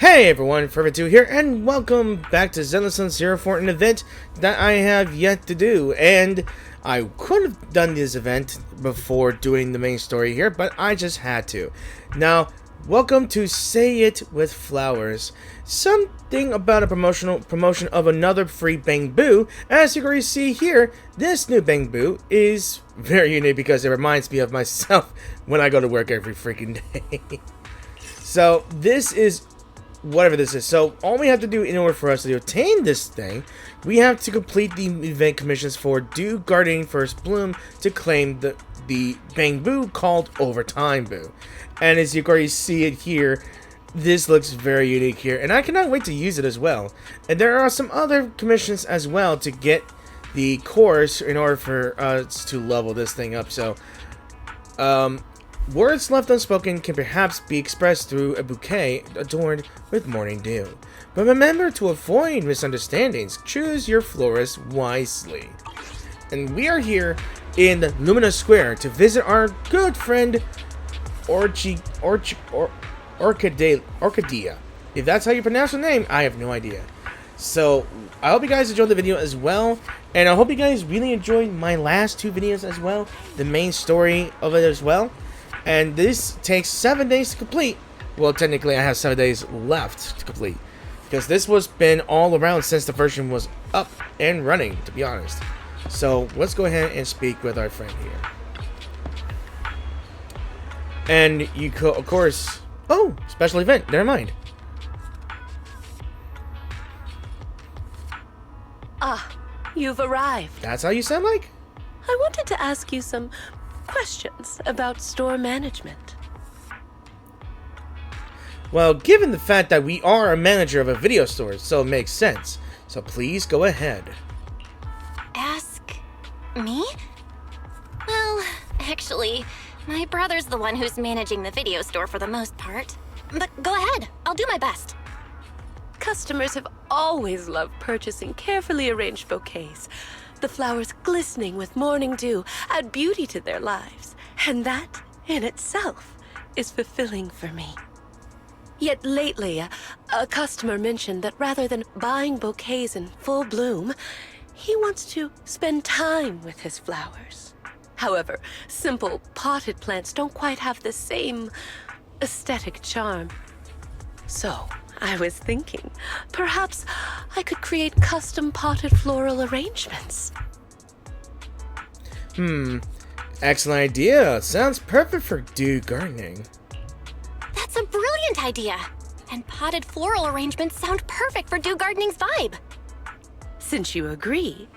Hey everyone, Forever2 here, and welcome back to Zenless Zero for an event that I have yet to do. And I could have done this event before doing the main story here, but I just had to. Now, welcome to Say It with Flowers. Something about a promotion of another free Bangboo. As you can already see here, this new Bangboo is very unique because it reminds me of myself when I go to work every freaking day. So, this is whatever this is. So all we have to do in order for us to obtain this thing, we have to complete the event commissions for Dew Gardening First Bloom to claim the Bangboo called Overtime Boo. And as you can already see it here, this looks very unique here, and I cannot wait to use it as well. And there are some other commissions as well to get the course in order for us to level this thing up. So words left unspoken can perhaps be expressed through a bouquet adorned with morning dew. But remember to avoid misunderstandings. Choose your florist wisely. And we are here in Lumina Square to visit our good friend Orchidea. If that's how you pronounce her name, I have no idea. So I hope you guys enjoyed the video as well. And I hope you guys really enjoyed my last two videos as well. The main story of it as well. And this takes 7 days to complete. Well, technically I have 7 days left to complete, because this was been all around since the version was up and running, to be honest. So let's go ahead and speak with our friend here. And you could, of course... Oh, special event, never mind. Ah, you've arrived. That's how you sound like? I wanted to ask you some questions about store management. Well, given the fact that we are a manager of a video store, so it makes sense. So please go ahead. Ask me? Well, actually, my brother's the one who's managing the video store for the most part. But go ahead, I'll do my best. Customers have always loved purchasing carefully arranged bouquets. The flowers glistening with morning dew add beauty to their lives, and that, in itself, is fulfilling for me. Yet lately, a customer mentioned that rather than buying bouquets in full bloom, he wants to spend time with his flowers. However, simple potted plants don't quite have the same aesthetic charm. So, I was thinking, perhaps I could create custom potted floral arrangements. Excellent idea. Sounds perfect for Dew Gardening. That's a brilliant idea! And potted floral arrangements sound perfect for Dew Gardening's vibe. Since you agree,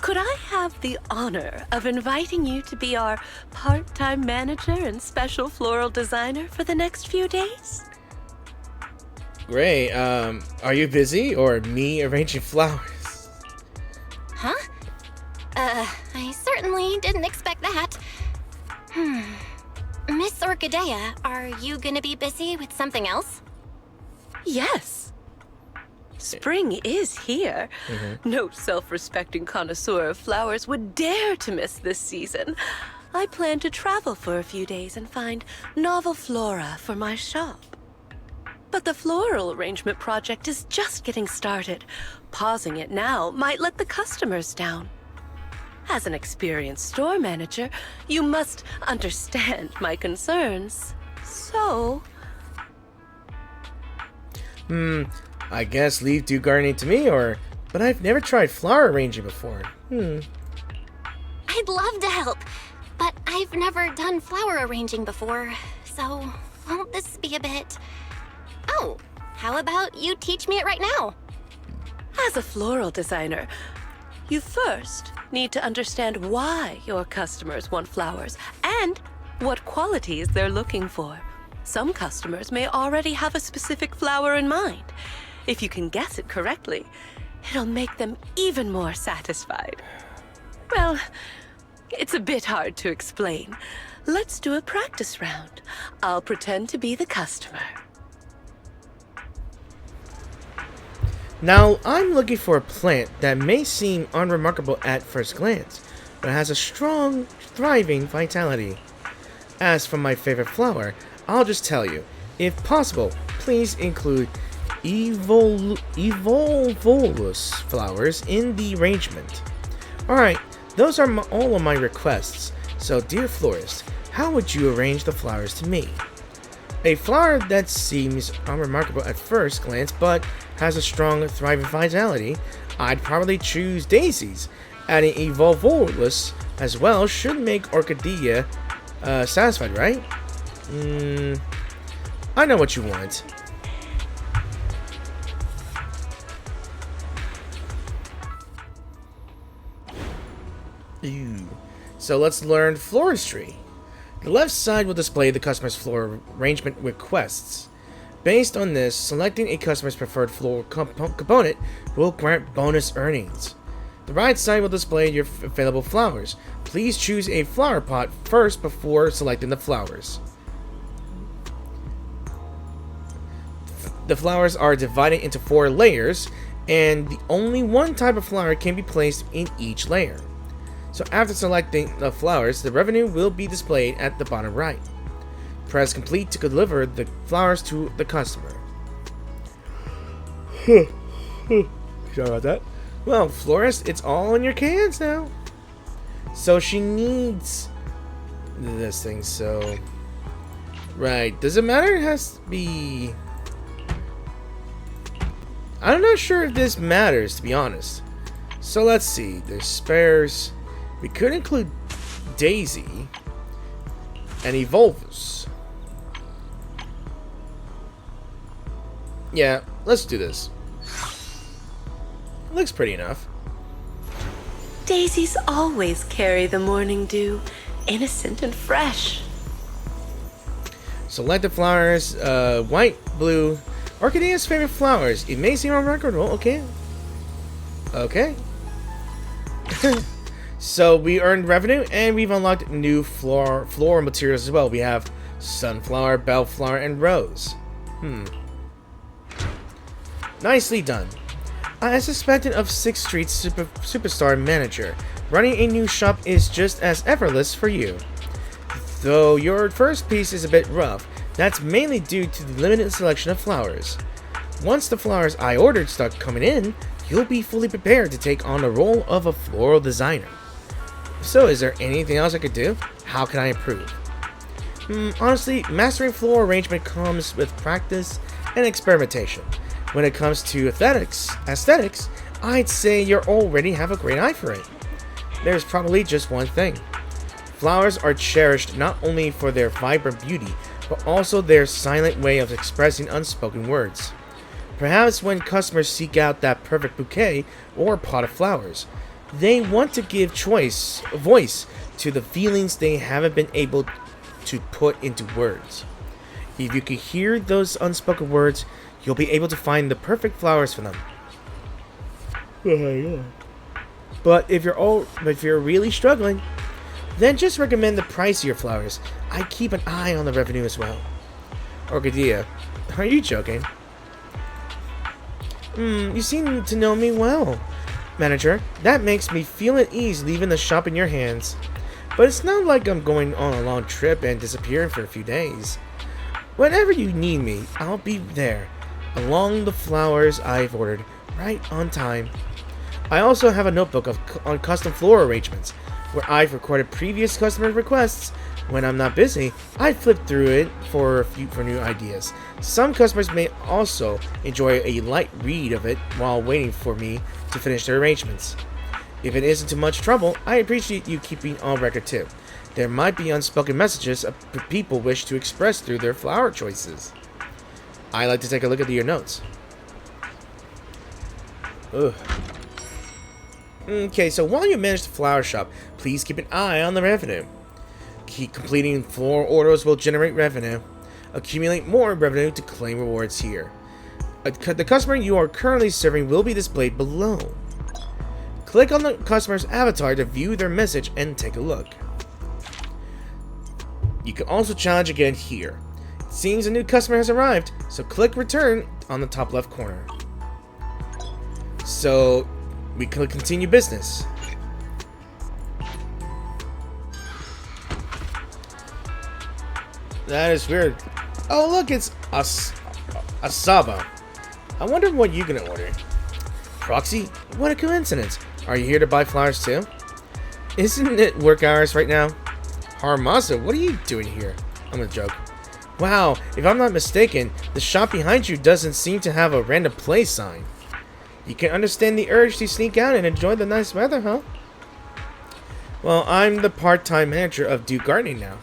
could I have the honor of inviting you to be our part-time manager and special floral designer for the next few days? Great. Are you busy, or me arranging flowers? Huh? I certainly didn't expect that. Miss Orchidea, are you gonna be busy with something else? Yes. Spring is here. No self-respecting connoisseur of flowers would dare to miss this season. I plan to travel for a few days and find novel flora for my shop. But the floral arrangement project is just getting started. Pausing it now might let the customers down. As an experienced store manager, you must understand my concerns. So... I guess leave Dew Gardening to me, but I've never tried flower arranging before. I'd love to help, but I've never done flower arranging before, so won't this be a bit... Oh, how about you teach me it right now? as a floral designer, you first need to understand why your customers want flowers and what qualities they're looking for. Some customers may already have a specific flower in mind. If you can guess it correctly, it'll make them even more satisfied. Well, it's a bit hard to explain. Let's do a practice round. I'll pretend to be the customer. Now, I'm looking for a plant that may seem unremarkable at first glance, but has a strong, thriving vitality. As for my favorite flower, I'll just tell you, if possible, please include evolvolus flowers in the arrangement? Alright, those are all of my requests. So, dear florist, how would you arrange the flowers to me? A flower that seems unremarkable at first glance, but has a strong, thriving vitality, I'd probably choose daisies. Adding evolvolus as well should make orchidea satisfied, right? I know what you want. So let's learn floristry. The left side will display the customer's floral arrangement requests. Based on this, selecting a customer's preferred floral component will grant bonus earnings. The right side will display your available flowers. Please choose a flower pot first before selecting the flowers. The flowers are divided into 4 layers, and only one type of flower can be placed in each layer. So after selecting the flowers, the revenue will be displayed at the bottom right. Press complete to deliver the flowers to the customer. Sorry about that. Well, florist, it's all in your hands now. So she needs this thing, so... Right, does it matter? It has to be... I'm not sure if this matters, to be honest. So let's see, there's spares. We could include Daisy and Evolvus. Yeah, let's do this. Looks pretty enough. Daisies always carry the morning dew, innocent and fresh. Select the flowers, white, blue, Orchidea's favorite flowers. It may seem unremarkable, okay. Okay. So we earned revenue and we've unlocked new floral materials as well. We have sunflower, bellflower, and rose. Nicely done. As suspected of 6th Street's superstar manager, running a new shop is just as effortless for you. Though your first piece is a bit rough, that's mainly due to the limited selection of flowers. Once the flowers I ordered start coming in, you'll be fully prepared to take on the role of a floral designer. So is there anything else I could do? How can I improve? Honestly, mastering floral arrangement comes with practice and experimentation. When it comes to aesthetics, I'd say you already have a great eye for it. There's probably just one thing. Flowers are cherished not only for their vibrant beauty, but also their silent way of expressing unspoken words. Perhaps when customers seek out that perfect bouquet or pot of flowers, they want to give voice to the feelings they haven't been able to put into words. If you can hear those unspoken words, you'll be able to find the perfect flowers for them. But if you're really struggling, then just recommend the pricier flowers. I keep an eye on the revenue as well. Orchidea, are you joking? You seem to know me well, manager. That makes me feel at ease leaving the shop in your hands. But it's not like I'm going on a long trip and disappearing for a few days. Whenever you need me, I'll be there, along the flowers I've ordered, right on time. I also have a notebook on custom floral arrangements, where I've recorded previous customer requests. When I'm not busy, I flip through it for new ideas. Some customers may also enjoy a light read of it while waiting for me to finish their arrangements. If it isn't too much trouble, I appreciate you keeping on record too. There might be unspoken messages people wish to express through their flower choices. I like to take a look at your notes. Ugh. Okay, so while you manage the flower shop, please keep an eye on the revenue. Keep completing floral orders will generate revenue. Accumulate more revenue to claim rewards here. The customer you are currently serving will be displayed below. Click on the customer's avatar to view their message and take a look. You can also challenge again here. It seems a new customer has arrived, so click return on the top left corner. So we can continue business. That is weird. Oh look, it's Asaba. I wonder what you're gonna order. Proxy, what a coincidence. Are you here to buy flowers too? Isn't it work hours right now? Haramasa, what are you doing here? I'm gonna joke. Wow, if I'm not mistaken, the shop behind you doesn't seem to have a random play sign. You can understand the urge to sneak out and enjoy the nice weather, huh? Well, I'm the part-time manager of Duke Gardening now.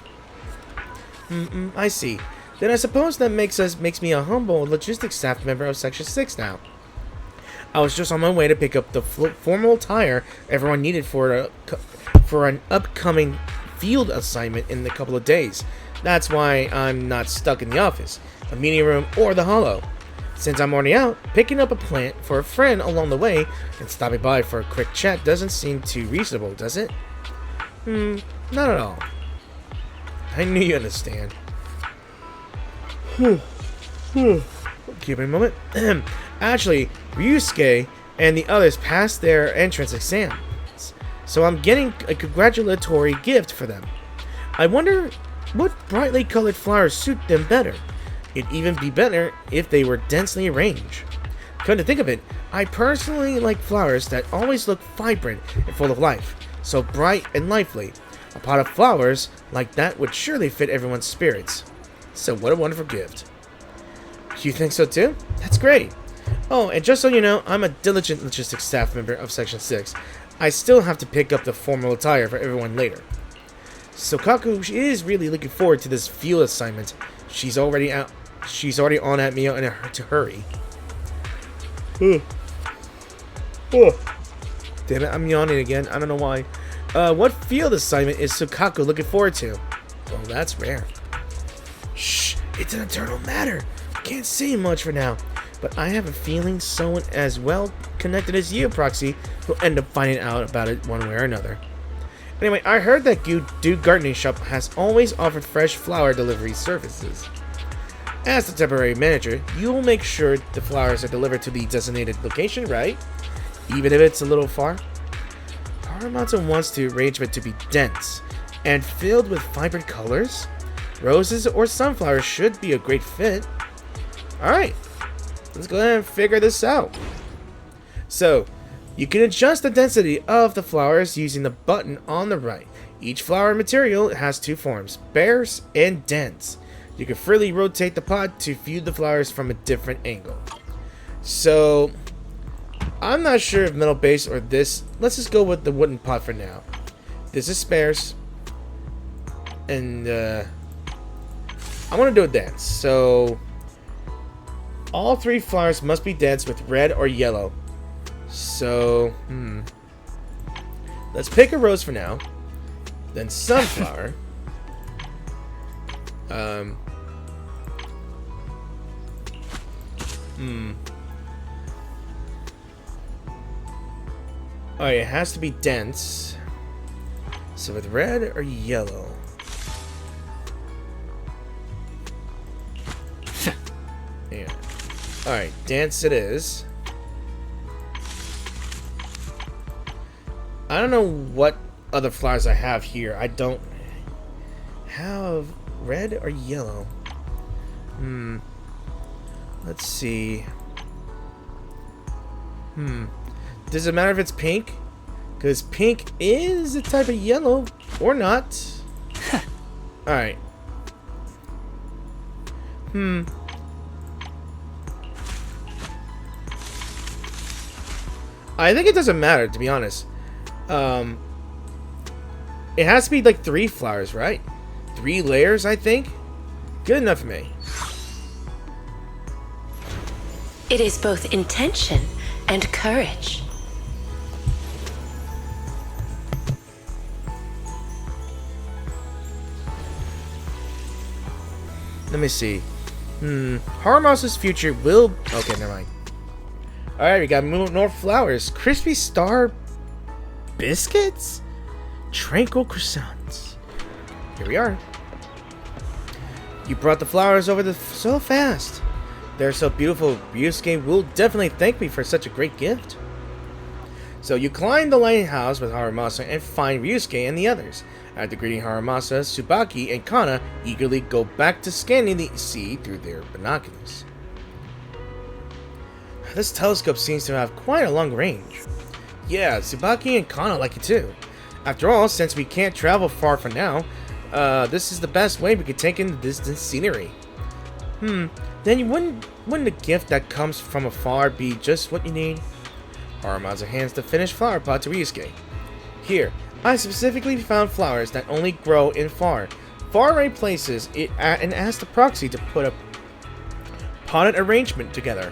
I see. Then I suppose that makes me a humble logistics staff member of Section 6 now. I was just on my way to pick up the formal attire everyone needed for an upcoming field assignment in a couple of days. That's why I'm not stuck in the office, a meeting room, or the hollow. Since I'm already out, picking up a plant for a friend along the way and stopping by for a quick chat doesn't seem too reasonable, does it? Not at all. I knew you'd understand. Give me a moment. Actually, Ryusuke and the others passed their entrance exams, so I'm getting a congratulatory gift for them. I wonder what brightly colored flowers suit them better. It'd even be better if they were densely arranged. Come to think of it, I personally like flowers that always look vibrant and full of life, so bright and lively. A pot of flowers like that would surely fit everyone's spirits. So what a wonderful gift. You think so too? That's great. Oh, and just so you know, I'm a diligent logistics staff member of Section 6. I still have to pick up the formal attire for everyone later. So Kaku is really looking forward to this field assignment. She's already on at me in to hurry. Damn it, I'm yawning again. I don't know why. What field assignment is Sukaku looking forward to? Well, that's rare. Shh, it's an internal matter. I can't say much for now. But I have a feeling someone as well connected as you, Proxy, will end up finding out about it one way or another. Anyway, I heard that Duke Gardening Shop has always offered fresh flower delivery services. As the temporary manager, you will make sure the flowers are delivered to the designated location, right? Even if it's a little far? Haramata wants the arrangement to be dense and filled with vibrant colors. Roses or sunflowers should be a great fit. Alright, let's go ahead and figure this out. So, you can adjust the density of the flowers using the button on the right. Each flower material has two forms, sparse and dense. You can freely rotate the pot to view the flowers from a different angle. So, I'm not sure if metal base or this. Let's just go with the wooden pot for now. This is sparse. And, I want to do a dance. So, all three flowers must be dense with red or yellow. So, let's pick a rose for now. Then sunflower. Alright, it has to be dense. So with red or yellow? Yeah. Alright, dense it is. I don't know what other flowers I have here. I don't have red or yellow. Let's see. Does it matter if it's pink? Because pink is a type of yellow, or not. Alright. I think it doesn't matter, to be honest. It has to be like 3 flowers, right? 3 layers, I think. Good enough for me. It is both intention and courage. Let me see. Haramasa's future will... Okay, never mind. Alright, we got more flowers. Crispy Star Biscuits? Tranquil Croissants. Here we are. You brought the flowers over so fast. They're so beautiful. Ryusuke will definitely thank me for such a great gift. So you climb the lighthouse with Haramasa and find Ryusuke and the others. After greeting Haramasa, Tsubaki and Kana eagerly go back to scanning the sea through their binoculars. This telescope seems to have quite a long range. Yeah, Tsubaki and Kana like it too. After all, since we can't travel far for now, this is the best way we could take in the distant scenery. Then wouldn't a gift that comes from afar be just what you need? Harumaza hands the finished flower pot to Ryusuke. Here, I specifically found flowers that only grow in faraway places, and asked the proxy to put a potted arrangement together.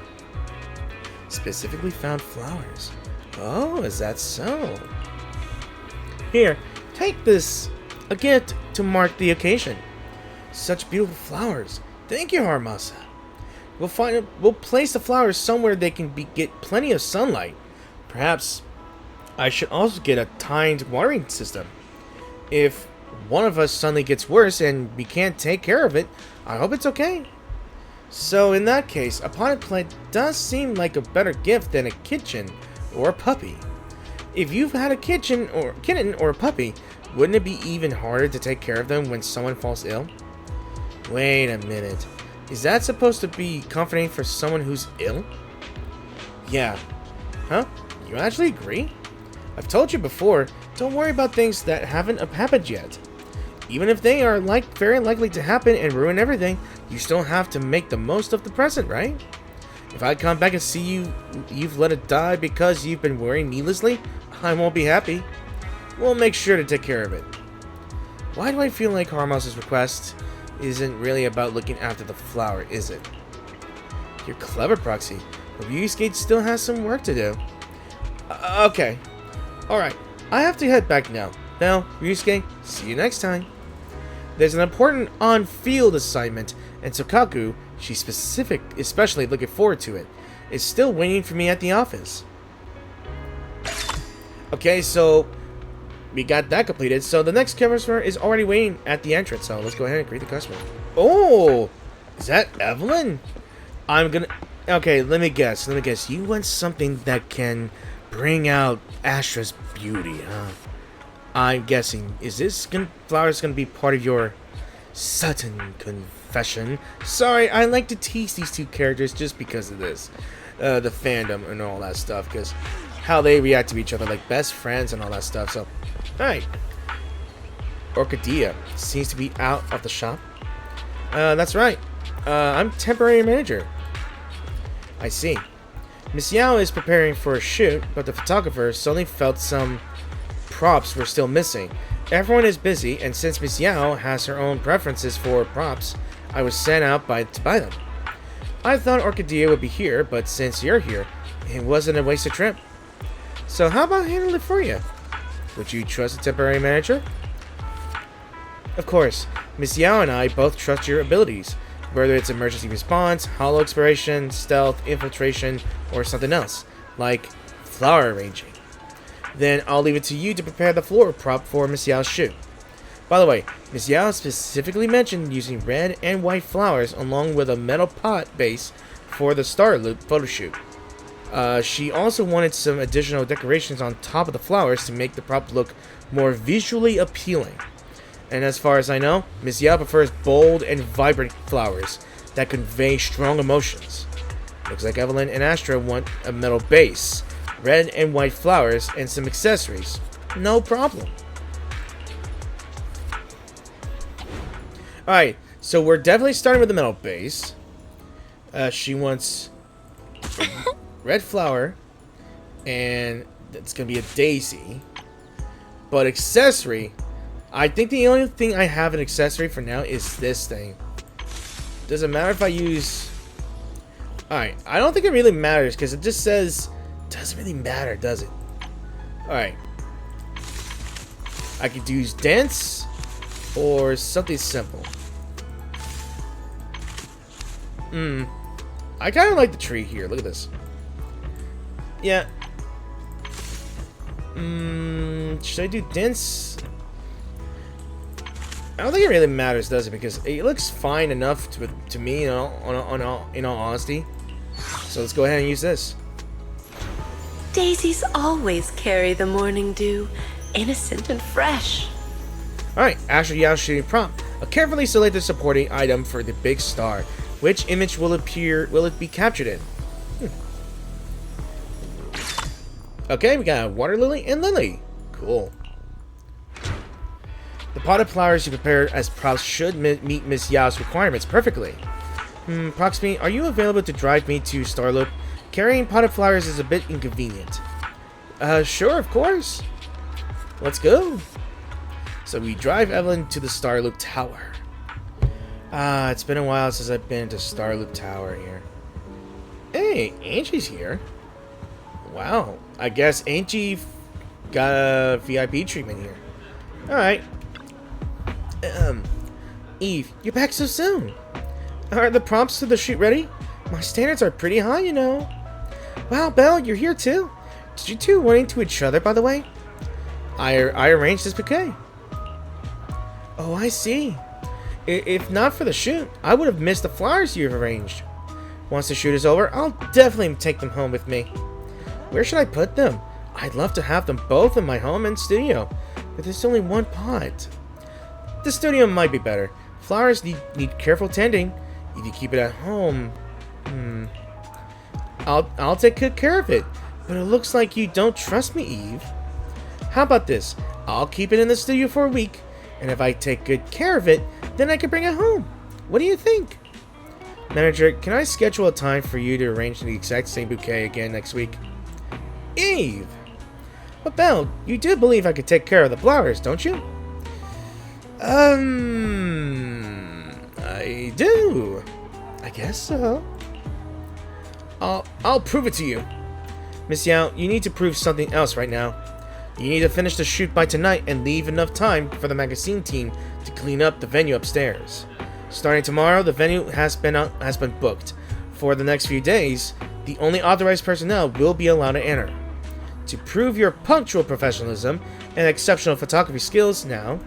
Specifically found flowers. Oh, is that so? Here, take this, a gift to mark the occasion. Such beautiful flowers. Thank you, Harumaza. We'll place the flowers somewhere they can get plenty of sunlight. Perhaps I should also get a timed watering system. If one of us suddenly gets worse and we can't take care of it, I hope it's okay. So in that case, a potted plant does seem like a better gift than a kitchen or a puppy. If you've had a kitten or a puppy, wouldn't it be even harder to take care of them when someone falls ill? Wait a minute. Is that supposed to be comforting for someone who's ill? Yeah. Huh? You actually agree? I've told you before, don't worry about things that haven't happened yet. Even if they are very likely to happen and ruin everything, you still have to make the most of the present, right? If I come back and see you've let it die because you've been worrying needlessly, I won't be happy. We'll make sure to take care of it. Why do I feel like Harumaza's request isn't really about looking after the flower, is it? You're clever, Proxy, but Ryusuke still has some work to do. Okay. Alright, I have to head back now. Now, Ryusuke, see you next time. There's an important on-field assignment, and Sokaku, she's especially looking forward to it, is still waiting for me at the office. Okay, so we got that completed. So the next customer is already waiting at the entrance. So let's go ahead and greet the customer. Oh, is that Evelyn? Okay, let me guess. You want something that can bring out Astra's beauty, huh? I'm guessing. Is this flowers gonna be part of your sudden confession? Sorry, I like to tease these two characters just because of this, the fandom and all that stuff, because how they react to each other like best friends and all that stuff. So, alright. Orchidea seems to be out of the shop. That's right. I'm temporary manager. I see. Miss Yao is preparing for a shoot, but the photographer suddenly felt some props were still missing. Everyone is busy, and since Miss Yao has her own preferences for props, I was sent out to buy them. I thought Orchidea would be here, but since you're here, it wasn't a wasted trip. So how about handling it for you? Would you trust a temporary manager? Of course, Miss Yao and I both trust your abilities, whether it's emergency response, hollow exploration, stealth, infiltration, or something else, like flower arranging. Then I'll leave it to you to prepare the floor prop for Miss Yao's shoot. By the way, Miss Yao specifically mentioned using red and white flowers along with a metal pot base for the Star Loop photo shoot. She also wanted some additional decorations on top of the flowers to make the prop look more visually appealing. And as far as I know, Miss Yao prefers bold and vibrant flowers that convey strong emotions. Looks like Evelyn and Astra want a metal base, red and white flowers, and some accessories. No problem. Alright, so we're definitely starting with the metal base. She wants a red flower, and it's going to be a daisy. But accessory, I think the only thing I have an accessory for now is this thing. Doesn't matter if I use... Alright, I don't think it really matters because it just says... Doesn't really matter, does it? Alright. I could use dense or something simple. I kind of like the tree here. Look at this. Yeah. Should I do dense? I don't think it really matters, does it? Because it looks fine enough to me, in all honesty. So let's go ahead and use this. Daisies always carry the morning dew, innocent and fresh. Alright, Astra Yao's shooting prop. A carefully selected supporting item for the big star. Which image will it be captured in? Okay, we got water lily and lily. Cool. The potted flowers you prepared as props should meet Miss Yao's requirements perfectly. Proxime, are you available to drive me to Starloop? Carrying potted flowers is a bit inconvenient. Sure, of course. Let's go. So we drive Evelyn to the Starloop Tower. It's been a while since I've been to Starloop Tower here. Hey, Angie's here. Wow, I guess Angie got a VIP treatment here. Alright. Eve, you're back so soon. Are the prompts to the shoot ready? My standards are pretty high, you know. Wow, Belle, you're here too. Did you two run into each other, by the way? I arranged this bouquet. Oh, I see. If not for the shoot, I would have missed the flowers you've arranged. Once the shoot is over, I'll definitely take them home with me. Where should I put them? I'd love to have them both in my home and studio, but there's only one pot. The studio might be better. Flowers need careful tending. If you keep it at home, I'll take good care of it. But it looks like you don't trust me, Eve. How about this? I'll keep it in the studio for a week, and if I take good care of it, then I can bring it home. What do you think? Manager, can I schedule a time for you to arrange the exact same bouquet again next week? Eve! But Belle, you do believe I could take care of the flowers, don't you? I do. I guess so. I'll prove it to you. Miss Yao, you need to prove something else right now. You need to finish the shoot by tonight and leave enough time for the magazine team to clean up the venue upstairs. Starting tomorrow, the venue has been booked. For the next few days, the only authorized personnel will be allowed to enter. To prove your punctual professionalism and exceptional photography skills now.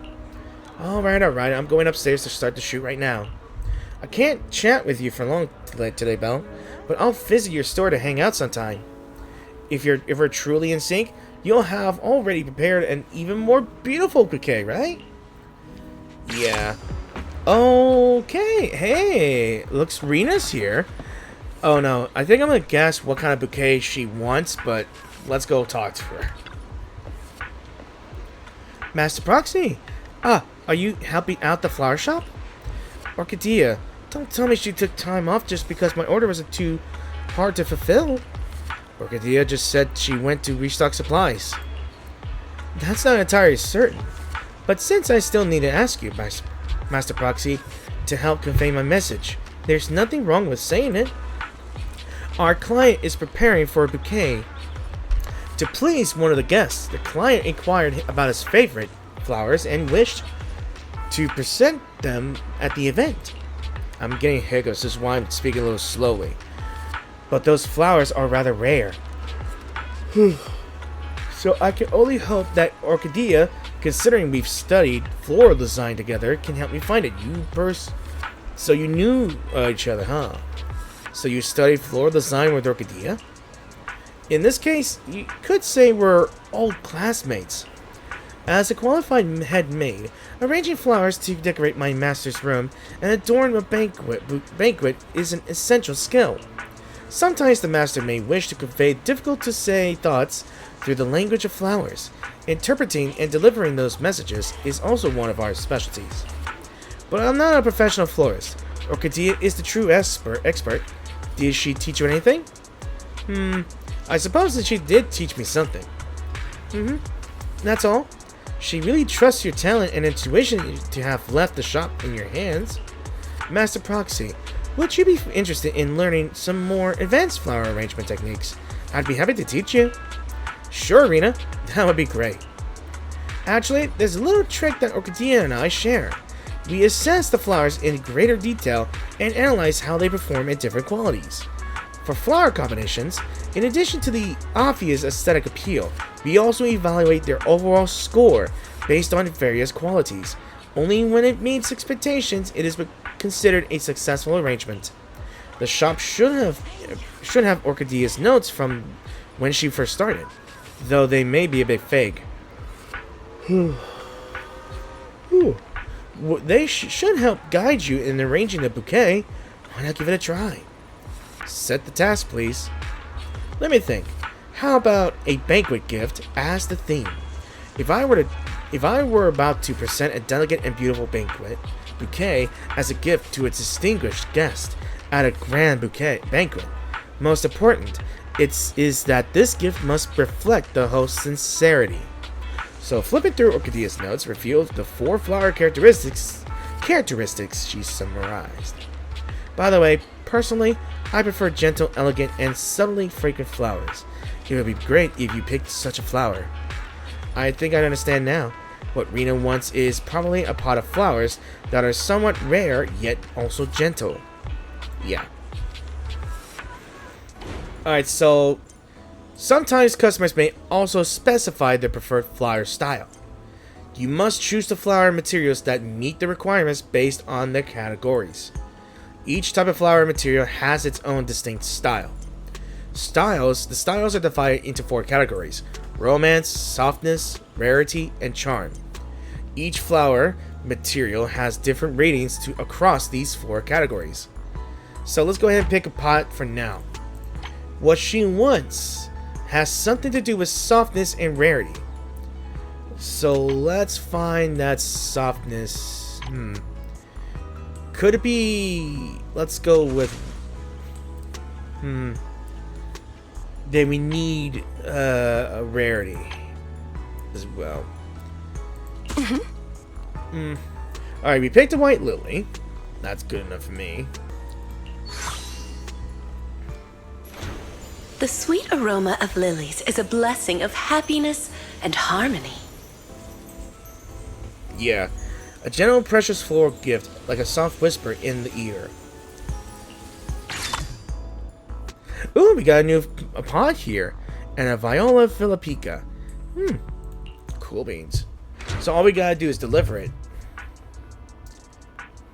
Alright, I'm going upstairs to start the shoot right now. I can't chat with you for long today, Belle, but I'll visit your store to hang out sometime. If we're truly in sync, you'll have already prepared an even more beautiful bouquet, right? Yeah. Okay, hey, looks Rena's here. Oh no, I think I'm gonna guess what kind of bouquet she wants, but let's go talk to her. Master Proxy, are you helping out the flower shop? Orchidea, don't tell me she took time off just because my order wasn't too hard to fulfill. Orchidea just said she went to restock supplies. That's not entirely certain, but since I still need to ask you, Master Proxy, to help convey my message, there's nothing wrong with saying it. Our client is preparing for a bouquet. To please one of the guests, the client inquired about his favorite flowers and wished to present them at the event. I'm getting hiccups, this is why I'm speaking a little slowly. But those flowers are rather rare. So I can only hope that Orchidea, considering we've studied floral design together, can help me find it. So you knew each other, huh? So you studied floral design with Orchidea? In this case, you could say we're old classmates. As a qualified head maid, arranging flowers to decorate my master's room and adorn a banquet is an essential skill. Sometimes the master may wish to convey difficult-to-say thoughts through the language of flowers. Interpreting and delivering those messages is also one of our specialties. But I'm not a professional florist. Orchidea is the true expert. Did she teach you anything? I suppose that she did teach me something. That's all. She really trusts your talent and intuition to have left the shop in your hands. Master Proxy, would you be interested in learning some more advanced flower arrangement techniques? I'd be happy to teach you. Sure, Rena. That would be great. Actually, there's a little trick that Orchidea and I share. We assess the flowers in greater detail and analyze how they perform in different qualities. For flower combinations, in addition to the obvious aesthetic appeal, we also evaluate their overall score based on various qualities. Only when it meets expectations, it is considered a successful arrangement. The shop should have Orchidea's notes from when she first started, though they may be a bit vague. They should help guide you in arranging the bouquet. Why not give it a try? Set the task, please. Let me think. How about a banquet gift as the theme? If I were about to present a delicate and beautiful bouquet as a gift to a distinguished guest at a grand banquet, most important is that this gift must reflect the host's sincerity. So flipping through Orchidea's notes revealed the 4 flower characteristics she summarized. By the way, personally, I prefer gentle, elegant, and subtly fragrant flowers. It would be great if you picked such a flower. I think I understand now. What Rena wants is probably a pot of flowers that are somewhat rare yet also gentle. Yeah. Alright, so sometimes customers may also specify their preferred flower style. You must choose the flower materials that meet the requirements based on their categories. Each type of flower material has its own distinct style. The styles are divided into 4 categories: romance, softness, rarity, and charm. Each flower material has different ratings across these 4 categories. So let's go ahead and pick a pot for now. What she wants has something to do with softness and rarity. So let's find that softness. Could it be... Let's go with... Then we need a rarity as well. Alright, we picked a white lily. That's good enough for me. The sweet aroma of lilies is a blessing of happiness and harmony. Yeah, a gentle, precious floral gift, like a soft whisper in the ear. Ooh, we got a new pot here, and a Viola Philippica. Cool beans. So all we gotta do is deliver it.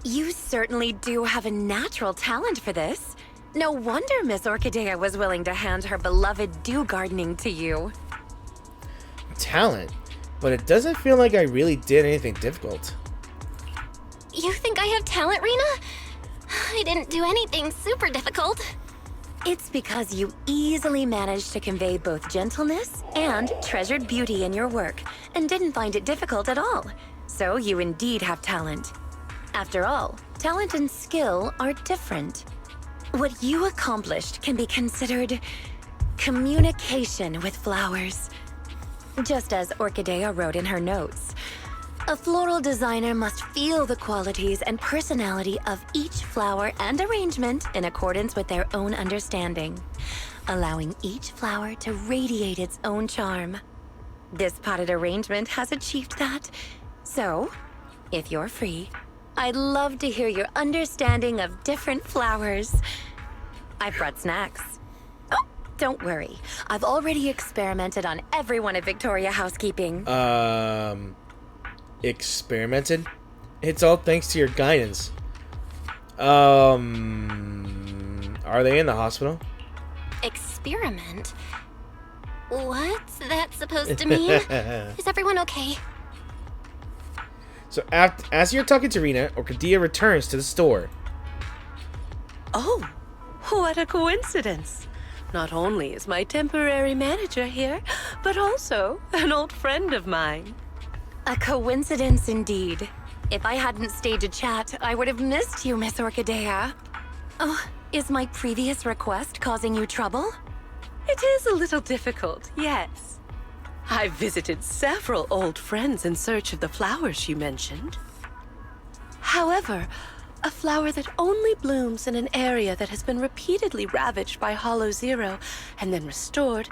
You certainly do have a natural talent for this. No wonder Miss Orchidea was willing to hand her beloved dew gardening to you. Talent? But it doesn't feel like I really did anything difficult. You think I have talent, Rena? I didn't do anything super difficult. It's because you easily managed to convey both gentleness and treasured beauty in your work, and didn't find it difficult at all. So you indeed have talent. After all, talent and skill are different. What you accomplished can be considered communication with flowers. Just as Orchidea wrote in her notes, a floral designer must feel the qualities and personality of each flower and arrangement in accordance with their own understanding, allowing each flower to radiate its own charm. This potted arrangement has achieved that. So, if you're free, I'd love to hear your understanding of different flowers. I've brought snacks. Oh, don't worry. I've already experimented on everyone at Victoria Housekeeping. Experimented? It's all thanks to your guidance. Are they in the hospital? Experiment? What's that supposed to mean? Is everyone okay? So as you're talking to Rena, Orchidea returns to the store. Oh, what a coincidence. Not only is my temporary manager here, but also an old friend of mine. A coincidence indeed. If I hadn't stayed to chat, I would have missed you, Miss Orchidea. Oh, is my previous request causing you trouble? It is a little difficult, yes. I've visited several old friends in search of the flowers you mentioned. However, a flower that only blooms in an area that has been repeatedly ravaged by Hollow Zero and then restored,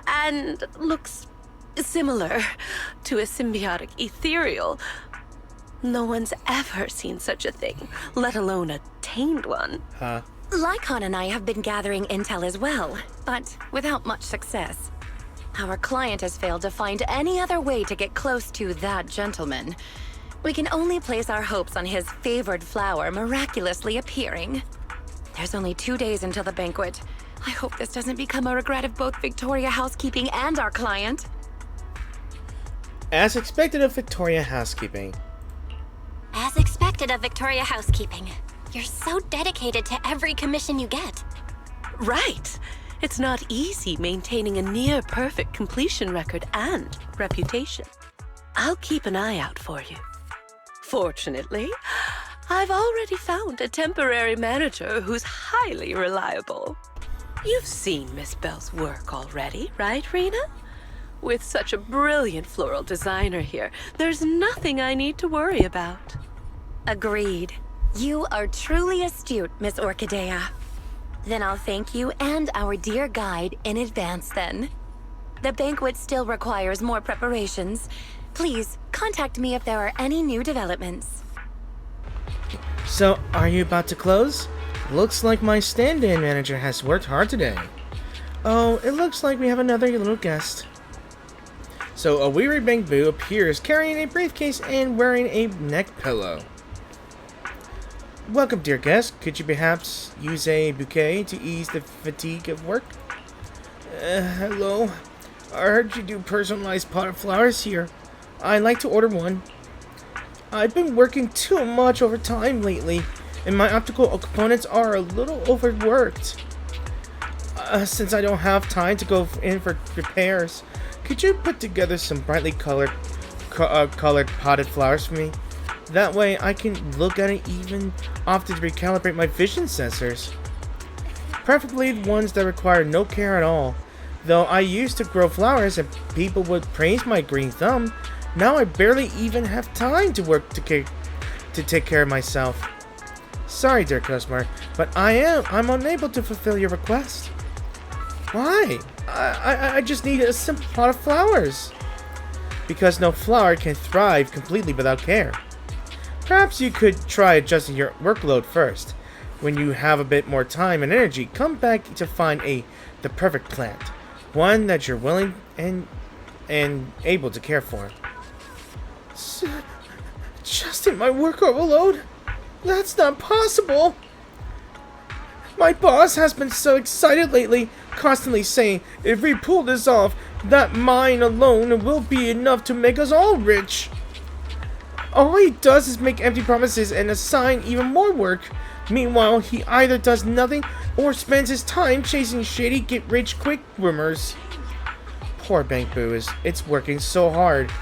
and looks similar to a symbiotic ethereal. No one's ever seen such a thing, let alone a tamed one. Huh? Lycon and I have been gathering intel as well, but without much success. Our client has failed to find any other way to get close to that gentleman. We can only place our hopes on his favored flower miraculously appearing. There's only 2 days until the banquet. I hope this doesn't become a regret of both Victoria Housekeeping and our client. As expected of Victoria Housekeeping. As expected of Victoria Housekeeping. You're so dedicated to every commission you get. Right. It's not easy maintaining a near-perfect completion record and reputation. I'll keep an eye out for you. Fortunately, I've already found a temporary manager who's highly reliable. You've seen Miss Bell's work already, right, Rena? With such a brilliant floral designer here, there's nothing I need to worry about. Agreed. You are truly astute, Miss Orchidea. Then I'll thank you and our dear guide in advance then. The banquet still requires more preparations. Please, contact me if there are any new developments. So, are you about to close? Looks like my stand-in manager has worked hard today. Oh, it looks like we have another little guest. So, a weary Bangboo appears carrying a briefcase and wearing a neck pillow. Welcome, dear guest. Could you perhaps use a bouquet to ease the fatigue of work? Hello. I heard you do personalized potted flowers here. I'd like to order one. I've been working too much overtime lately, and my optical components are a little overworked. Since I don't have time to go in for repairs, could you put together some brightly colored potted flowers for me? That way I can look at it even often to recalibrate my vision sensors. Preferably ones that require no care at all. Though I used to grow flowers and people would praise my green thumb, now I barely even have time to work to take care of myself. Sorry, dear customer, but I'm unable to fulfill your request. Why? I just need a simple pot of flowers. Because no flower can thrive completely without care. Perhaps you could try adjusting your workload first. When you have a bit more time and energy, come back to find the perfect plant. One that you're willing and able to care for. Adjusting my work overload? That's not possible! My boss has been so excited lately, constantly saying, if we pull this off, that mine alone will be enough to make us all rich. All he does is make empty promises and assign even more work. Meanwhile, he either does nothing or spends his time chasing shady get-rich-quick rumors. Poor Bangboo it's working so hard.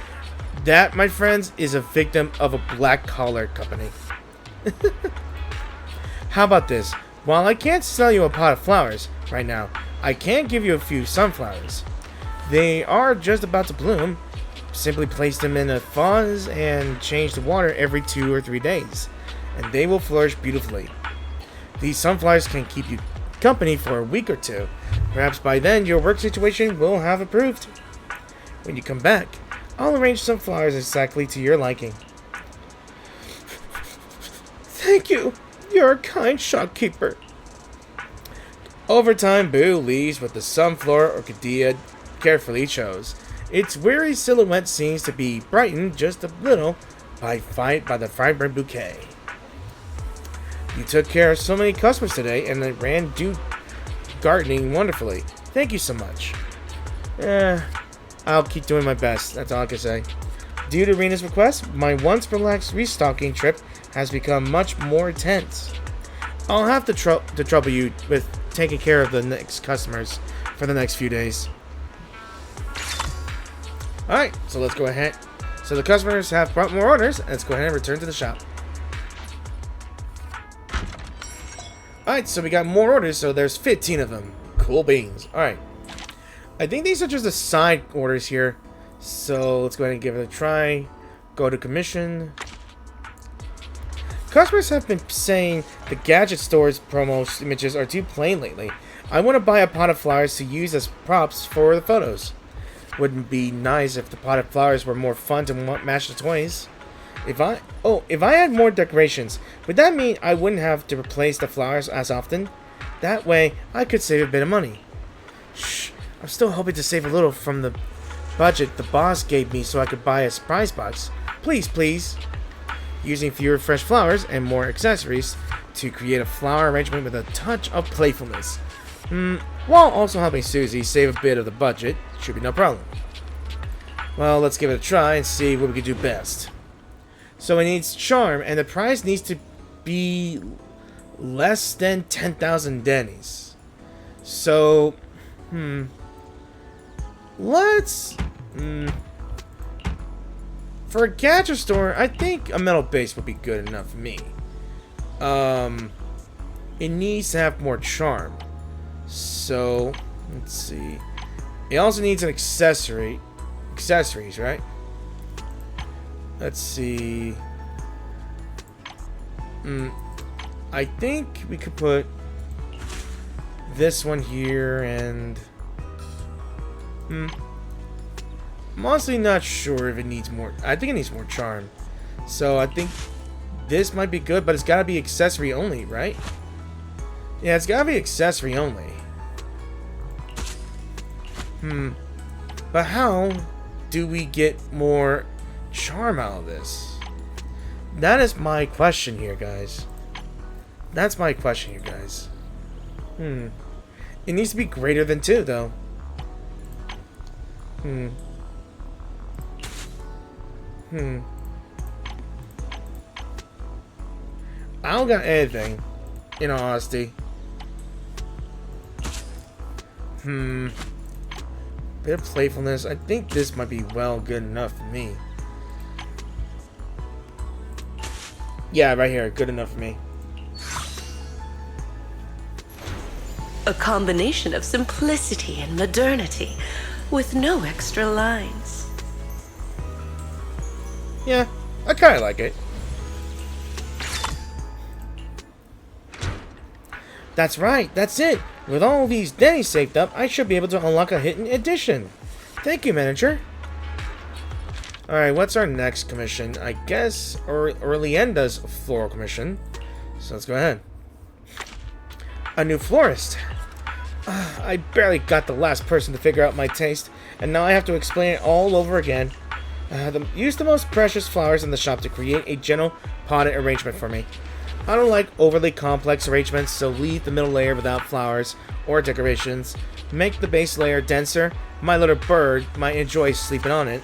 That, my friends, is a victim of a black-collar company. How about this? While I can't sell you a pot of flowers right now, I can give you a few sunflowers. They are just about to bloom. Simply place them in a vase and change the water every 2 or 3 days, and they will flourish beautifully. These sunflowers can keep you company for a week or two. Perhaps by then your work situation will have improved. When you come back, I'll arrange some flowers exactly to your liking. Thank you. You're a kind shopkeeper. Over time, Boo leaves with the sunflower orchidea carefully chose. Its weary silhouette seems to be brightened just a little by the vibrant bouquet. You took care of so many customers today, and it ran due gardening wonderfully. Thank you so much. I'll keep doing my best. That's all I can say. Due to Rena's request, my once relaxed restocking trip has become much more intense. I'll have to trouble you with taking care of the next customers for the next few days. Alright, so let's go ahead. So the customers have brought more orders. Let's go ahead and return to the shop. Alright, so we got more orders, so there's 15 of them. Cool beans. Alright. I think these are just the side orders here. So let's go ahead and give it a try. Go to commission. Customers have been saying the gadget store's promo images are too plain lately. I want to buy a pot of flowers to use as props for the photos. Wouldn't be nice if the potted flowers were more fun to match the toys. If I had more decorations, would that mean I wouldn't have to replace the flowers as often? That way, I could save a bit of money. Shh, I'm still hoping to save a little from the budget the boss gave me so I could buy a surprise box. Please, please. Using fewer fresh flowers and more accessories to create a flower arrangement with a touch of playfulness. While also helping Susie save a bit of the budget, should be no problem. Well, let's give it a try and see what we can do best. So it needs charm, and the price needs to be less than 10,000 dennies. So Let's... For a gadget store, I think a metal base would be good enough for me. It needs to have more charm. So, let's see. It also needs an accessory. Accessories, right? Let's see. I think we could put this one here and... I'm honestly not sure if it needs more. I think it needs more charm. So I think this might be good, but it's gotta be accessory only, right? Yeah, it's gotta be accessory only. But how do we get more charm out of this? That is my question here, guys. That's my question here, guys. It needs to be greater than 2, though. I don't got anything, in all honesty. Bit of playfulness. I think this might be well good enough for me. Yeah, right here. Good enough for me. A combination of simplicity and modernity, with no extra lines. Yeah, I kind of like it. That's right, that's it. With all these dennies saved up, I should be able to unlock a hidden edition. Thank you, manager. Alright, what's our next commission? I guess Orleanda's floral commission. So let's go ahead. A new florist. I barely got the last person to figure out my taste, and now I have to explain it all over again. Use the most precious flowers in the shop to create a general potted arrangement for me. I don't like overly complex arrangements, so leave the middle layer without flowers or decorations. Make the base layer denser. My little bird might enjoy sleeping on it.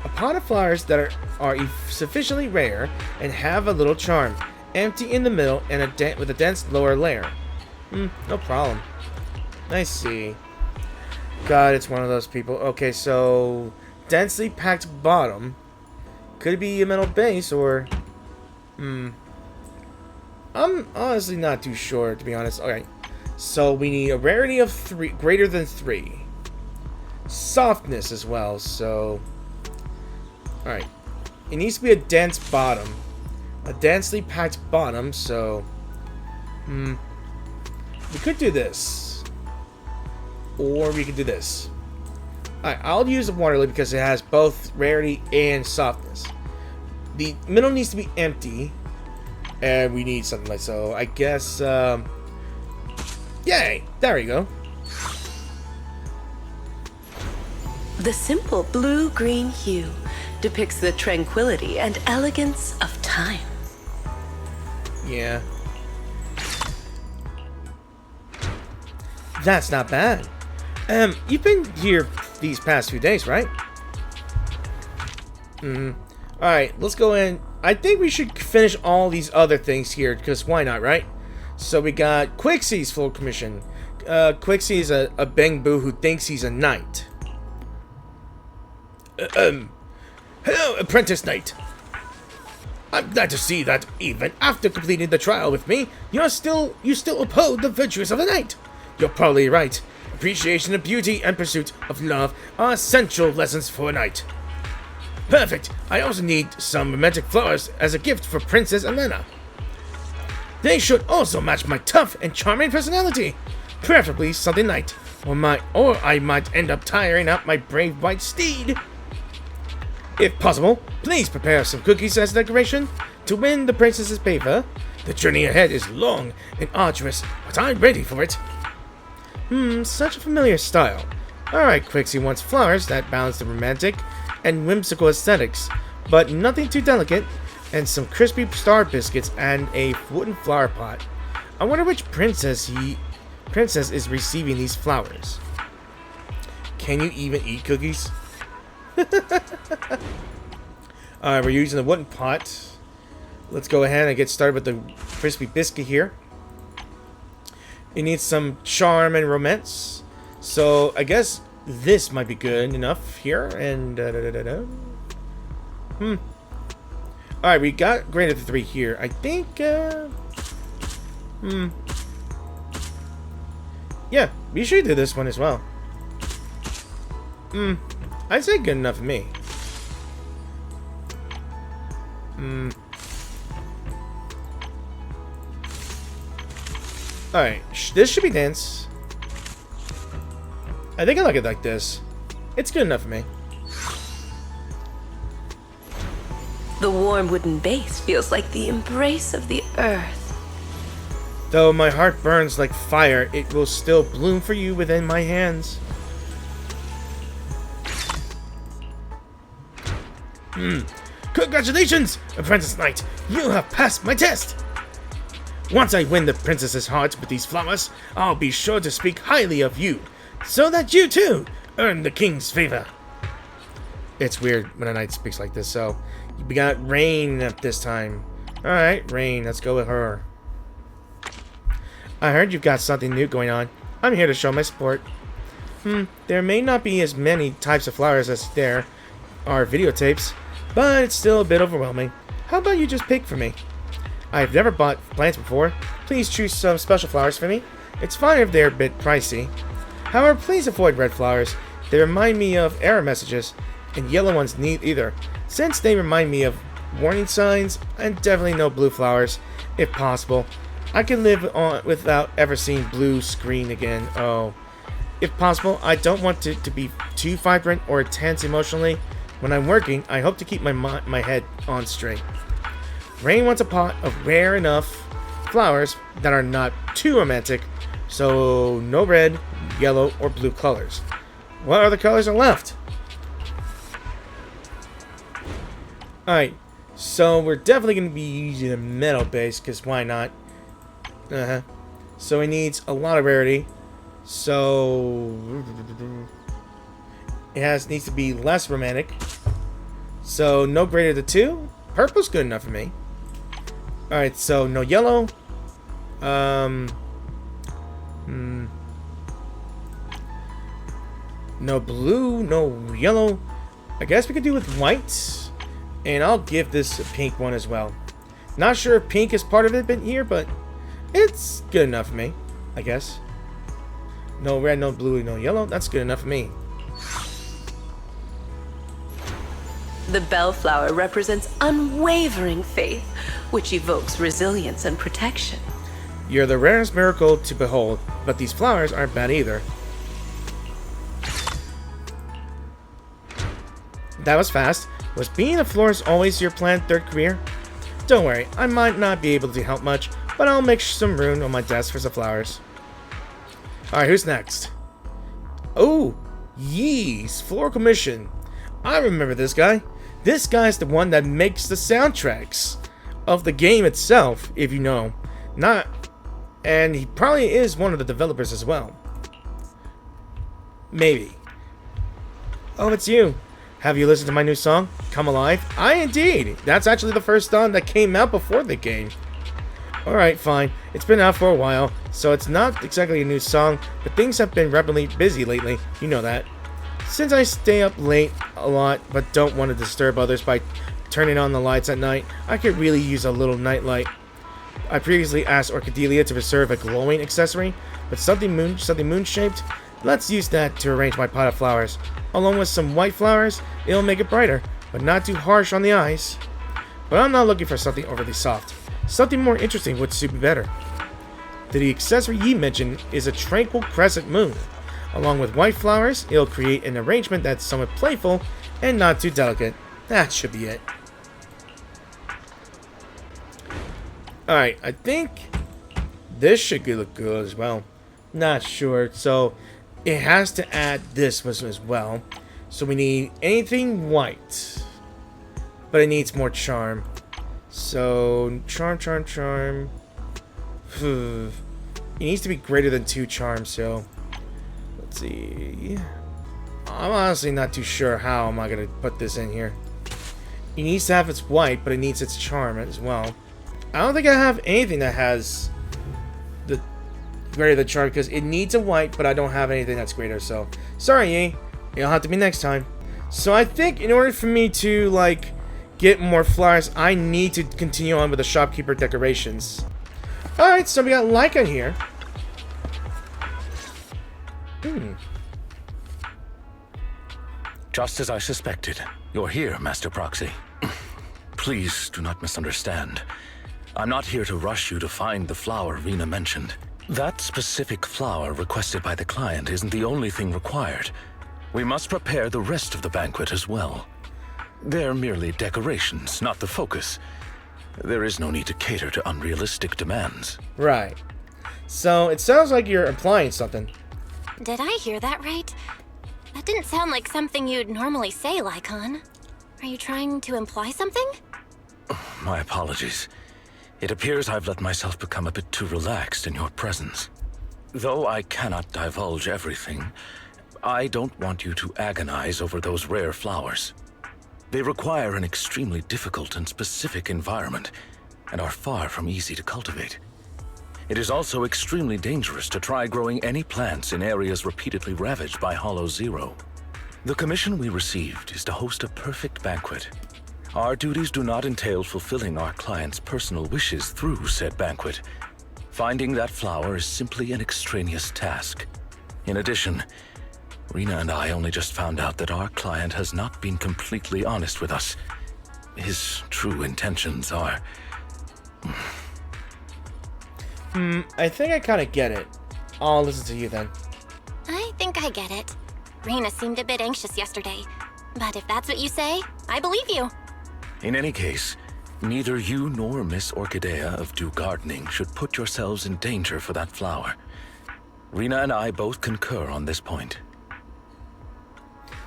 A pot of flowers that are sufficiently rare and have a little charm. Empty in the middle and with a dense lower layer. No problem. I see. God, it's one of those people. Okay, so densely packed bottom. Could it be a metal base or... I'm honestly not too sure, to be honest. Okay, so we need a rarity of 3, greater than 3. Softness as well, so... Alright. It needs to be a dense bottom. A densely packed bottom, so... We could do this. Or we could do this. Alright, I'll use the water lily because it has both rarity and softness. The middle needs to be empty. And we need something like so. I guess, yay! There we go. The simple blue-green hue depicts the tranquility and elegance of time. Yeah. That's not bad. You've been here these past few days, right? Alright, let's go in. I think we should finish all these other things here, because why not, right? So we got Quixie's full commission. Quixie is a Bangboo who thinks he's a knight. Hello, apprentice knight. I'm glad to see that even after completing the trial with me, you still uphold the virtues of a knight. You're probably right. Appreciation of beauty and pursuit of love are essential lessons for a knight. Perfect. I also need some romantic flowers as a gift for Princess Elena. They should also match my tough and charming personality. Preferably something light, or I might end up tiring out my brave white steed. If possible, please prepare some cookies as decoration to win the princess's favor. The journey ahead is long and arduous, but I'm ready for it. Such a familiar style. Alright, Quixie wants flowers that balance the romantic and whimsical aesthetics, but nothing too delicate, and some crispy star biscuits and a wooden flower pot. I wonder which princess is receiving these flowers. Can you even eat cookies? Alright, we're using the wooden pot. Let's go ahead and get started with the crispy biscuit here. It needs some charm and romance. So I guess this might be good enough here. And Alright, we got greater than 3 here. I think yeah, we should do this one as well. I'd say good enough for me. Alright, this should be dense. I think I like it like this. It's good enough for me. The warm wooden base feels like the embrace of the earth. Though my heart burns like fire, it will still bloom for you within my hands. Congratulations, Apprentice Knight! You have passed my test! Once I win the princess's heart with these flowers, I'll be sure to speak highly of you, so that you too earn the king's favor. It's weird when a knight speaks like this, so we got Rain at this time. Alright, Rain, let's go with her. I heard you've got something new going on. I'm here to show my support. There may not be as many types of flowers as there are videotapes, but it's still a bit overwhelming. How about you just pick for me? I've never bought plants before. Please choose some special flowers for me. It's fine if they're a bit pricey. However, please avoid red flowers. They remind me of error messages, and yellow ones need either, since they remind me of warning signs, and definitely no blue flowers, if possible. I can live on without ever seeing blue screen again. Oh. If possible, I don't want it to be too vibrant or intense emotionally. When I'm working, I hope to keep my head on straight. Rain wants a pot of rare enough flowers that are not too romantic, so no red, yellow, or blue colors. What other colors are left? Alright, so we're definitely going to be using a metal base, because why not? So it needs a lot of rarity. So it needs to be less romantic. So no greater than 2. Purple's good enough for me. Alright, so no yellow. No blue, no yellow. I guess we could do with white. And I'll give this a pink one as well. Not sure if pink is part of it here, but it's good enough for me, I guess. No red, no blue, no yellow. That's good enough for me. The bellflower represents unwavering faith, which evokes resilience and protection. You're the rarest miracle to behold, but these flowers aren't bad either. That was fast. Was being a florist always your planned third career? Don't worry, I might not be able to help much, but I'll make some room on my desk for some flowers. Alright, who's next? Oh, Yee's Floral Commission. I remember this guy. This guy's the one that makes the soundtracks of the game itself, if you know. And he probably is one of the developers as well. Maybe. Oh, it's you. Have you listened to my new song, Come Alive? Indeed. That's actually the first song that came out before the game. Alright, fine. It's been out for a while, so it's not exactly a new song, but things have been rapidly busy lately. You know that. Since I stay up late a lot, but don't want to disturb others by turning on the lights at night, I could really use a little nightlight. I previously asked Orchidelia to reserve a glowing accessory, but something moon-shaped. Let's use that to arrange my pot of flowers. Along with some white flowers, it'll make it brighter, but not too harsh on the eyes. But I'm not looking for something overly soft. Something more interesting would suit me better. The accessory you mentioned is a tranquil crescent moon. Along with white flowers, it'll create an arrangement that's somewhat playful and not too delicate. That should be it. Alright, I think this should look good as well. Not sure, so it has to add this as well. So we need anything white, but it needs more charm. So charm. It needs to be greater than 2 charms, so let's see. I'm honestly not too sure how am I gonna put this in here. It needs to have its white, but it needs its charm as well. I don't think I have anything that has the greater than charm because it needs a white, but I don't have anything that's greater. So sorry, Yi. It'll have to be next time. So I think in order for me to like get more flowers, I need to continue on with the shopkeeper decorations. All right, so we got Leica here. Just as I suspected, you're here, Master Proxy. Please do not misunderstand. I'm not here to rush you to find the flower Rena mentioned. That specific flower requested by the client isn't the only thing required. We must prepare the rest of the banquet as well. They're merely decorations, not the focus. There is no need to cater to unrealistic demands. Right. So it sounds like you're implying something. Did I hear that right? That didn't sound like something you'd normally say, Lycon. Are you trying to imply something? My apologies. It appears I've let myself become a bit too relaxed in your presence. Though I cannot divulge everything, I don't want you to agonize over those rare flowers. They require an extremely difficult and specific environment, and are far from easy to cultivate. It is also extremely dangerous to try growing any plants in areas repeatedly ravaged by Hollow Zero. The commission we received is to host a perfect banquet. Our duties do not entail fulfilling our clients' personal wishes through said banquet. Finding that flower is simply an extraneous task. In addition, Rena and I only just found out that our client has not been completely honest with us. His true intentions are... I think I kind of get it. I'll listen to you then. I think I get it. Rena seemed a bit anxious yesterday. But if that's what you say, I believe you. In any case, neither you nor Miss Orchidea of Dew Gardening should put yourselves in danger for that flower. Rena and I both concur on this point.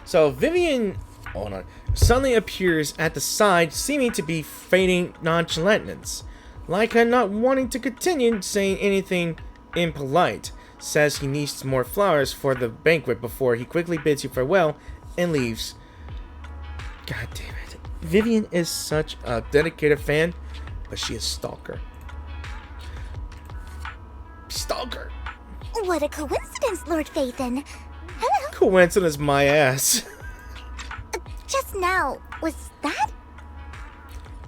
So Vivian, hold on, suddenly appears at the side, seeming to be feigning nonchalantness. Leica, not wanting to continue saying anything impolite, says he needs more flowers for the banquet before he quickly bids you farewell and leaves. God damn it. Vivian is such a dedicated fan, but she is stalker. Stalker. What a coincidence, Lord Phaethon. Hello. Coincidence my ass. Just now, was that?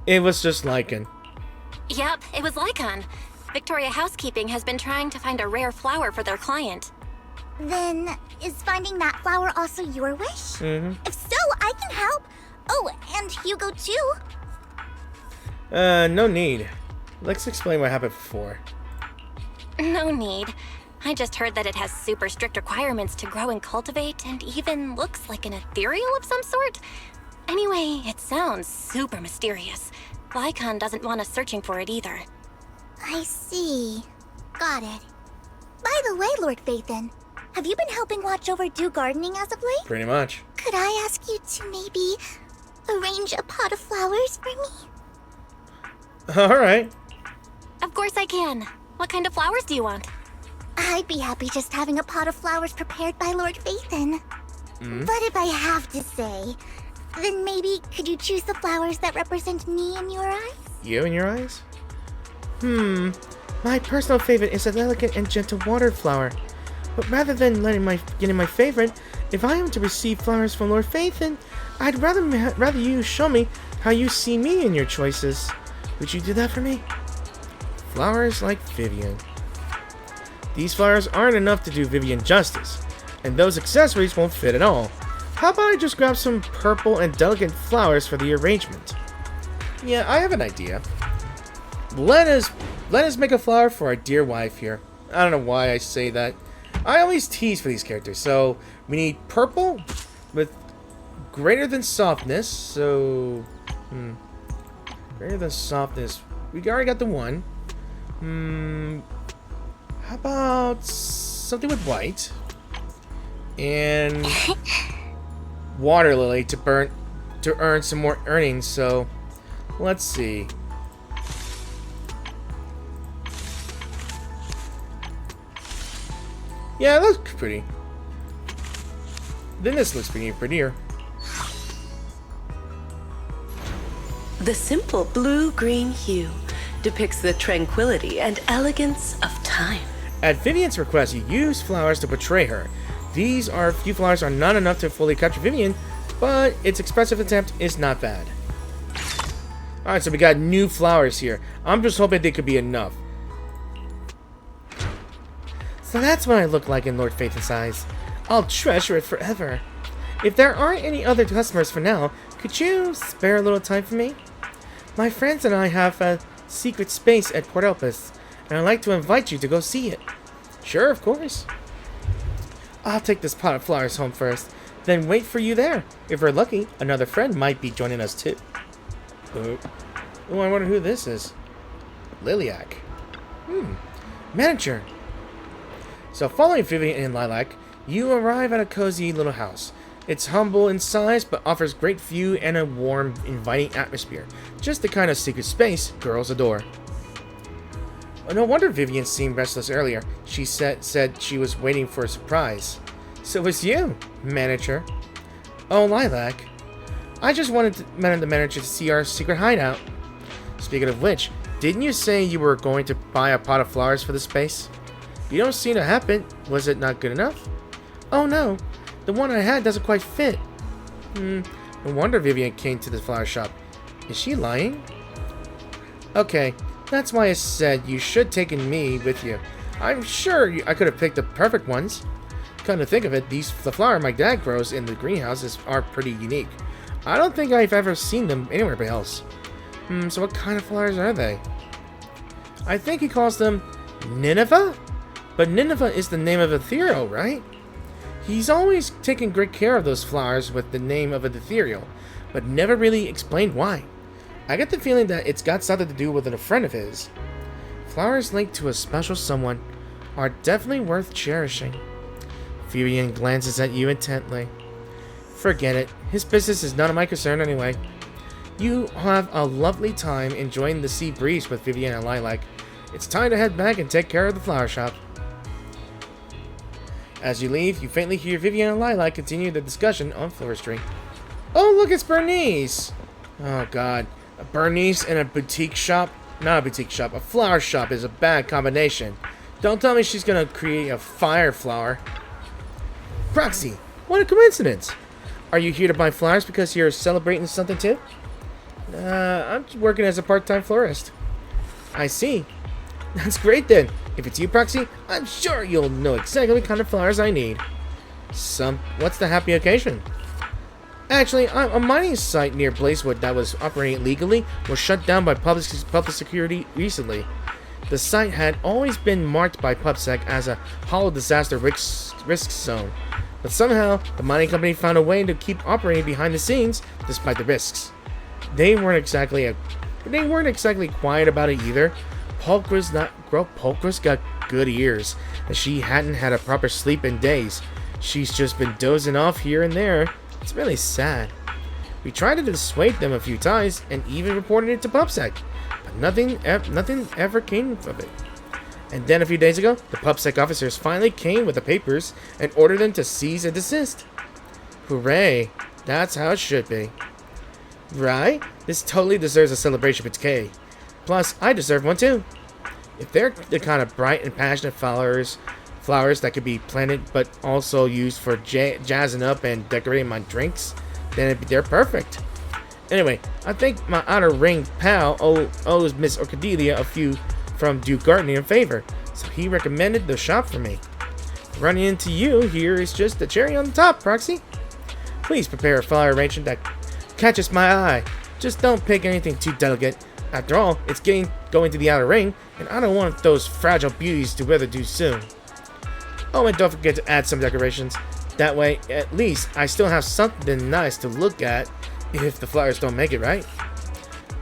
It was just Lycan. Yep, it was Lycon. Victoria Housekeeping has been trying to find a rare flower for their client. Then, is finding that flower also your wish? If so, I can help. Oh, and Hugo too. No need. Let's explain what happened before. No need. I just heard that it has super strict requirements to grow and cultivate, and even looks like an ethereal of some sort. Anyway, it sounds super mysterious. Lycon doesn't want us searching for it either. I see. Got it. By the way, Lord Phaethon, have you been helping watch over Dew Gardening as of late? Pretty much. Could I ask you to maybe arrange a pot of flowers for me? Alright. Of course I can. What kind of flowers do you want? I'd be happy just having a pot of flowers prepared by Lord Phaethon. But if I have to say, then maybe could you choose the flowers that represent me in your eyes? You in your eyes? My personal favorite is a delicate and gentle water flower. But rather than getting my favorite, if I am to receive flowers from Lord Phaethon, I'd rather you show me how you see me in your choices. Would you do that for me? Flowers like Vivian. These flowers aren't enough to do Vivian justice, and those accessories won't fit at all. How about I just grab some purple and delicate flowers for the arrangement? Yeah, I have an idea. Let us make a flower for our dear wife here. I don't know why I say that. I always tease for these characters. So we need purple with greater than softness. So greater than softness. We already got the one. How about something with white and water lily to earn some more earnings. So let's see. Yeah, it looks pretty. Then this looks prettier. The simple blue-green hue depicts the tranquility and elegance of time. At Vivian's request, you use flowers to portray her. These few flowers are not enough to fully capture Vivian, but its expressive attempt is not bad. Alright, so we got new flowers here. I'm just hoping they could be enough. So that's what I look like in Lord Phaethon's eyes. I'll treasure it forever. If there aren't any other customers for now, could you spare a little time for me? My friends and I have a secret space at Port Elpis, and I'd like to invite you to go see it. Sure, of course. I'll take this pot of flowers home first, then wait for you there. If we're lucky, another friend might be joining us too. Oh, I wonder who this is. Lilac. Manager. So following Vivian and Lilac, you arrive at a cozy little house. It's humble in size, but offers great view and a warm, inviting atmosphere. Just the kind of secret space girls adore. No wonder Vivian seemed restless earlier. She said she was waiting for a surprise. So it's you, manager. Oh, Lilac. I just wanted the manager to see our secret hideout. Speaking of which, didn't you say you were going to buy a pot of flowers for the space? You don't seem to have it. Was it not good enough? Oh no, the one I had doesn't quite fit. No wonder Vivian came to the flower shop. Is she lying? Okay, that's why I said you should take me with you. I'm sure I could have picked the perfect ones. Come to think of it, the flower my dad grows in the greenhouse are pretty unique. I don't think I've ever seen them anywhere else. So what kind of flowers are they? I think he calls them Nineveh? But Nineveh is the name of ethereal, right? He's always taken great care of those flowers with the name of an ethereal, but never really explained why. I get the feeling that it's got something to do with a friend of his. Flowers linked to a special someone are definitely worth cherishing. Vivian glances at you intently. Forget it. His business is none of my concern anyway. You have a lovely time enjoying the sea breeze with Vivian and Lilac. It's time to head back and take care of the flower shop. As you leave, you faintly hear Vivian and Lilac continue the discussion on floristry. Oh, look, it's Bernice! Oh, God. A Bernice in a boutique shop? Not a boutique shop. A flower shop is a bad combination. Don't tell me she's gonna create a fire flower. Proxy, what a coincidence! Are you here to buy flowers because you're celebrating something too? I'm working as a part-time florist. I see. That's great then. If it's you, Proxy, I'm sure you'll know exactly what kind of flowers I need. What's the happy occasion? Actually, a mining site near Blazewood that was operating legally was shut down by public security recently. The site had always been marked by PubSec as a hollow disaster risk zone, but somehow the mining company found a way to keep operating behind the scenes despite the risks. They weren't exactly quiet about it either. Polkra's got good ears, and she hadn't had a proper sleep in days. She's just been dozing off here and there. It's really sad. We tried to dissuade them a few times, and even reported it to PubSec, but nothing ever came of it. And then a few days ago, the PubSec officers finally came with the papers and ordered them to cease and desist. Hooray! That's how it should be. Right? This totally deserves a celebration with Kay. Plus, I deserve one too. If they're the kind of bright and passionate flowers that could be planted but also used for jazzing up and decorating my drinks, then they're perfect. Anyway, I think my outer ring pal owes Miss Orchidelia a few from Duke Gardening a favor, so he recommended the shop for me. Running into you here is just the cherry on the top, Proxy. Please prepare a flower arrangement that catches my eye. Just don't pick anything too delicate. After all, it's going to the outer ring, and I don't want those fragile beauties to wither too soon. Oh, and don't forget to add some decorations. That way, at least, I still have something nice to look at if the flowers don't make it, right?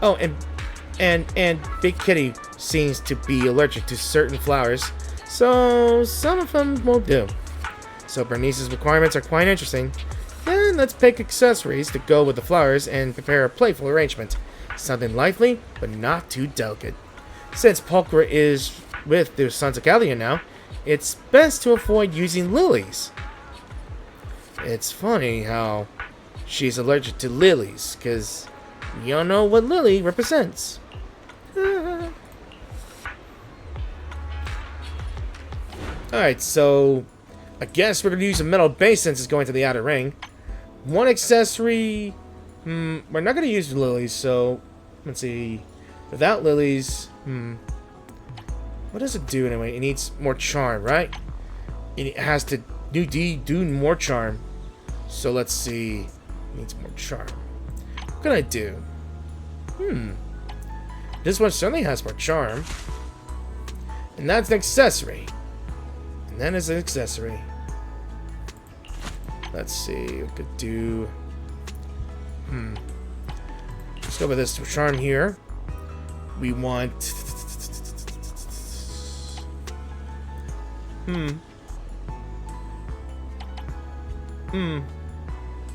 Oh, and Big Kitty seems to be allergic to certain flowers, so some of them won't do. So Bernice's requirements are quite interesting. Then let's pick accessories to go with the flowers and prepare a playful arrangement. Something lively, but not too delicate. Since Pulchra is with the Sons of Gallia now, it's best to avoid using lilies. It's funny how she's allergic to lilies, because you don't know what lily represents. Alright, so I guess we're going to use a metal base since it's going to the outer ring. One accessory... we're not going to use lilies, so... Let's see... Without lilies... What does it do anyway? It needs more charm, right? It has to do more charm. So let's see... It needs more charm. What can I do? This one certainly has more charm. And that's an accessory. And that is an accessory. Let's see, we could do... Let's go with this charm here. We want...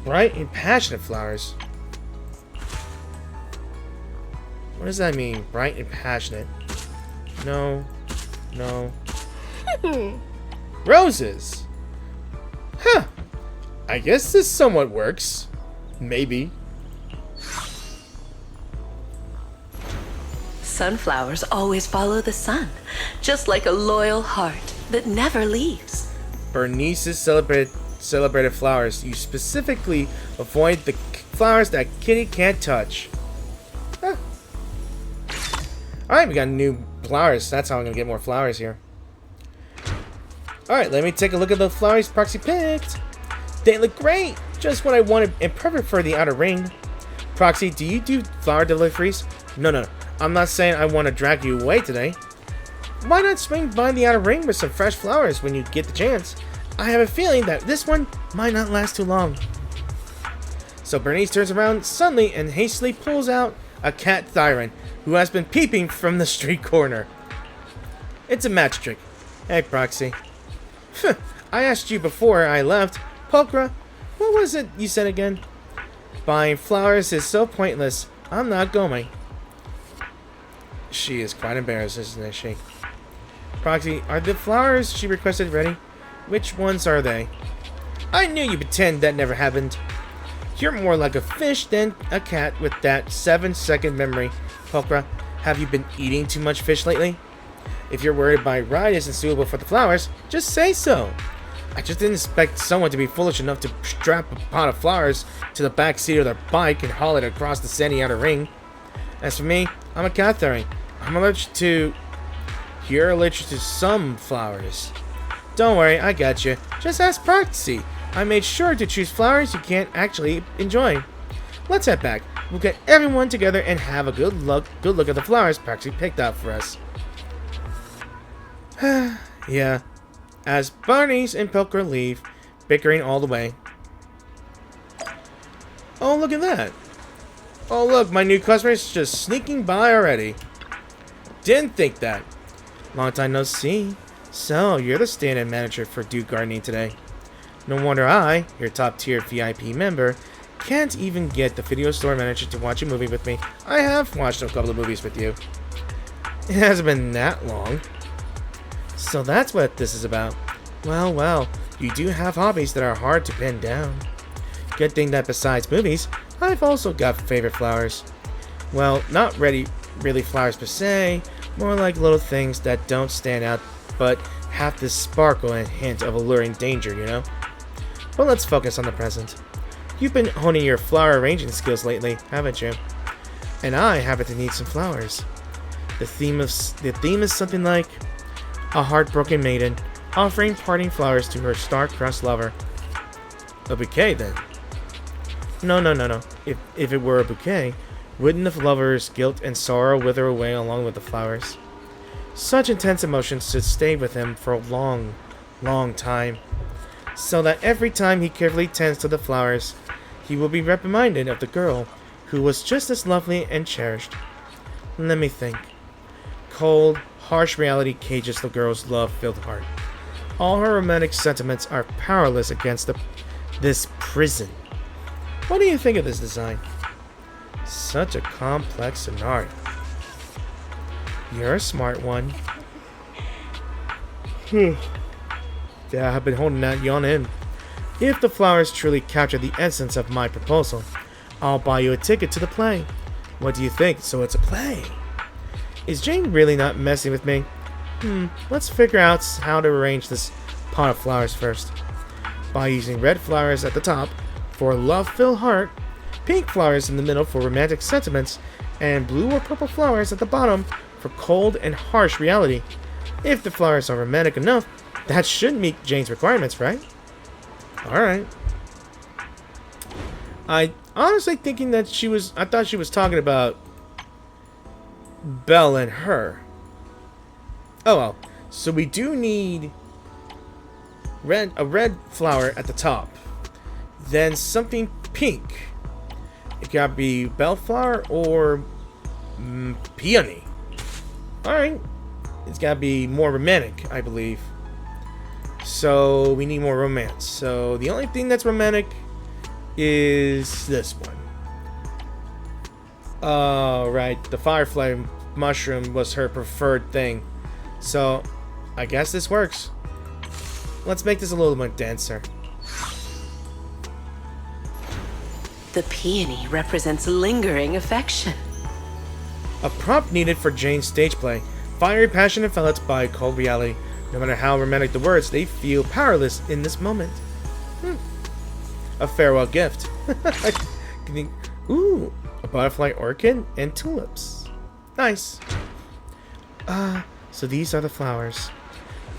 Bright and passionate flowers. What does that mean? Bright and passionate. No. No. Roses! Huh. I guess this somewhat works. Maybe. Sunflowers always follow the sun, just like a loyal heart that never leaves. Bernice's celebrated flowers. You specifically avoid the flowers that Kitty can't touch. Huh. Alright, we got new flowers. That's how I'm going to get more flowers here. Alright, let me take a look at the flowers Proxy picked. They look great. Just what I wanted and perfect for the outer ring. Proxy, do you do flower deliveries? No. I'm not saying I want to drag you away today. Why not swing by the outer ring with some fresh flowers when you get the chance? I have a feeling that this one might not last too long. So Bernice turns around suddenly and hastily pulls out a cat Thyron, who has been peeping from the street corner. It's a match trick. Hey, Proxy. I asked you before I left. Pokra, what was it you said again? Buying flowers is so pointless. I'm not going. She is quite embarrassed, isn't she? Proxy, are the flowers she requested ready? Which ones are they? I knew you pretend that never happened. You're more like a fish than a cat with that 7-second memory. Pokra, have you been eating too much fish lately? If you're worried my ride isn't suitable for the flowers, just say so. I just didn't expect someone to be foolish enough to strap a pot of flowers to the back seat of their bike and haul it across the sandy outer ring. As for me, I'm a cat theory. I'm allergic to... You're allergic to some flowers. Don't worry, I got you. Just ask Proxy. I made sure to choose flowers you can't actually enjoy. Let's head back. We'll get everyone together and have a good look at the flowers Proxy picked out for us. Yeah. As Bernice and Pilker leave, bickering all the way. Oh, look at that. Oh, look, my new customer is just sneaking by already. Didn't think that. Long time no see. So, you're the stand-in manager for Duke Gardening today. No wonder I, your top-tier VIP member, can't even get the video store manager to watch a movie with me. I have watched a couple of movies with you. It hasn't been that long. So that's what this is about. Well, you do have hobbies that are hard to pin down. Good thing that besides movies, I've also got favorite flowers. Well, not really flowers per se, more like little things that don't stand out but have this sparkle and hint of alluring danger, you know? But let's focus on the present. You've been honing your flower arranging skills lately, haven't you? And I happen to need some flowers. The theme is something like a heartbroken maiden offering parting flowers to her star-crossed lover. A bouquet, then? No. If it were a bouquet, wouldn't the lover's guilt and sorrow wither away along with the flowers? Such intense emotions should stay with him for a long, long time, so that every time he carefully tends to the flowers, he will be reminded of the girl who was just as lovely and cherished. Let me think. Cold, harsh reality cages the girl's love-filled heart. All her romantic sentiments are powerless against this prison. What do you think of this design? Such a complex scenario. You're a smart one. Yeah, I've been holding that yawn in. If the flowers truly capture the essence of my proposal, I'll buy you a ticket to the play. What do you think? So it's a play. Is Jane really not messing with me? Let's figure out how to arrange this pot of flowers first. By using red flowers at the top for a love-filled heart, pink flowers in the middle for romantic sentiments, and blue or purple flowers at the bottom for cold and harsh reality. If the flowers are romantic enough, that should meet Jane's requirements, right? Alright. I honestly thinking that I thought she was talking about Belle and her. Oh well. So we do need a red flower at the top. Then something pink. It gotta be bellflower or peony. Alright. It's gotta be more romantic, I believe. So we need more romance. So the only thing that's romantic is this one. Oh, right. The firefly mushroom was her preferred thing. So I guess this works. Let's make this a little bit denser. The peony represents lingering affection. A prompt needed for Jane's stage play. Fiery passion envelops by cold reality. No matter how romantic the words, they feel powerless in this moment. A farewell gift. Ooh, a butterfly orchid and tulips. Nice. So these are the flowers.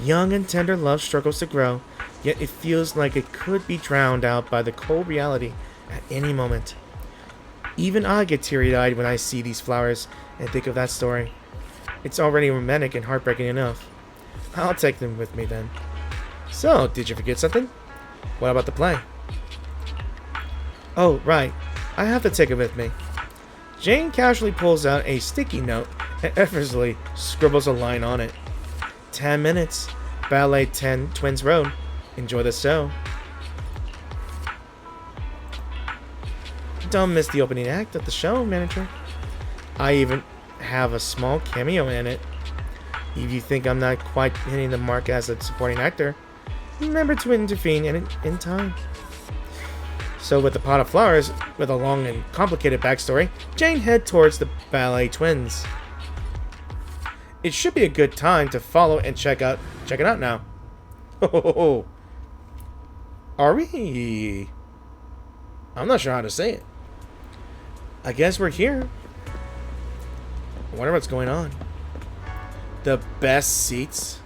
Young and tender love struggles to grow, yet it feels like it could be drowned out by the cold reality at any moment. Even I get teary-eyed when I see these flowers and think of that story. It's already romantic and heartbreaking enough. I'll take them with me then. So, did you forget something? What about the play? Oh, right. I have to take it with me. Jane casually pulls out a sticky note and effortlessly scribbles a line on it. 10 minutes. Ballet 10 Twins Road. Enjoy the show. Don't miss the opening act of the show, manager. I even have a small cameo in it. If you think I'm not quite hitting the mark as a supporting actor, remember to intervene in time. So with the pot of flowers, with a long and complicated backstory, Jane head towards the ballet twins. It should be a good time to follow and check it out now. Oh, are we? I'm not sure how to say it. I guess we're here. I wonder what's going on. The best seats.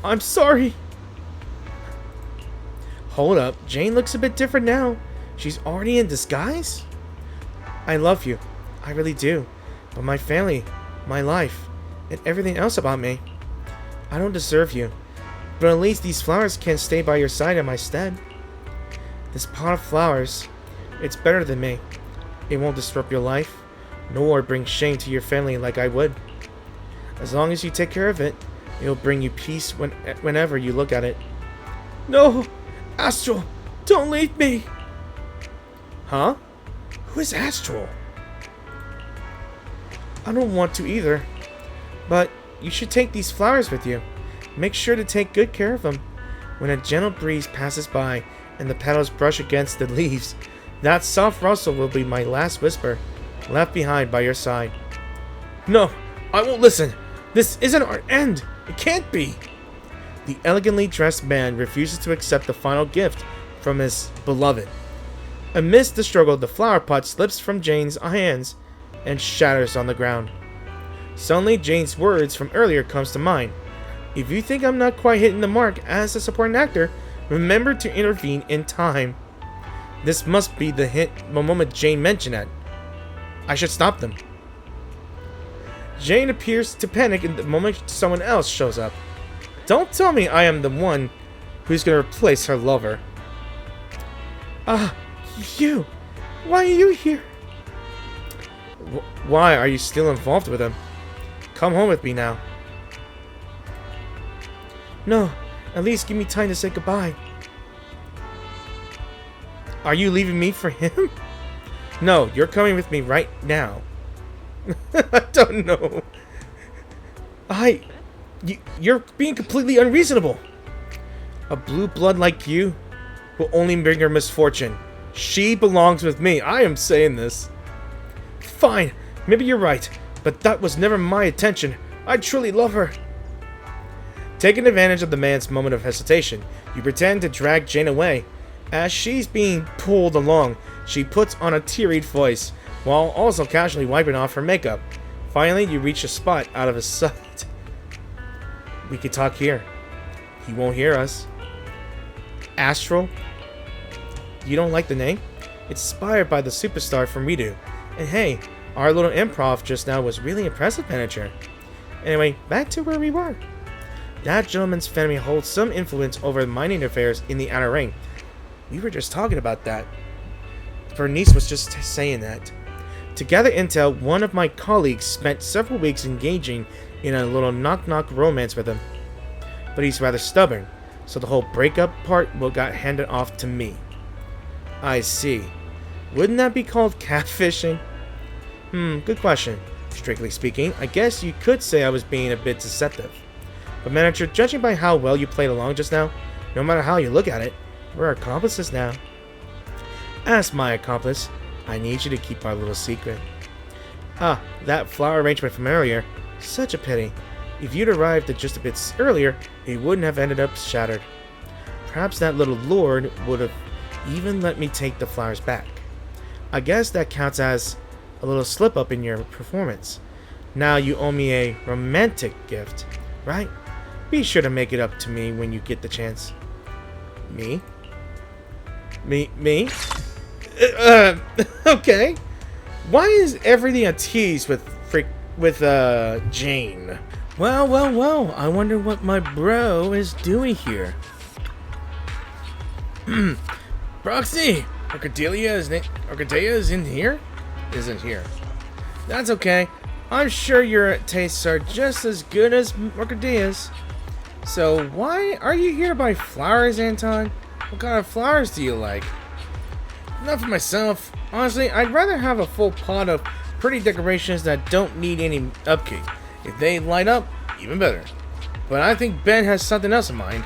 I'm sorry. Hold up. Jane looks a bit different now. She's already in disguise? I love you. I really do. But my family, my life, and everything else about me. I don't deserve you. But at least these flowers can stay by your side in my stead. This pot of flowers, it's better than me. It won't disrupt your life, nor bring shame to your family like I would. As long as you take care of it, it'll bring you peace whenever you look at it. No! Astral! Don't leave me! Huh? Who is Astral? I don't want to either. But you should take these flowers with you. Make sure to take good care of them. When a gentle breeze passes by and the petals brush against the leaves, that soft rustle will be my last whisper, left behind by your side. No, I won't listen. This isn't our end. It can't be. The elegantly dressed man refuses to accept the final gift from his beloved. Amidst the struggle, the flower pot slips from Jane's hands and shatters on the ground. Suddenly, Jane's words from earlier comes to mind. If you think I'm not quite hitting the mark as a supporting actor, remember to intervene in time. This must be the moment Jane mentioned it. I should stop them. Jane appears to panic in the moment someone else shows up. Don't tell me I am the one who's going to replace her lover. You. Why are you here? Why are you still involved with him? Come home with me now. No, at least give me time to say goodbye. Are you leaving me for him? No, you're coming with me right now. I don't know. You're being completely unreasonable. A blue blood like you will only bring her misfortune. She belongs with me. I am saying this. Fine, maybe you're right, but that was never my intention. I truly love her. Taking advantage of the man's moment of hesitation, you pretend to drag Jane away. As she's being pulled along, she puts on a teary voice, while also casually wiping off her makeup. Finally, you reach a spot out of his sight. We could talk here. He won't hear us. Astral? You don't like the name? It's inspired by the superstar from Redo. And hey, our little improv just now was really impressive, manager. Anyway, back to where we were. That gentleman's family holds some influence over mining affairs in the Outer Ring. We were just talking about that. Bernice was just saying that. To gather intel, one of my colleagues spent several weeks engaging in a little knock-knock romance with him. But he's rather stubborn, so the whole breakup part got handed off to me. I see. Wouldn't that be called catfishing? Good question. Strictly speaking, I guess you could say I was being a bit deceptive. But manager, judging by how well you played along just now, no matter how you look at it, we're accomplices now. As my accomplice, I need you to keep our little secret. Ah, that flower arrangement from earlier. Such a pity. If you'd arrived just a bit earlier, it wouldn't have ended up shattered. Perhaps that little lord would have even let me take the flowers back. I guess that counts as a little slip-up in your performance. Now you owe me a romantic gift, right? Be sure to make it up to me when you get the chance. Me? Me? Okay. Why is everything a tease with Jane? Well, I wonder what my bro is doing here. Proxy! Arcadia is in here? Isn't here. That's okay. I'm sure your tastes are just as good as Arcadia's. So why are you here to buy flowers, Anton? What kind of flowers do you like? Not for myself. Honestly, I'd rather have a full pot of pretty decorations that don't need any upkeep. If they light up, even better. But I think Ben has something else in mind.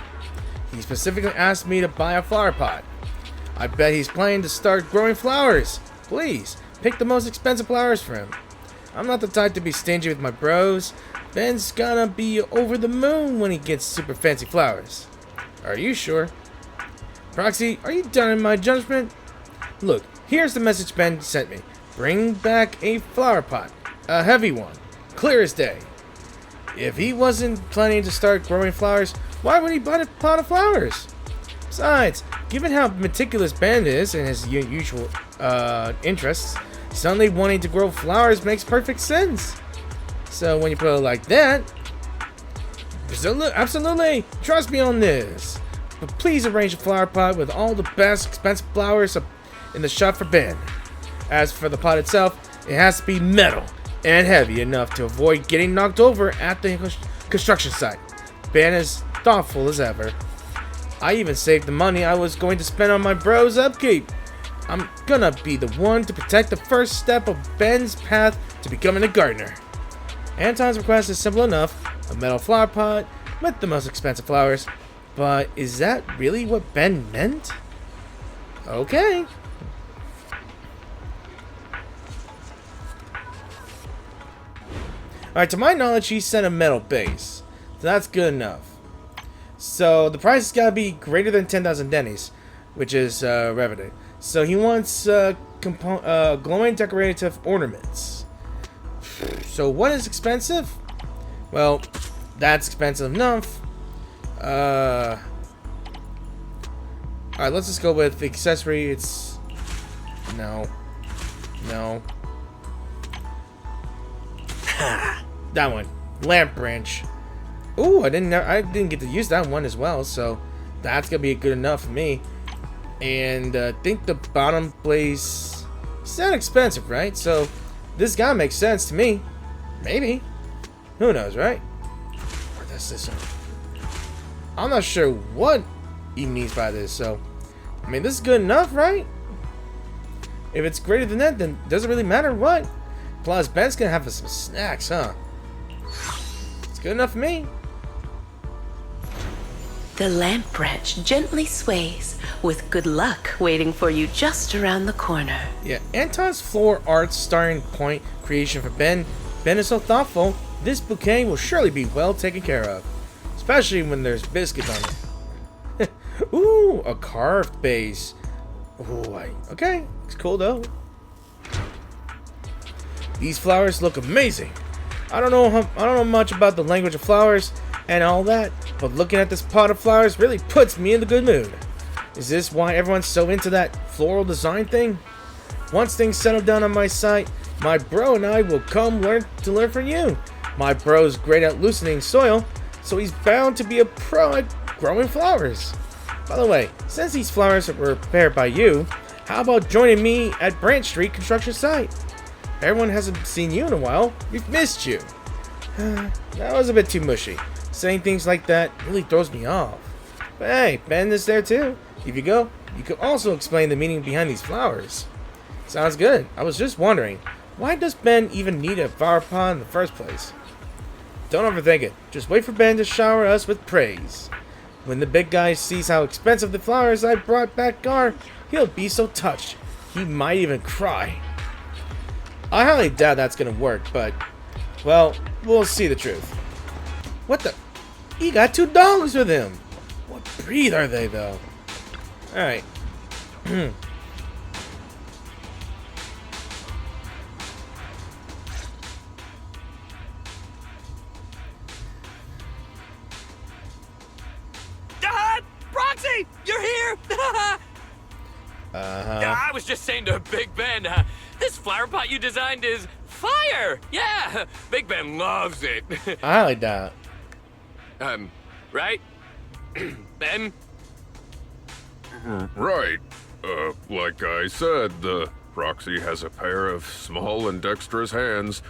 He specifically asked me to buy a flower pot. I bet he's planning to start growing flowers. Please, pick the most expensive flowers for him. I'm not the type to be stingy with my bros. Ben's gonna be over the moon when he gets super fancy flowers. Are you sure? Proxy, are you done in my judgment? Look, here's the message Ben sent me. Bring back a flower pot. A heavy one. Clear as day. If he wasn't planning to start growing flowers, why would he buy a pot of flowers? Besides, given how meticulous Ben is and his usual interests, suddenly wanting to grow flowers makes perfect sense. So when you put it like that, absolutely, trust me on this. But please arrange a flower pot with all the best expensive flowers in the shop for Ben. As for the pot itself, it has to be metal and heavy enough to avoid getting knocked over at the construction site. Ben is thoughtful as ever. I even saved the money I was going to spend on my bro's upkeep. I'm gonna be the one to protect the first step of Ben's path to becoming a gardener. Anton's request is simple enough, a metal flower pot with the most expensive flowers. But is that really what Ben meant? Okay. Alright, to my knowledge, he sent a metal base. So that's good enough. So the price has got to be greater than 10,000 dennies, which is revenue. So he wants glowing decorative ornaments. So what is expensive? Well, that's expensive enough. Alright, let's just go with the accessory. It's no. That one, lamp branch. Ooh, I didn't get to use that one as well, so that's gonna be good enough for me. And I think the bottom place is not expensive, right? So this gotta make sense to me. Maybe. Who knows, right? Or that's this one. I'm not sure what he means by this, so I mean, this is good enough, right? If it's greater than that, then it doesn't really matter what. Plus, Ben's gonna have some snacks, huh? It's good enough for me. The lamp branch gently sways, with good luck waiting for you just around the corner. Yeah, Anton's floor art starting point creation for Ben. Ben is so thoughtful. This bouquet will surely be well taken care of, especially when there's biscuits on it. Ooh, a carved base. Ooh, okay, it's cool though. These flowers look amazing. I don't know much about the language of flowers and all that, but looking at this pot of flowers really puts me in the good mood. Is this why everyone's so into that floral design thing? Once things settle down on my site, my bro and I will come learn from you. My bro's great at loosening soil, so he's bound to be a pro at growing flowers. By the way, since these flowers were prepared by you, how about joining me at Branch Street construction site? Everyone hasn't seen you in a while. We've missed you. That was a bit too mushy. Saying things like that really throws me off. But hey, Ben is there too. If you go, you could also explain the meaning behind these flowers. Sounds good. I was just wondering, why does Ben even need a flower pot in the first place? Don't overthink it. Just wait for Ben to shower us with praise. When the big guy sees how expensive the flowers I brought back are, he'll be so touched. He might even cry. I highly doubt that's gonna work, but, well, we'll see the truth. What the? He got 2 dogs with him! What breed are they, though? Alright. Proxy! You're here! I was just saying to Big Ben, this flower pot you designed is fire! Yeah! Big Ben loves it. I highly doubt. Right? Ben? Right. Like I said, the Proxy has a pair of small and dexterous hands,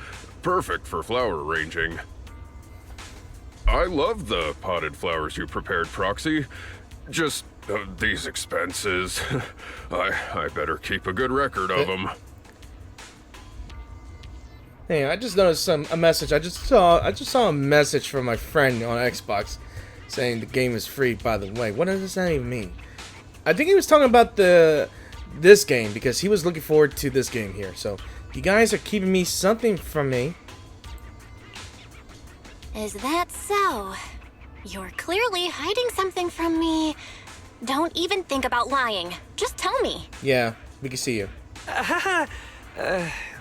perfect for flower arranging. I love the potted flowers you prepared, Proxy. Just these expenses. I better keep a good record of them. Hey, I just noticed a message. I just saw a message from my friend on Xbox saying the game is free. By the way, what does that even mean? I think he was talking about this game because he was looking forward to this game here. So you guys are keeping me something from me. Is that so? You're clearly hiding something from me. Don't even think about lying. Just tell me. Yeah, we can see you.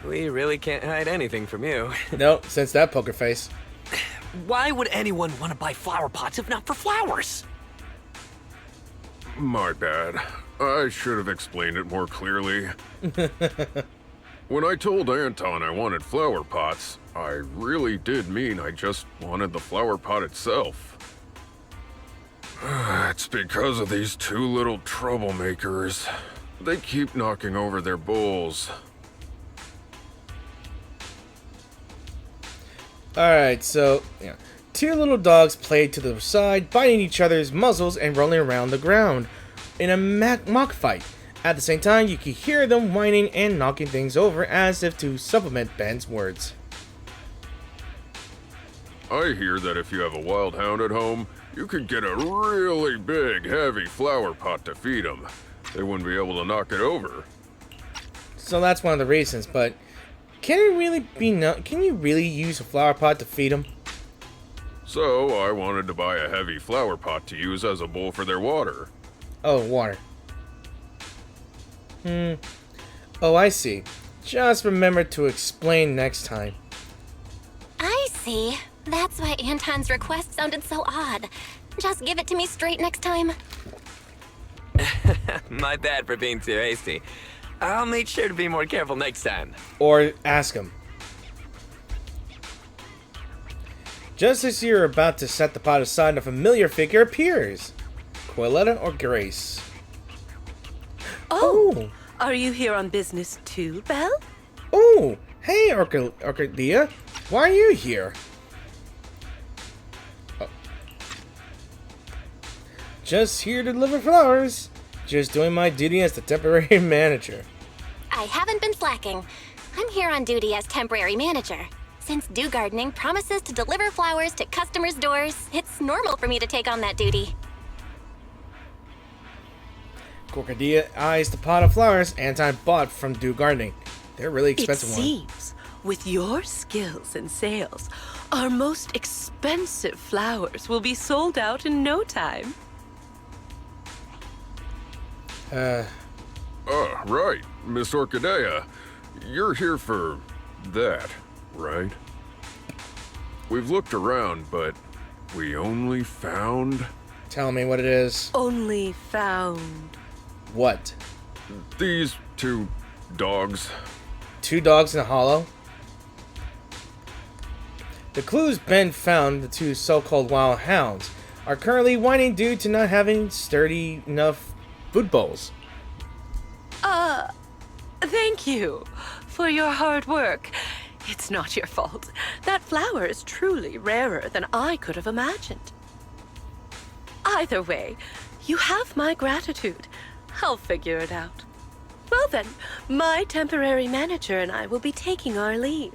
We really can't hide anything from you. Nope, since that poker face. Why would anyone want to buy flower pots if not for flowers? My bad. I should have explained it more clearly. When I told Anton I wanted flower pots, I really did mean I just wanted the flower pot itself. It's because of these 2 little troublemakers. They keep knocking over their bowls. Alright, so, yeah. 2 little dogs played to the side, biting each other's muzzles and rolling around the ground in a mock fight. At the same time, you can hear them whining and knocking things over as if to supplement Ben's words. I hear that if you have a wild hound at home, you could get a really big, heavy flower pot to feed them. They wouldn't be able to knock it over. So that's one of the reasons, but can you really use a flower pot to feed them? So I wanted to buy a heavy flower pot to use as a bowl for their water. Oh, water. Oh, I see. Just remember to explain next time. I see. That's why Anton's request sounded so odd. Just give it to me straight next time. My bad for being too hasty. I'll make sure to be more careful next time. Or ask him. Just as you're about to set the pot aside, a familiar figure appears. Coiletta or Grace? Oh, are you here on business too, Belle? Oh, hey, Orchidea. Why are you here? Oh. Just here to deliver flowers. Just doing my duty as the temporary manager. I haven't been slacking. I'm here on duty as temporary manager. Since Dew Gardening promises to deliver flowers to customers' doors, it's normal for me to take on that duty. Orchidea eyes the pot of flowers Anton bought from Dew Gardening. They're really expensive It ones. seems, with your skills and sales, Our most expensive flowers will be sold out in no time. Right, Miss Orchidea. You're here for that, right? We've looked around, but we only found Tell me what it is. Only found. What? these two dogs. 2 dogs in a hollow? The clues Ben found, the 2 so-called wild hounds, are currently whining due to not having sturdy enough food bowls. Thank you for your hard work. It's not your fault. That flower is truly rarer than I could have imagined. Either way, you have my gratitude. I'll figure it out. Well then, my temporary manager and I will be taking our leave.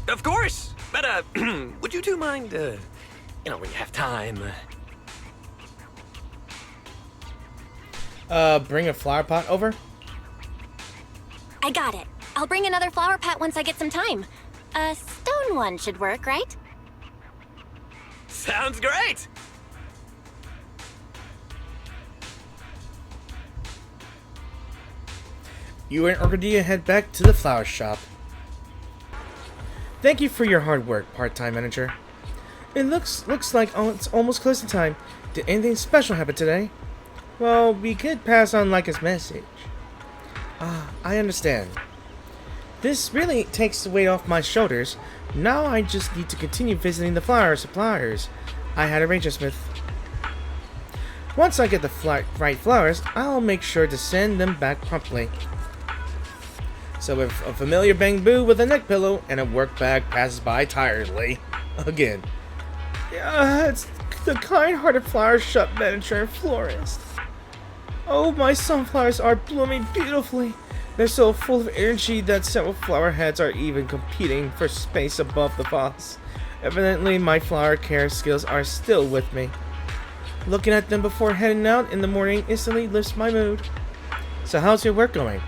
Of course! But, would you two mind, when you have time, Bring a flower pot over? I got it. I'll bring another flower pot once I get some time. A stone one should work, right? Sounds great! You and Orchidea head back to the flower shop. Thank you for your hard work, part-time manager. It looks like it's almost closing time. Did anything special happen today? Well, we could pass on Leica's message. I understand. This really takes the weight off my shoulders. Now I just need to continue visiting the flower suppliers I had arranged with. Once I get the right flowers, I'll make sure to send them back promptly. So if a familiar Bangboo with a neck pillow and a work bag passes by tiredly, again. It's the kind-hearted flower shop manager and florist. Oh, my sunflowers are blooming beautifully. They're so full of energy that several flower heads are even competing for space above the vase. Evidently, my flower care skills are still with me. Looking at them before heading out in the morning instantly lifts my mood. So how's your work going?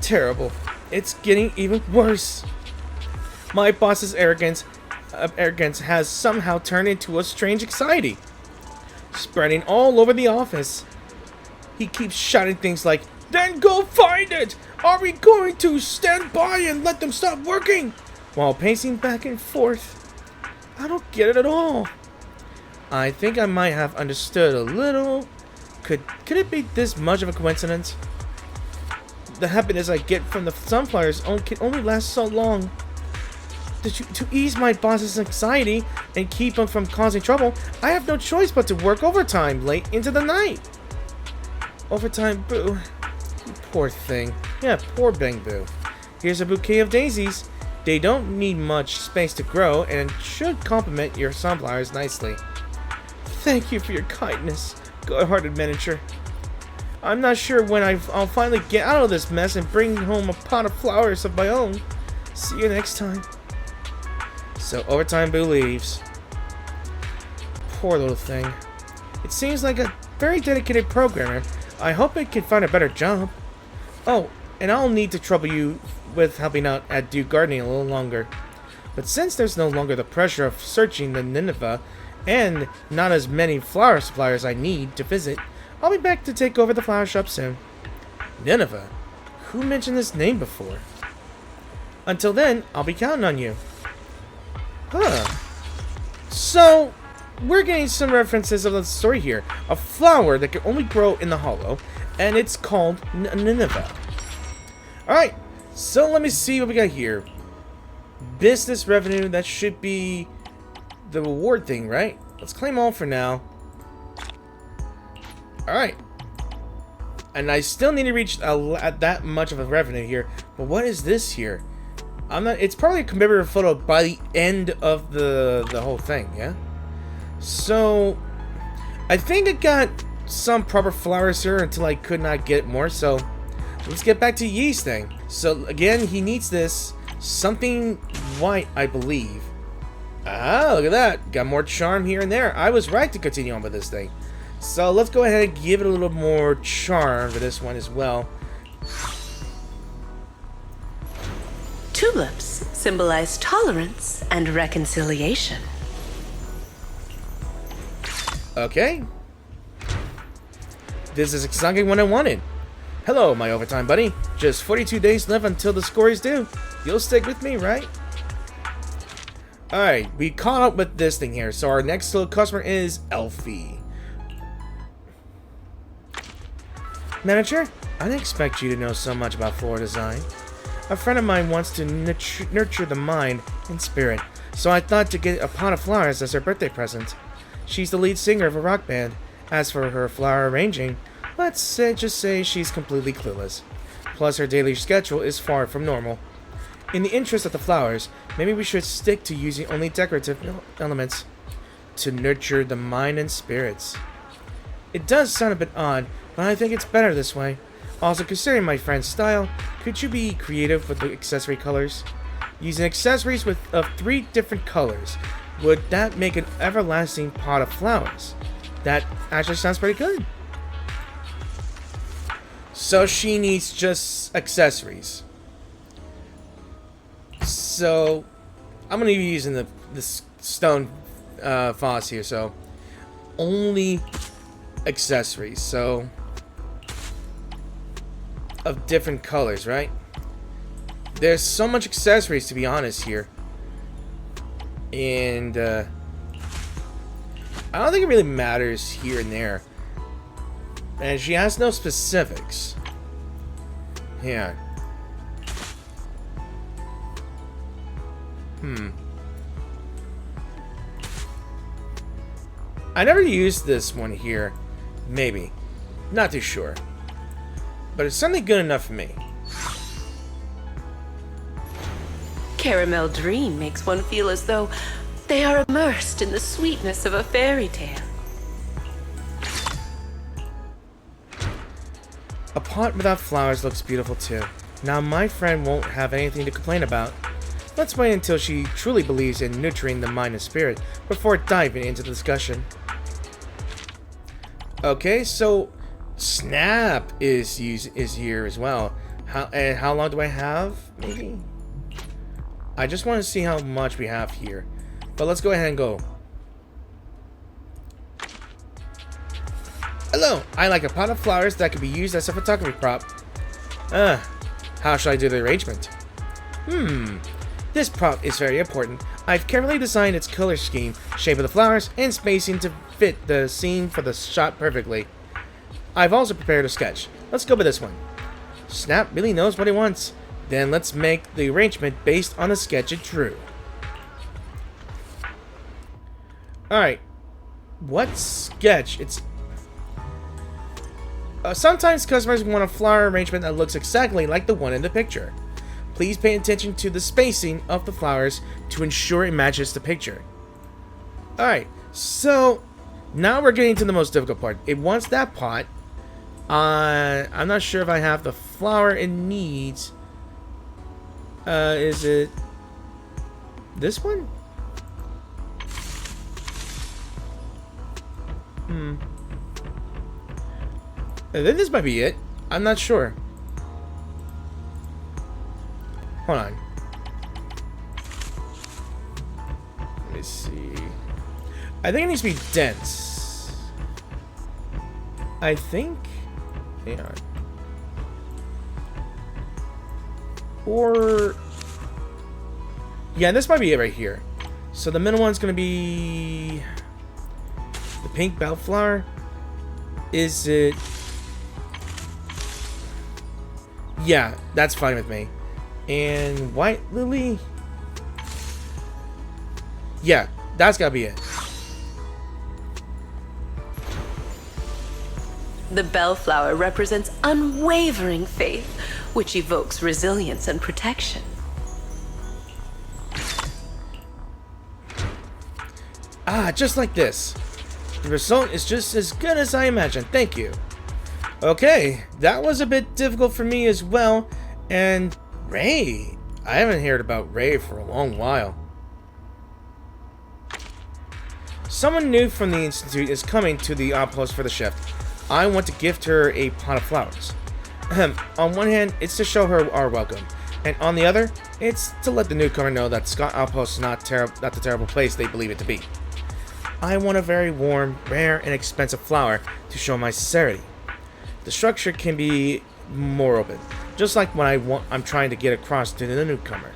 Terrible. It's getting even worse. My boss's arrogance has somehow turned into a strange anxiety, spreading all over the office. He keeps shouting things like, "Then go find it! Are we going to stand by and let them stop working?" while pacing back and forth. I don't get it at all. I think I might have understood a little. Could it be this much of a coincidence? The happiness I get from the sunflowers can only last so long. To ease my boss's anxiety and keep him from causing trouble, I have no choice but to work overtime late into the night. Overtime, boo. Poor thing. Yeah, poor Bangboo. Here's a bouquet of daisies. They don't need much space to grow and should complement your sunflowers nicely. Thank you for your kindness, good-hearted manager. I'm not sure when I'll finally get out of this mess and bring home a pot of flowers of my own. See you next time. So Overtime Boo leaves. Poor little thing. It seems like a very dedicated programmer. I hope it can find a better job. Oh, and I'll need to trouble you with helping out at Dew Gardening a little longer. But since there's no longer the pressure of searching the Nineveh, and not as many flower suppliers I need to visit, I'll be back to take over the flower shop soon. Nineveh? Who mentioned this name before? Until then, I'll be counting on you. Huh. So, we're getting some references of the story here. A flower that can only grow in the hollow, and it's called Nineveh. Alright, so let me see what we got here. Business revenue, that should be the reward thing, right? Let's claim all for now. Alright. And I still need to reach that much of a revenue here. But what is this here? It's probably a commemorative photo by the end of the whole thing, yeah? So, I think I got some proper flowers here until I could not get more, so let's get back to Yee's thing. So, again, he needs this. Something white, I believe. Ah, look at that. Got more charm here and there. I was right to continue on with this thing. So, let's go ahead and give it a little more charm for this one as well. tulips symbolize tolerance and reconciliation. Okay. This is exactly what I wanted. Hello, my overtime buddy. Just 42 days left until the score is due. You'll stick with me, right? Alright, we caught up with this thing here. So our next little customer is Elfie. Manager, I didn't expect you to know so much about floral design. A friend of mine wants to nurture the mind and spirit, so I thought to get a pot of flowers as her birthday present. She's the lead singer of a rock band. As for her flower arranging, just say she's completely clueless. Plus, her daily schedule is far from normal. In the interest of the flowers, maybe we should stick to using only decorative elements to nurture the mind and spirits. It does sound a bit odd, but I think it's better this way. Also, considering my friend's style, could you be creative with the accessory colors? Using accessories of 3 different colors, would that make an everlasting pot of flowers? That actually sounds pretty good. So she needs just accessories. So I'm gonna be using the stone vase here. So only accessories. So of different colors, right? There's so much accessories, to be honest, here. And I don't think it really matters here and there. And she has no specifics. Yeah. I never used this one here. Maybe. Not too sure. But it's something good enough for me. Caramel Dream makes one feel as though they are immersed in the sweetness of a fairy tale. A pot without flowers looks beautiful too. Now my friend won't have anything to complain about. Let's wait until she truly believes in nurturing the mind and spirit before diving into the discussion. Okay, so Snap is here as well. How long do I have? Maybe. I just want to see how much we have here. But let's go ahead and go. Hello, I like a pot of flowers that could be used as a photography prop. How should I do the arrangement? This prop is very important. I've carefully designed its color scheme, shape of the flowers, and spacing to fit the scene for the shot perfectly. I've also prepared a sketch. Let's go with this one. Snap really knows what he wants. Then let's make the arrangement based on the sketch it drew. Alright. What sketch? It's... sometimes customers want a flower arrangement that looks exactly like the one in the picture. Please pay attention to the spacing of the flowers to ensure it matches the picture. Alright, so now we're getting to the most difficult part. It wants that pot. I'm not sure if I have the flower it needs. Is it this one? And then this might be it. I'm not sure. Hold on. Let me see. I think it needs to be dense. I think. Hang on. Or... yeah, this might be it right here. So the middle one's gonna be... the pink bellflower. Is it... yeah, that's fine with me. And white lily? Yeah, that's gotta be it. The bellflower represents unwavering faith, which evokes resilience and protection. Ah, just like this. The result is just as good as I imagined. Thank you. Okay, that was a bit difficult for me as well. And Ray. I haven't heard about Ray for a long while. Someone new from the Institute is coming to the outpost for the shift. I want to gift her a pot of flowers. On one hand, it's to show her our welcome. And on the other, it's to let the newcomer know that Scott Outpost is not the terrible place they believe it to be. I want a very warm, rare, and expensive flower to show my sincerity. The structure can be more open, just like what I'm trying to get across to the newcomer.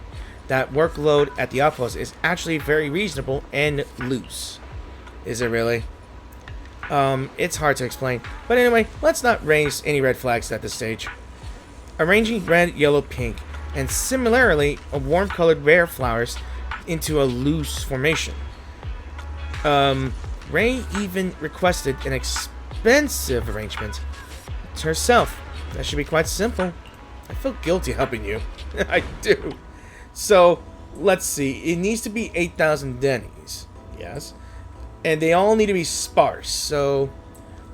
That workload at the outpost is actually very reasonable and loose. Is it really? It's hard to explain. But anyway, let's not raise any red flags at this stage. Arranging red, yellow, pink, and similarly, a warm-colored rare flowers into a loose formation. Ray even requested an expensive arrangement to herself. That should be quite simple. I feel guilty helping you. I do. So, let's see. It needs to be 8,000 dennies. Yes. And they all need to be sparse. So,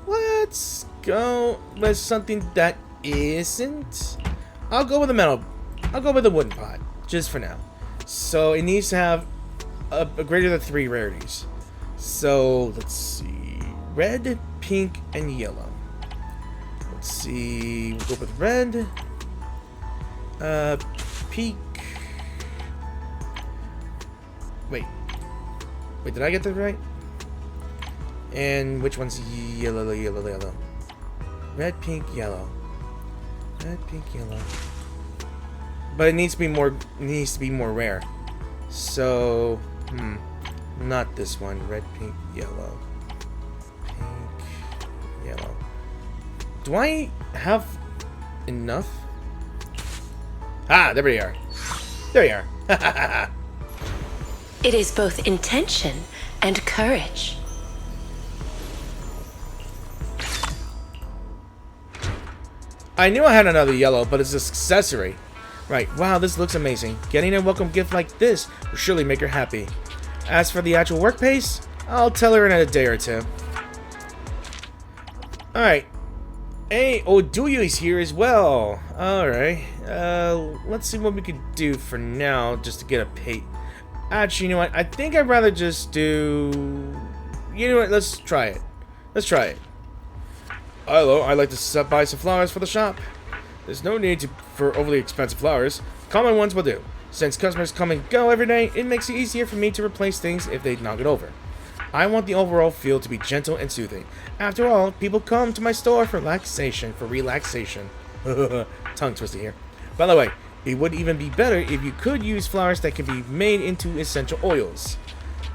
let's go with something that isn't. I'll go with a metal. I'll go with a wooden pot. Just for now. So, it needs to have a greater than 3 rarities. So, let's see. Red, pink, and yellow. Let's see. We'll go with red. Pink. Wait, did I get that right? And which one's yellow? Red, pink, yellow. Red, pink, yellow. But it needs to be more. It needs to be more rare. So, not this one. Red, pink, yellow. Pink, yellow. Do I have enough? Ah, there we are. There we are. It is both intention and courage. I knew I had another yellow, but it's an accessory. Right, wow, this looks amazing. Getting a welcome gift like this will surely make her happy. As for the actual work pace, I'll tell her in a day or two. Alright. Hey, Oduyu is here as well. Alright. Let's see what we could do for now, just to get a pay. Actually, you know what? I think I'd rather just do... You know what? Let's try it. Let's try it. Hello, I'd like to buy some flowers for the shop. There's no need for overly expensive flowers. Common ones will do. Since customers come and go every day, it makes it easier for me to replace things if they knock it over. I want the overall feel to be gentle and soothing. After all, people come to my store for relaxation. Tongue twister here. By the way, it would even be better if you could use flowers that can be made into essential oils.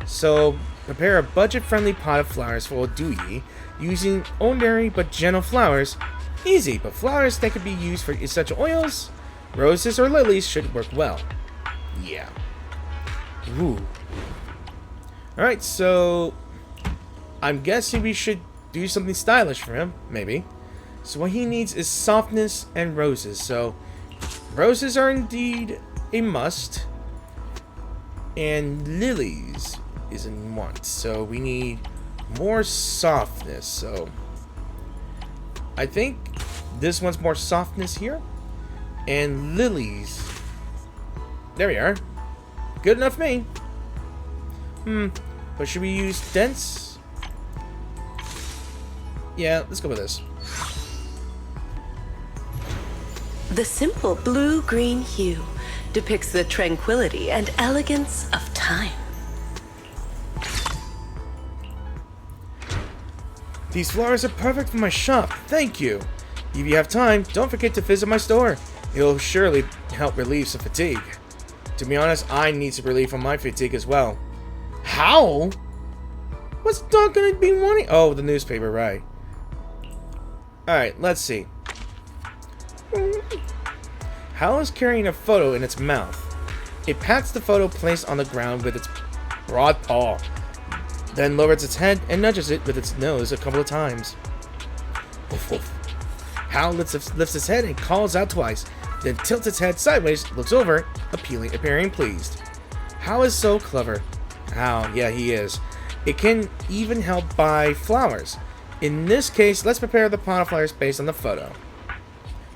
So, prepare a budget-friendly pot of flowers for Oduyi, using ordinary but gentle flowers. Easy, but flowers that can be used for essential oils, roses or lilies should work well. Yeah. Ooh. Alright, so I'm guessing we should do something stylish for him, maybe. So what he needs is softness and roses. So roses are indeed a must. And lilies is in want. So we need more softness. So I think this one's more softness here. And lilies. There we are. Good enough for me. But should we use dense? Yeah, let's go with this. The simple blue-green hue depicts the tranquility and elegance of time. These flowers are perfect for my shop. Thank you. If you have time, don't forget to visit my store. It'll surely help relieve some fatigue. To be honest, I need some relief from my fatigue as well. How? What's Doc gonna be wanting? Oh, the newspaper, right. Alright, let's see. Hal is carrying a photo in its mouth. It pats the photo placed on the ground with its broad paw, then lowers its head and nudges it with its nose a couple of times. Woof, woof. Hal lifts its head and calls out twice, then tilts its head sideways, looks over, appearing pleased. Hal is so clever. Hal, yeah, he is. It can even help buy flowers. In this case, let's prepare the pot of flowers based on the photo.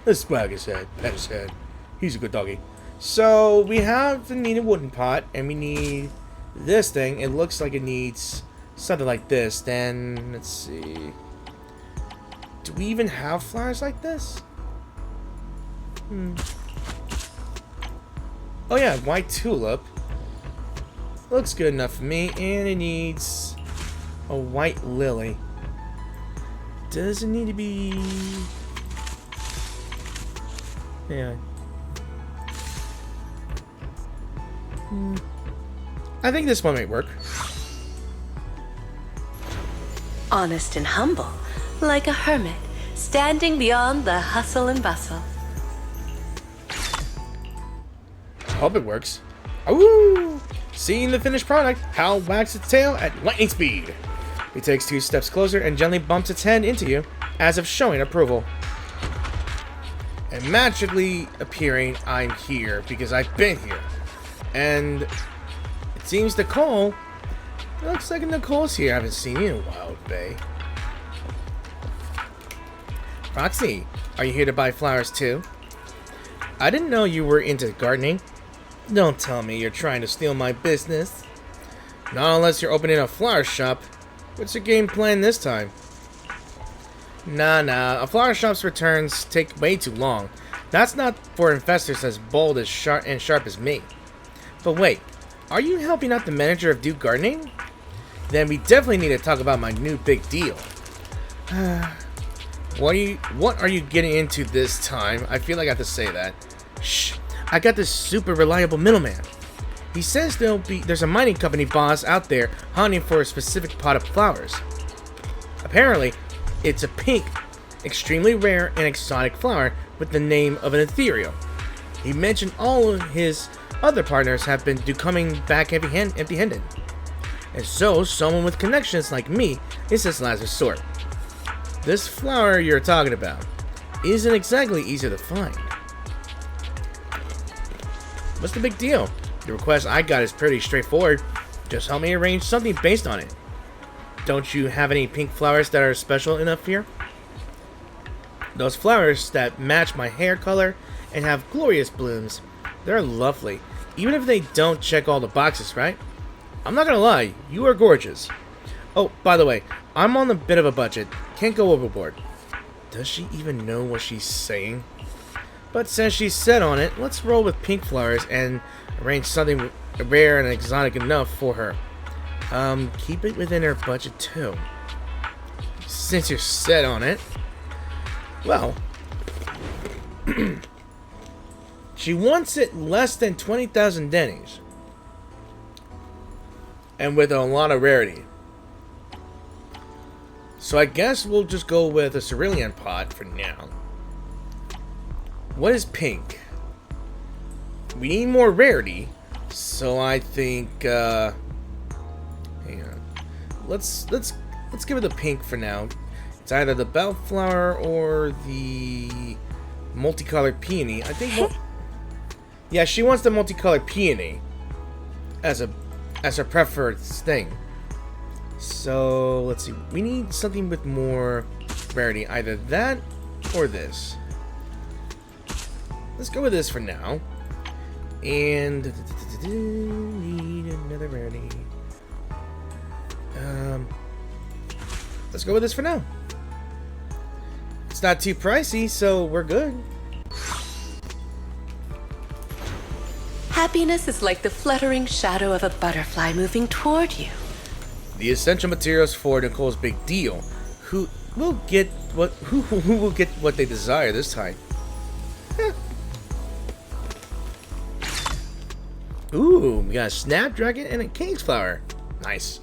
Let's wag his head, pet his head. He's a good doggy. So, we have the needed wooden pot, and we need this thing. It looks like it needs something like this. Then, let's see. Do we even have flowers like this? Oh yeah, white tulip. Looks good enough for me, and it needs a white lily. Does it need to be... Yeah. I think this one might work. Honest and humble, like a hermit, standing beyond the hustle and bustle. Hope it works. Ooh! Seeing the finished product, Hal wags its tail at lightning speed. He takes 2 steps closer and gently bumps its head into you, as if showing approval. And magically appearing, I'm here, because I've been here. And it seems Nicole... It looks like Nicole's here. I haven't seen you in a while, Bay. Roxy, are you here to buy flowers too? I didn't know you were into gardening. Don't tell me you're trying to steal my business. Not unless you're opening a flower shop. What's your game plan this time? Nah, a flower shop's returns take way too long. That's not for investors as bold as sharp as me. But wait, are you helping out the manager of Duke Gardening? Then we definitely need to talk about my new big deal. What are you getting into this time? I feel like I have to say that. Shh, I got this super reliable middleman. He says there's a mining company boss out there hunting for a specific pot of flowers. Apparently, it's a pink, extremely rare and exotic flower with the name of an ethereal. He mentioned all of his other partners have been coming back empty-handed. And so, someone with connections like me is his last resort. This flower you're talking about isn't exactly easy to find. What's the big deal? The request I got is pretty straightforward. Just help me arrange something based on it. Don't you have any pink flowers that are special enough here? Those flowers that match my hair color and have glorious blooms. They're lovely, even if they don't check all the boxes, right? I'm not gonna lie, you are gorgeous. Oh, by the way, I'm on a bit of a budget. Can't go overboard. Does she even know what she's saying? But since she's set on it, let's roll with pink flowers and arrange something rare and exotic enough for her. Keep it within her budget too. Since you're set on it. Well, she wants it less than 20,000 dennies. And with a lot of rarity. So I guess we'll just go with a cerulean pot for now. What is pink? We need more rarity. So I think hang on. Let's give it the pink for now. It's either the bellflower or the multicolored peony. I think yeah, she wants the multicolored peony as her preferred thing. So let's see. We need something with more rarity. Either that or this. Let's go with this for now. And need another rarity. Let's go with this for now. It's not too pricey, so we're good. Happiness is like the fluttering shadow of a butterfly moving toward you. The essential materials for Nicole's big deal. Who will get what they desire this time? Ooh, we got a snapdragon and a king's flower. Nice.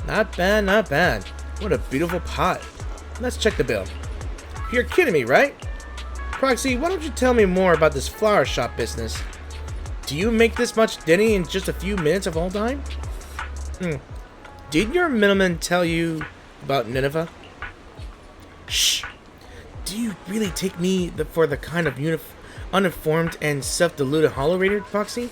Not bad, not bad. What a beautiful pot. Let's check the bill. You're kidding me, right? Proxy, why don't you tell me more about this flower shop business? Do you make this much denny in just a few minutes of all time? Did your middleman tell you about Nineveh? Shh. Do you really take me for the kind of uninformed and self-deluded hollow raider, Proxy?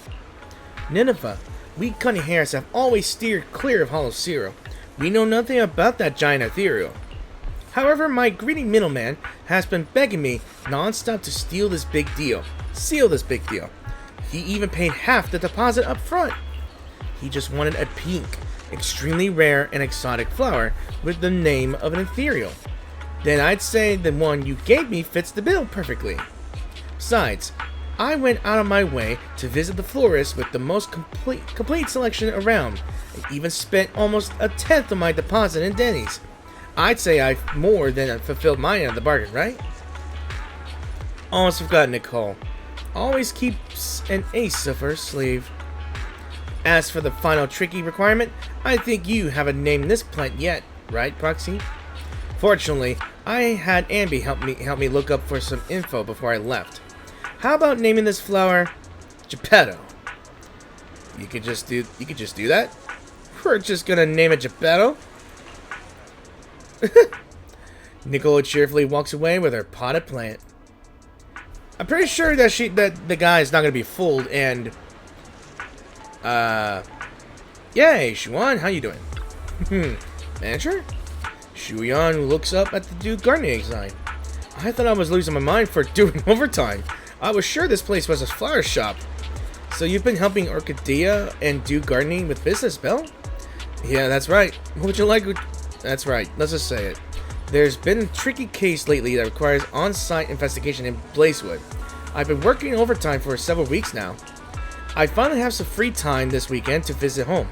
Nineveh, we cunning hairs have always steered clear of Hollow Zero. We know nothing about that giant ethereal. However, my greedy middleman has been begging me non-stop to seal this big deal. He even paid half the deposit up front. He just wanted a pink, extremely rare and exotic flower with the name of an ethereal. Then I'd say the one you gave me fits the bill perfectly. Besides, I went out of my way to visit the florist with the most complete selection around. I even spent almost a tenth of my deposit in Denny's. I'd say I've more than fulfilled my end of the bargain, right? Almost forgot Nicole. Always keeps an ace up her sleeve. As for the final tricky requirement, I think you haven't named this plant yet, right, Proxy? Fortunately, I had Ambi help me look up for some info before I left. How about naming this flower Geppetto? You could just do that? We're just gonna name it Geppetto? Nicola cheerfully walks away with her potted plant. I'm pretty sure that the guy is not gonna be fooled, and yay, Shuan, how you doing? Manager? Shuyan looks up at the Duke gardening sign. I thought I was losing my mind for doing overtime. I was sure this place was a flower shop. So you've been helping Orchidea and do gardening with business, Belle? Yeah, that's right. What would you like? That's right. Let's just say it. There's been a tricky case lately that requires on-site investigation in Blazewood. I've been working overtime for several weeks now. I finally have some free time this weekend to visit home.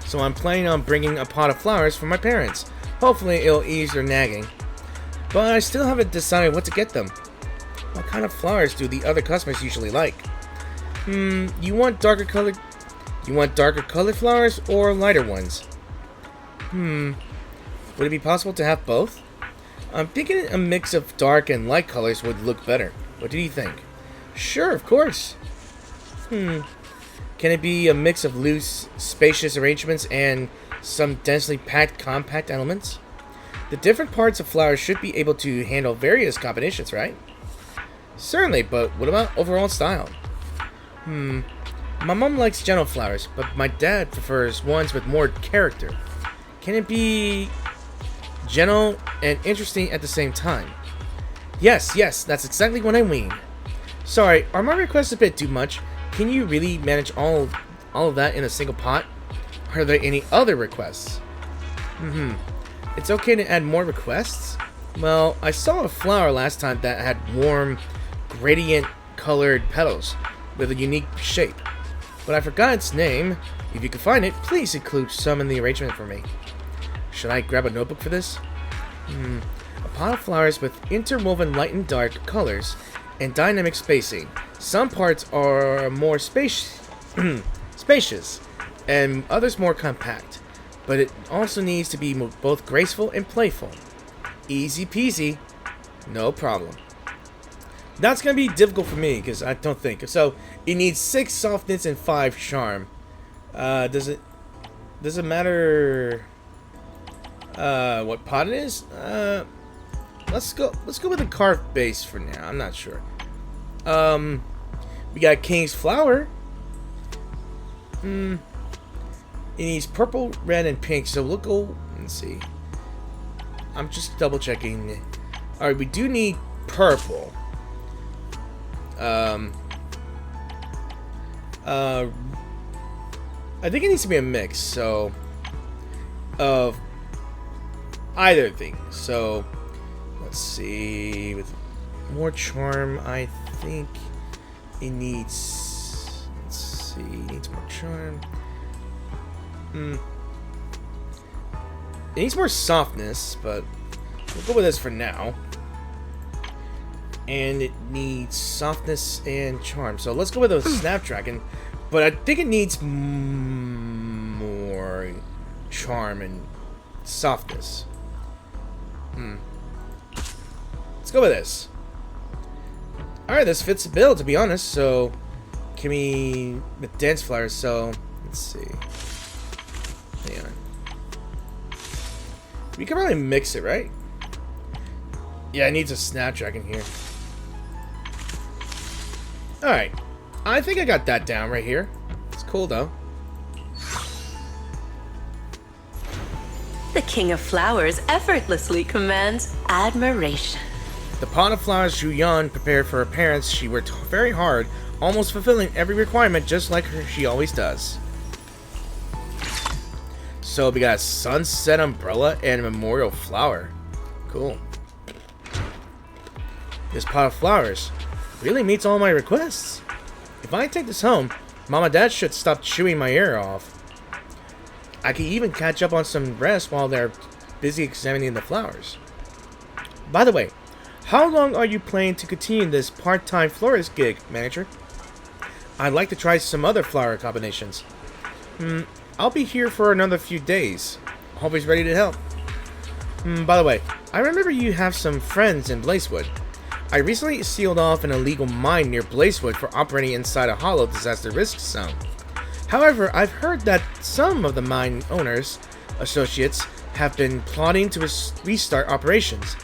So I'm planning on bringing a pot of flowers for my parents. Hopefully it'll ease their nagging. But I still haven't decided what to get them. What kind of flowers do the other customers usually like? You want darker colored flowers or lighter ones? Would it be possible to have both? I'm thinking a mix of dark and light colors would look better. What do you think? Sure, of course. Can it be a mix of loose, spacious arrangements and some densely packed, compact elements? The different parts of flowers should be able to handle various combinations, right? Certainly, but what about overall style? My mom likes gentle flowers, but my dad prefers ones with more character. Can it be gentle and interesting at the same time? Yes, that's exactly what I mean. Sorry, are my requests a bit too much? Can you really manage all of that in a single pot? Are there any other requests? It's okay to add more requests? Well, I saw a flower last time that had warm, gradient colored petals with a unique shape, but I forgot its name. If you can find it, please include some in the arrangement for me. Should I grab a notebook for this? A pot of flowers with interwoven light and dark colors and dynamic spacing. Some parts are more spacious and others more compact, but it also needs to be both graceful and playful. Easy peasy, no problem. That's gonna be difficult for me because I don't think so. It needs 6 softness and 5 charm. Does it matter what pot it is? Let's go with the carved base for now. I'm not sure. We got King's Flower. It needs purple, red, and pink. So we'll go and see. I'm just double checking. All right, we do need purple. I think it needs to be a mix, so of either thing. So let's see. With more charm, I think it needs. Let's see. It needs more charm. It needs more softness, but we'll go with this for now. And it needs softness and charm. So let's go with a Snapdragon. But I think it needs more charm and softness. Let's go with this. Alright, this fits the bill, to be honest. So, give me the dense flowers. So, let's see. Hang on. We can probably mix it, right? Yeah, it needs a Snapdragon here. Alright. I think I got that down right here. It's cool, though. The King of Flowers effortlessly commands admiration. The pot of flowers Juyan prepared for her parents. She worked very hard, almost fulfilling every requirement just like she always does. So we got a sunset umbrella and a memorial flower. Cool. This pot of flowers. really meets all my requests. If I take this home, Mom and Dad should stop chewing my ear off. I can even catch up on some rest while they're busy examining the flowers. By the way, how long are you planning to continue this part-time florist gig, manager? I'd like to try some other flower combinations. I'll be here for another few days. Always ready to help. By the way, I remember you have some friends in Blazewood. I recently sealed off an illegal mine near Blazewood for operating inside a hollow disaster risk zone. However, I've heard that some of the mine owners' associates have been plotting to restart operations.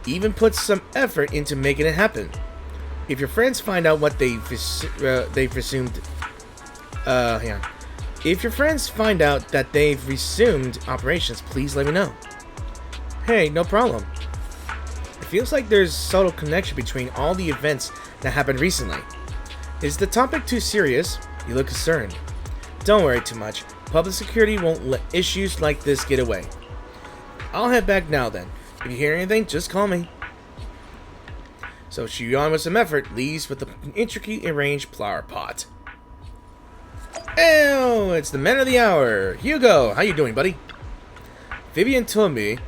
Even put some effort into making it happen. If your friends find out what they've resumed, If your friends find out that they've resumed operations, please let me know. Hey, no problem. It feels like there's subtle connection between all the events that happened recently. Is the topic too serious? You look concerned. Don't worry too much. Public security won't let issues like this get away. I'll head back now then. If you hear anything, just call me. So Shuyan with some effort leaves with an intricately arranged flower pot. Oh, it's the man of the hour. Hugo, how you doing, buddy? Vivian told me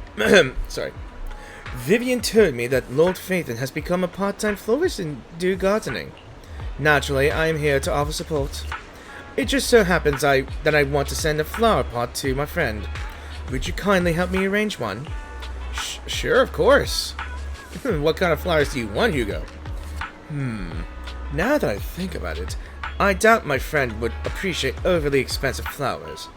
Vivian told me that Lord Phaethon has become a part-time florist in Dew Gardening. Naturally, I am here to offer support. It just so happens that I want to send a flower pot to my friend. Would you kindly help me arrange one? Sure, of course. What kind of flowers do you want, Hugo? Now that I think about it, I doubt my friend would appreciate overly expensive flowers.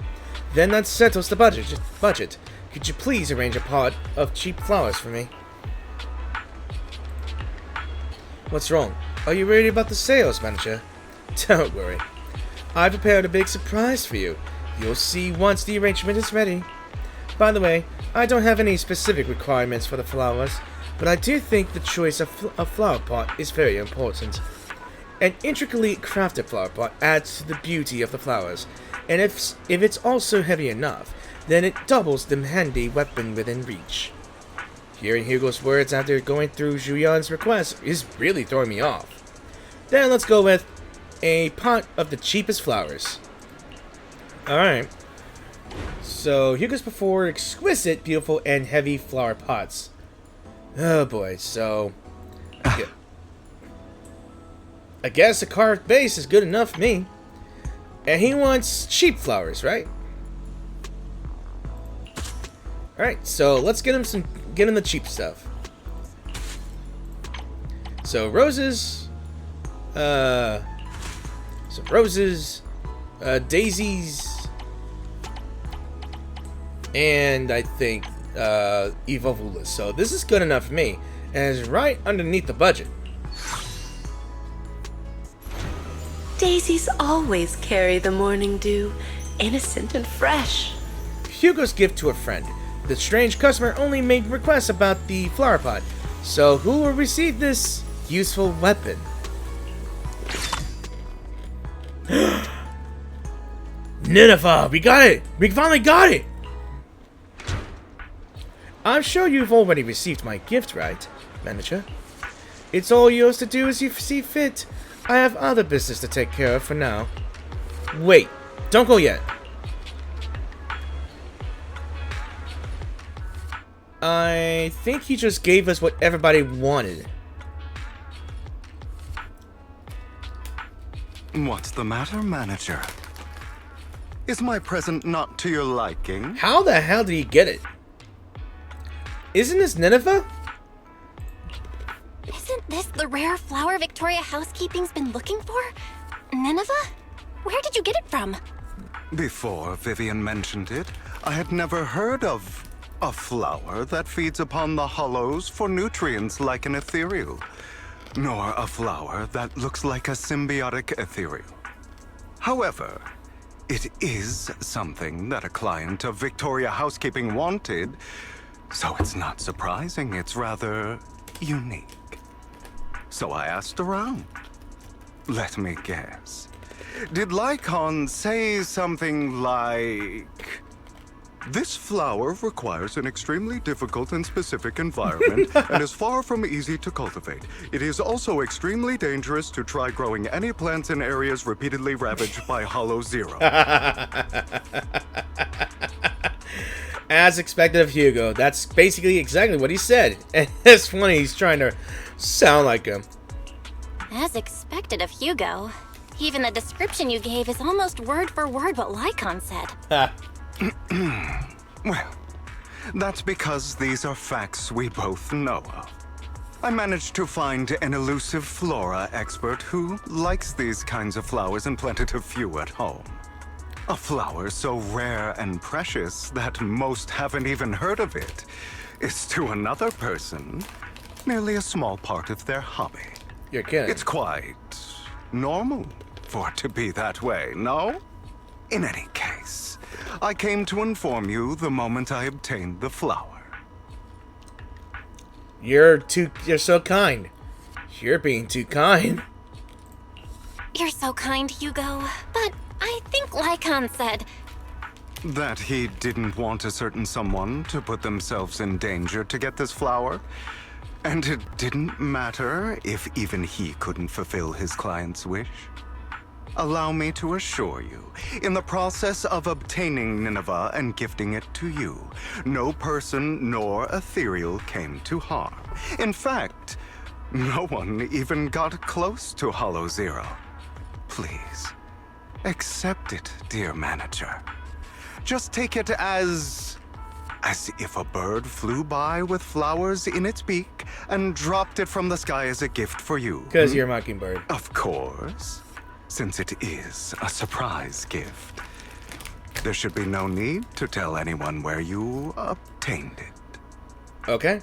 Then that settles the budget. Could you please arrange a pot of cheap flowers for me? What's wrong? Are you worried about the sales, manager? Don't worry. I prepared a big surprise for you. You'll see once the arrangement is ready. By the way, I don't have any specific requirements for the flowers, but I do think the choice of a flower pot is very important. An intricately crafted flower pot adds to the beauty of the flowers, and if it's also heavy enough, then it doubles the handy weapon within reach. Hearing Hugo's words after going through Julian's request is really throwing me off. Then let's go with a pot of the cheapest flowers. Alright. So Hugo's preferred exquisite, beautiful, and heavy flower pots. Oh boy, so yeah. I guess a carved base is good enough for me. And he wants cheap flowers, right? Alright, so let's get him the cheap stuff. So roses, daisies, and I think Evovulas. So this is good enough for me, and it's right underneath the budget. Daisies always carry the morning dew, innocent and fresh. Hugo's gift to a friend. The strange customer only made requests about the flower pot, so who will receive this useful weapon? Nineveh, we got it! We finally got it! I'm sure you've already received my gift, right, manager? It's all yours to do as you see fit. I have other business to take care of for now. Wait, don't go yet. I think he just gave us what everybody wanted. What's the matter, manager? Is my present not to your liking? How the hell did he get it? Isn't this Nineveh? Isn't this the rare flower Victoria Housekeeping's been looking for? Nineveh? Where did you get it from? Before Vivian mentioned it, I had never heard of a flower that feeds upon the hollows for nutrients like an ethereal, nor a flower that looks like a symbiotic ethereal. However, it is something that a client of Victoria Housekeeping wanted, so it's not surprising it's rather unique. So I asked around. Let me guess. Did Lycon say something like, This flower requires an extremely difficult and specific environment and is far from easy to cultivate. It is also extremely dangerous to try growing any plants in areas repeatedly ravaged by Hollow Zero. As expected of Hugo. That's basically exactly what he said. And it's funny, he's trying to sound like him. As expected of Hugo. Even the description you gave is almost word for word what Lycon said. Well, that's because these are facts we both know of. I managed to find an elusive flora expert who likes these kinds of flowers and planted a few at home. A flower so rare and precious that most haven't even heard of it is to another person merely a small part of their hobby. You're kidding. It's quite normal for it to be that way, no? In any case, I came to inform you the moment I obtained the flower. You're so kind. You're being too kind. You're so kind, Hugo. But I think Lycon said... That he didn't want a certain someone to put themselves in danger to get this flower? And it didn't matter if even he couldn't fulfill his client's wish? Allow me to assure you, in the process of obtaining Nineveh and gifting it to you, no person nor ethereal came to harm. In fact, no one even got close to Hollow Zero. Please, accept it, dear manager. Just take it as if a bird flew by with flowers in its beak and dropped it from the sky as a gift for you. Because you're a mockingbird. Of course, since it is a surprise gift. There should be no need to tell anyone where you obtained it. Okay.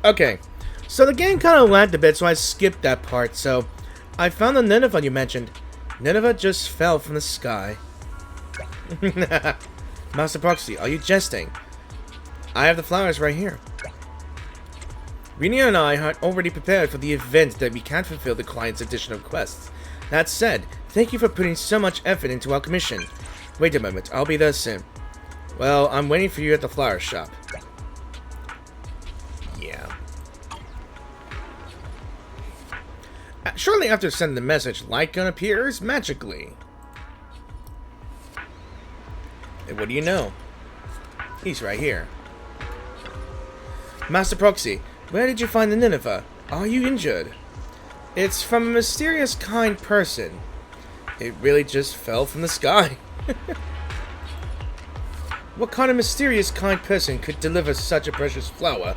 Okay. So the game kind of lagged a bit, so I skipped that part. So I found the Nineveh you mentioned. Nineveh just fell from the sky. Master Proxy, are you jesting? I have the flowers right here. Rina and I had already prepared for the event that we can't fulfill the client's additional requests. That said, thank you for putting so much effort into our commission. Wait a moment, I'll be there soon. Well, I'm waiting for you at the flower shop. Yeah. Shortly after sending the message, Lycon appears magically. And what do you know? He's right here. Master Proxy, where did you find the Nineveh? Are you injured? It's from a mysterious kind person. It really just fell from the sky. What kind of mysterious kind person could deliver such a precious flower?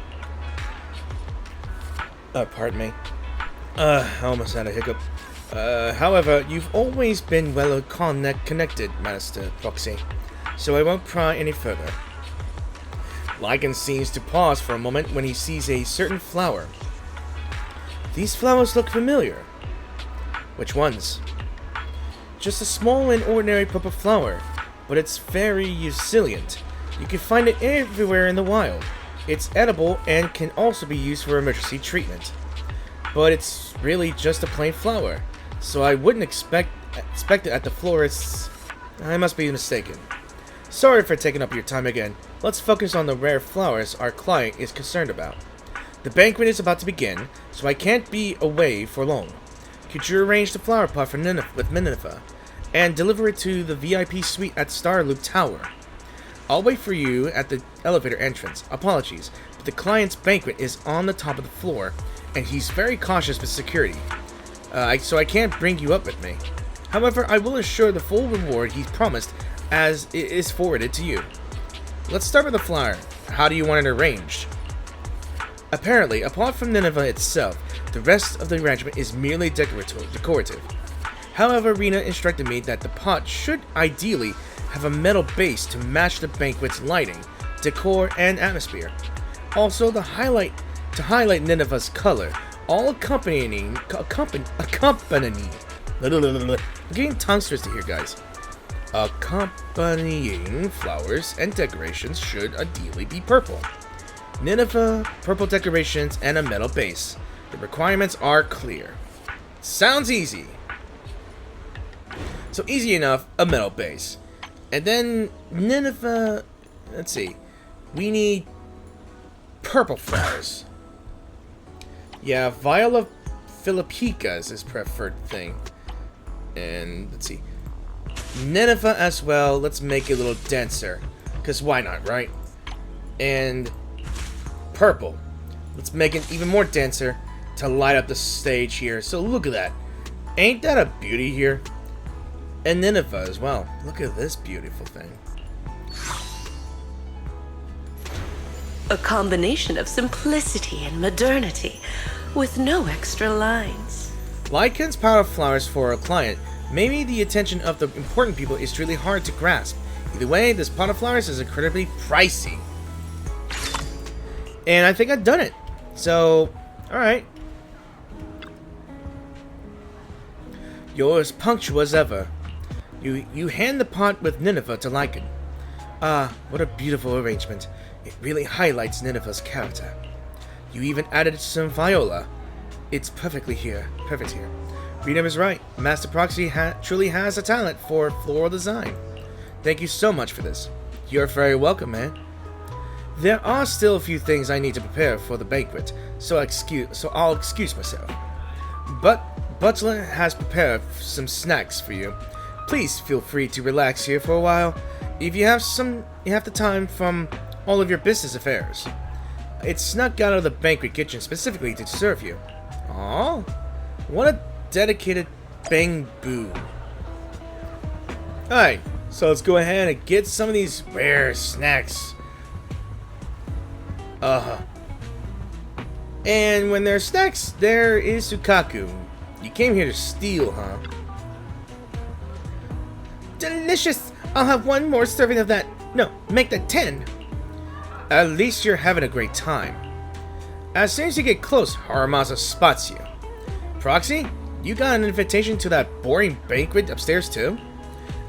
Pardon me. I almost had a hiccup. However, you've always been well connected, Master Proxy, so I won't pry any further. Lycon seems to pause for a moment when he sees a certain flower. These flowers look familiar. Which ones? Just a small and ordinary purple flower, but it's very resilient. You can find it everywhere in the wild. It's edible and can also be used for emergency treatment. But it's really just a plain flower, so I wouldn't expect it at the florist's. I must be mistaken. Sorry for taking up your time again. Let's focus on the rare flowers our client is concerned about. The banquet is about to begin, so I can't be away for long. Could you arrange the flower pot for Nineveh and deliver it to the VIP suite at Starloop Tower? I'll wait for you at the elevator entrance. Apologies, but the client's banquet is on the top of the floor, and he's very cautious with security. So I can't bring you up with me. However, I will assure the full reward he's promised as it is forwarded to you. Let's start with the flower. How do you want it arranged? Apparently, apart from Nineveh itself, the rest of the arrangement is merely decorative. However, Rina instructed me that the pot should ideally have a metal base to match the banquet's lighting, decor, and atmosphere. Also, to highlight Nineveh's color, all accompanying I'm getting tongue twisted here, guys. Accompanying flowers and decorations should ideally be purple. Nineveh, purple decorations, and a metal base. The requirements are clear. Sounds easy. So easy enough, a metal base. And then Nineveh, let's see. We need purple flowers. Yeah, Viola Philippica is his preferred thing. And let's see. Nineveh as well. Let's make it a little denser. Because why not, right? And purple. Let's make it even more denser to light up the stage here. So look at that. Ain't that a beauty here? And Nineveh as well. Look at this beautiful thing. A combination of simplicity and modernity, with no extra lines. Lycan's power of flowers for a client. Maybe the attention of the important people is truly hard to grasp. Either way, this pot of flowers is incredibly pricey. And I think I've done it. So, alright. You're as punctual as ever. You hand the pot with Nineveh to Lycan. Ah, what a beautiful arrangement. It really highlights Nineveh's character. You even added some viola. It's perfect here. Freedom is right. Master Proxy truly has a talent for floral design. Thank you so much for this. You're very welcome, man. There are still a few things I need to prepare for the banquet, so I'll excuse myself. But Butler has prepared some snacks for you. Please feel free to relax here for a while. If you have the time from all of your business affairs. It's snuck out of the banquet kitchen specifically to serve you. Aww. What a dedicated Bangboo. Alright, so let's go ahead and get some of these rare snacks. And when there's snacks, there is Sukaku. You came here to steal, huh? Delicious! I'll have one more serving of that. No, make that 10. At least you're having a great time. As soon as you get close, Haramasa spots you. Proxy, you got an invitation to that boring banquet upstairs too?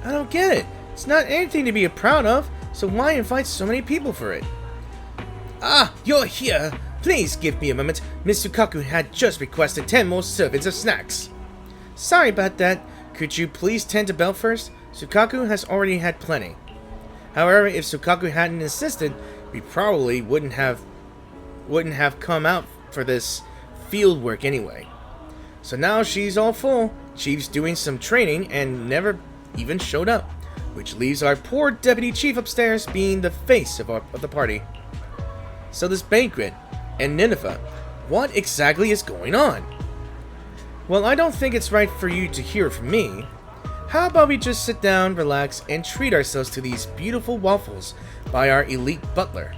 I don't get it. It's not anything to be proud of, so why invite so many people for it? Ah, you're here. Please give me a moment. Miss Sukaku had just requested 10 more servings of snacks. Sorry about that. Could you please tend to bell first? Sukaku has already had plenty. However, if Sukaku hadn't insisted, we probably wouldn't have come out for this field work anyway. So now she's all full. Chief's doing some training and never even showed up, which leaves our poor deputy chief upstairs being the face of the party. So this banquet and Nineveh, what exactly is going on? Well, I don't think it's right for you to hear from me. How about we just sit down, relax, and treat ourselves to these beautiful waffles by our elite butler.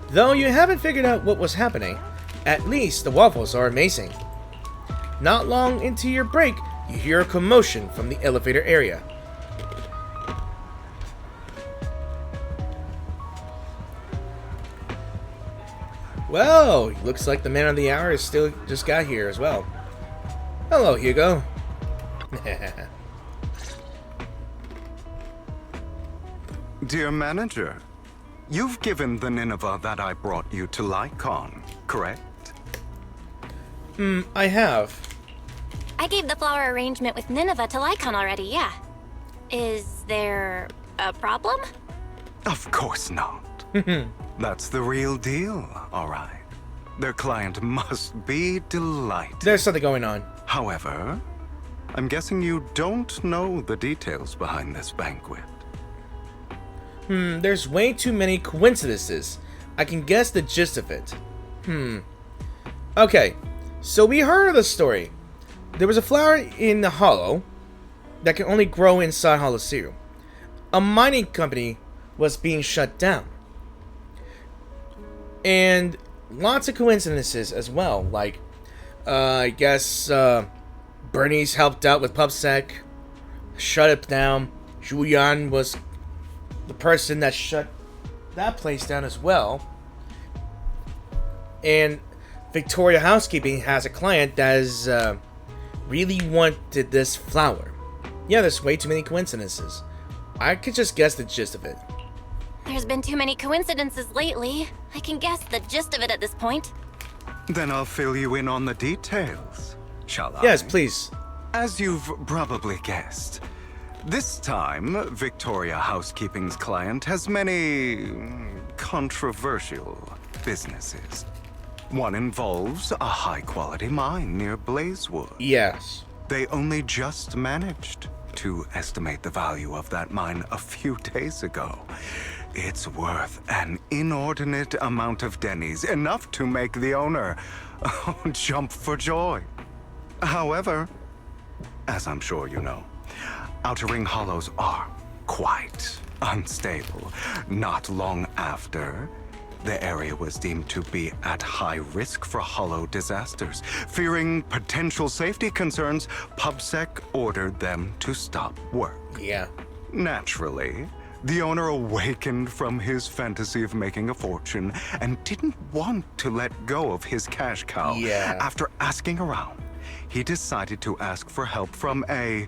Though you haven't figured out what was happening, at least the waffles are amazing. Not long into your break, you hear a commotion from the elevator area. Well, looks like the man of the hour is still just got here as well. Hello, Hugo. Dear manager, you've given the Nineveh that I brought you to Lycon, correct? I have. I gave the flower arrangement with Nineveh to Lycon already, yeah. Is there a problem? Of course not. That's the real deal, all right. Their client must be delighted. There's something going on. However, I'm guessing you don't know the details behind this banquet. There's way too many coincidences. I can guess the gist of it. Okay, so we heard of the story. There was a flower in the hollow that can only grow inside Hollow Zero. A mining company was being shut down. And lots of coincidences as well, like, I guess, Bernie's helped out with PubSec, shut it down. Julian was the person that shut that place down as well. And Victoria Housekeeping has a client that is, really wanted this flower. Yeah, there's way too many coincidences. I could just guess the gist of it. There's been too many coincidences lately. I can guess the gist of it at this point. Then I'll fill you in on the details, shall I? Yes, please. As you've probably guessed, This time, Victoria Housekeeping's client has many controversial businesses. One involves a high-quality mine near Blazewood. Yes. They only just managed to estimate the value of that mine a few days ago. It's worth an inordinate amount of Denny's, enough to make the owner jump for joy. However, as I'm sure you know, Outer Ring Hollows are quite unstable. Not long after, the area was deemed to be at high risk for hollow disasters. Fearing potential safety concerns, PubSec ordered them to stop work. Yeah. Naturally, the owner awakened from his fantasy of making a fortune and didn't want to let go of his cash cow. Yeah. After asking around, he decided to ask for help from a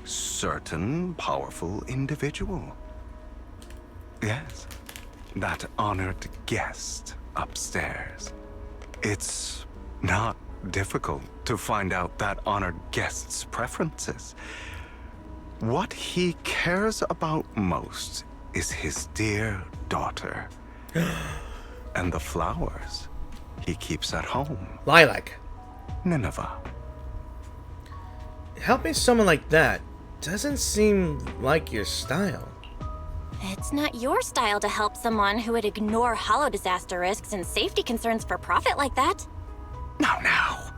certain powerful individual. Yes, that honored guest upstairs. It's not difficult to find out that honored guest's preferences. What he cares about most is his dear daughter and the flowers he keeps at home. Lilac. Nineveh. Helping someone like that doesn't seem like your style. It's not your style to help someone who would ignore hollow disaster risks and safety concerns for profit like that. Now,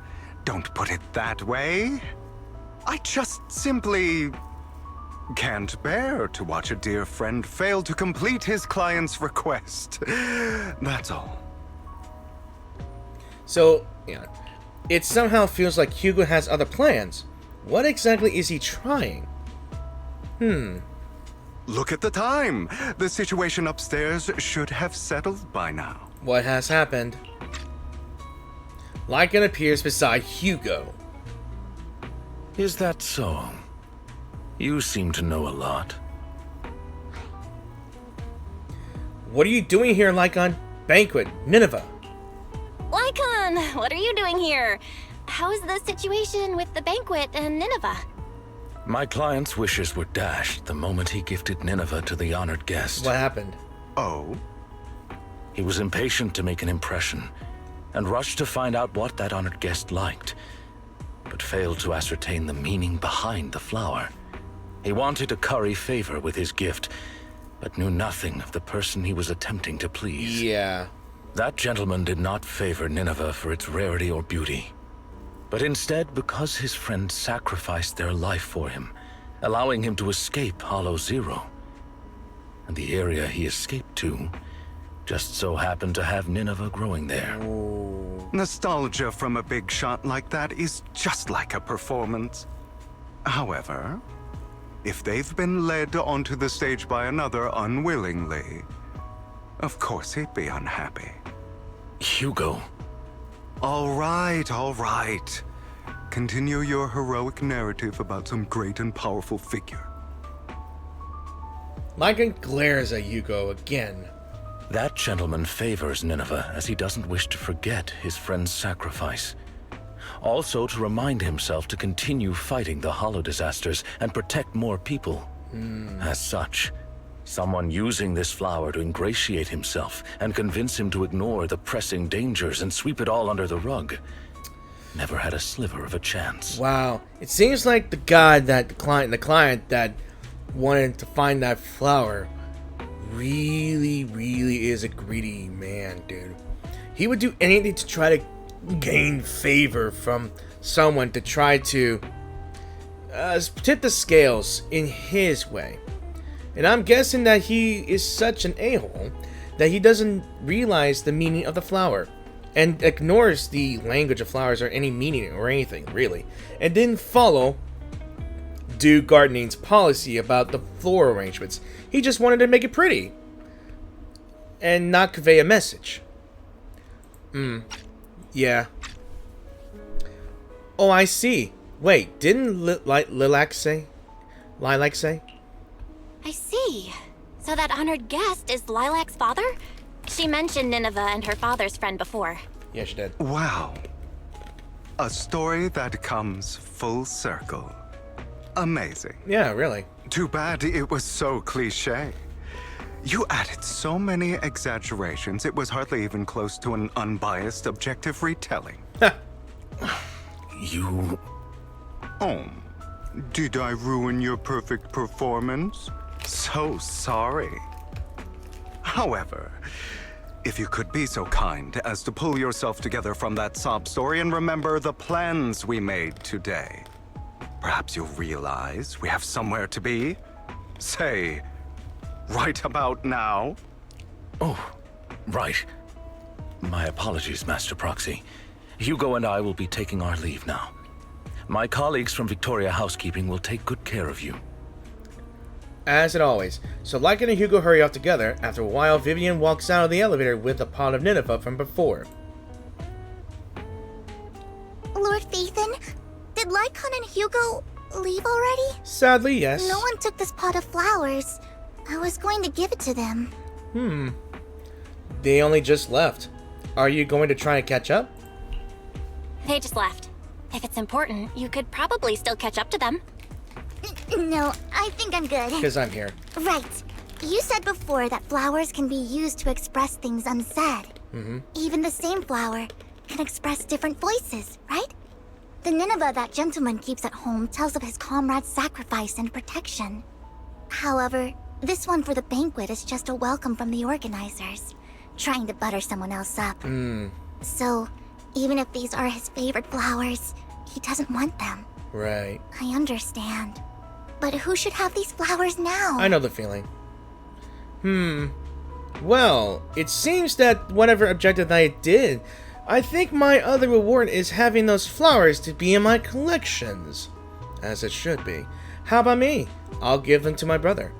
don't put it that way. I just simply can't bear to watch a dear friend fail to complete his client's request. That's all. So, yeah, it somehow feels like Hugo has other plans. What exactly is he trying? Look at the time. The situation upstairs should have settled by now. What has happened? Lycan appears beside Hugo. Is that so? You seem to know a lot. What are you doing here, Lycan? Banquet, Nineveh. Lycan, what are you doing here? How's the situation with the banquet and Nineveh? My client's wishes were dashed the moment he gifted Nineveh to the honored guest. What happened? Oh? He was impatient to make an impression, and rushed to find out what that honored guest liked, but failed to ascertain the meaning behind the flower. He wanted to curry favor with his gift, but knew nothing of the person he was attempting to please. Yeah. That gentleman did not favor Nineveh for its rarity or beauty, but instead because his friend sacrificed their life for him, allowing him to escape Hollow Zero. And the area he escaped to just so happened to have Nineveh growing there. Nostalgia from a big shot like that is just like a performance. However, if they've been led onto the stage by another unwillingly, of course he'd be unhappy. Hugo. All right. Continue your heroic narrative about some great and powerful figure. Lycan glares at Hugo again. That gentleman favors Nineveh as he doesn't wish to forget his friend's sacrifice. Also to remind himself to continue fighting the hollow disasters and protect more people. As such, someone using this flower to ingratiate himself and convince him to ignore the pressing dangers and sweep it all under the rug never had a sliver of a chance. Wow. It seems like the guy that the client that wanted to find that flower really is a greedy man, dude. He would do anything to try to gain favor from someone to try to tip the scales in his way. And I'm guessing that he is such an a-hole that he doesn't realize the meaning of the flower and ignores the language of flowers or any meaning or anything, really, and didn't follow Duke Gardening's policy about the floor arrangements. He just wanted to make it pretty and not convey a message. Yeah. Oh, I see. Wait, didn't Lilac say? I see. So that honored guest is Lilac's father? She mentioned Nineveh and her father's friend before. Yeah, she did. Wow. A story that comes full circle. amazing. Yeah, really. Too bad it was so cliché. You added so many exaggerations, it was hardly even close to an unbiased, objective retelling. You... Oh, did I ruin your perfect performance? So sorry. However, if you could be so kind as to pull yourself together from that sob story and remember the plans we made today, perhaps you'll realize we have somewhere to be. Say, right about now. Oh, right. My apologies, Master Proxy. Hugo and I will be taking our leave now. My colleagues from Victoria Housekeeping will take good care of you. As it always. So Lycan and Hugo hurry off together. After a while, Vivian walks out of the elevator with a pot of Nineveh from before. Lord Phaethon, did Lycan and Hugo leave already? Sadly, yes. No one took this pot of flowers. I was going to give it to them. They only just left. Are you going to try and catch up? They just left. If it's important, you could probably still catch up to them. No, I think I'm good. Because I'm here. Right. You said before that flowers can be used to express things unsaid. Even the same flower can express different voices, right? The Nineveh that gentleman keeps at home tells of his comrade's sacrifice and protection. However, this one for the banquet is just a welcome from the organizers, trying to butter someone else up. So, even if these are his favorite flowers, he doesn't want them. Right. I understand. But who should have these flowers now? I know the feeling. Well, it seems that whatever objective I did, I think my other reward is having those flowers to be in my collections. As it should be. How about me? I'll give them to my brother.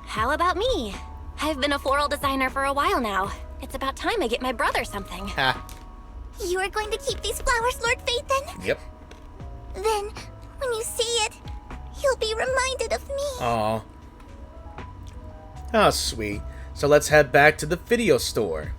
How about me? I've been a floral designer for a while now. It's about time I get my brother something. Ha. You are going to keep these flowers, Lord Phaethon? Yep. Then, when you see it, you'll be reminded of me. Aw. How sweet. So let's head back to the video store.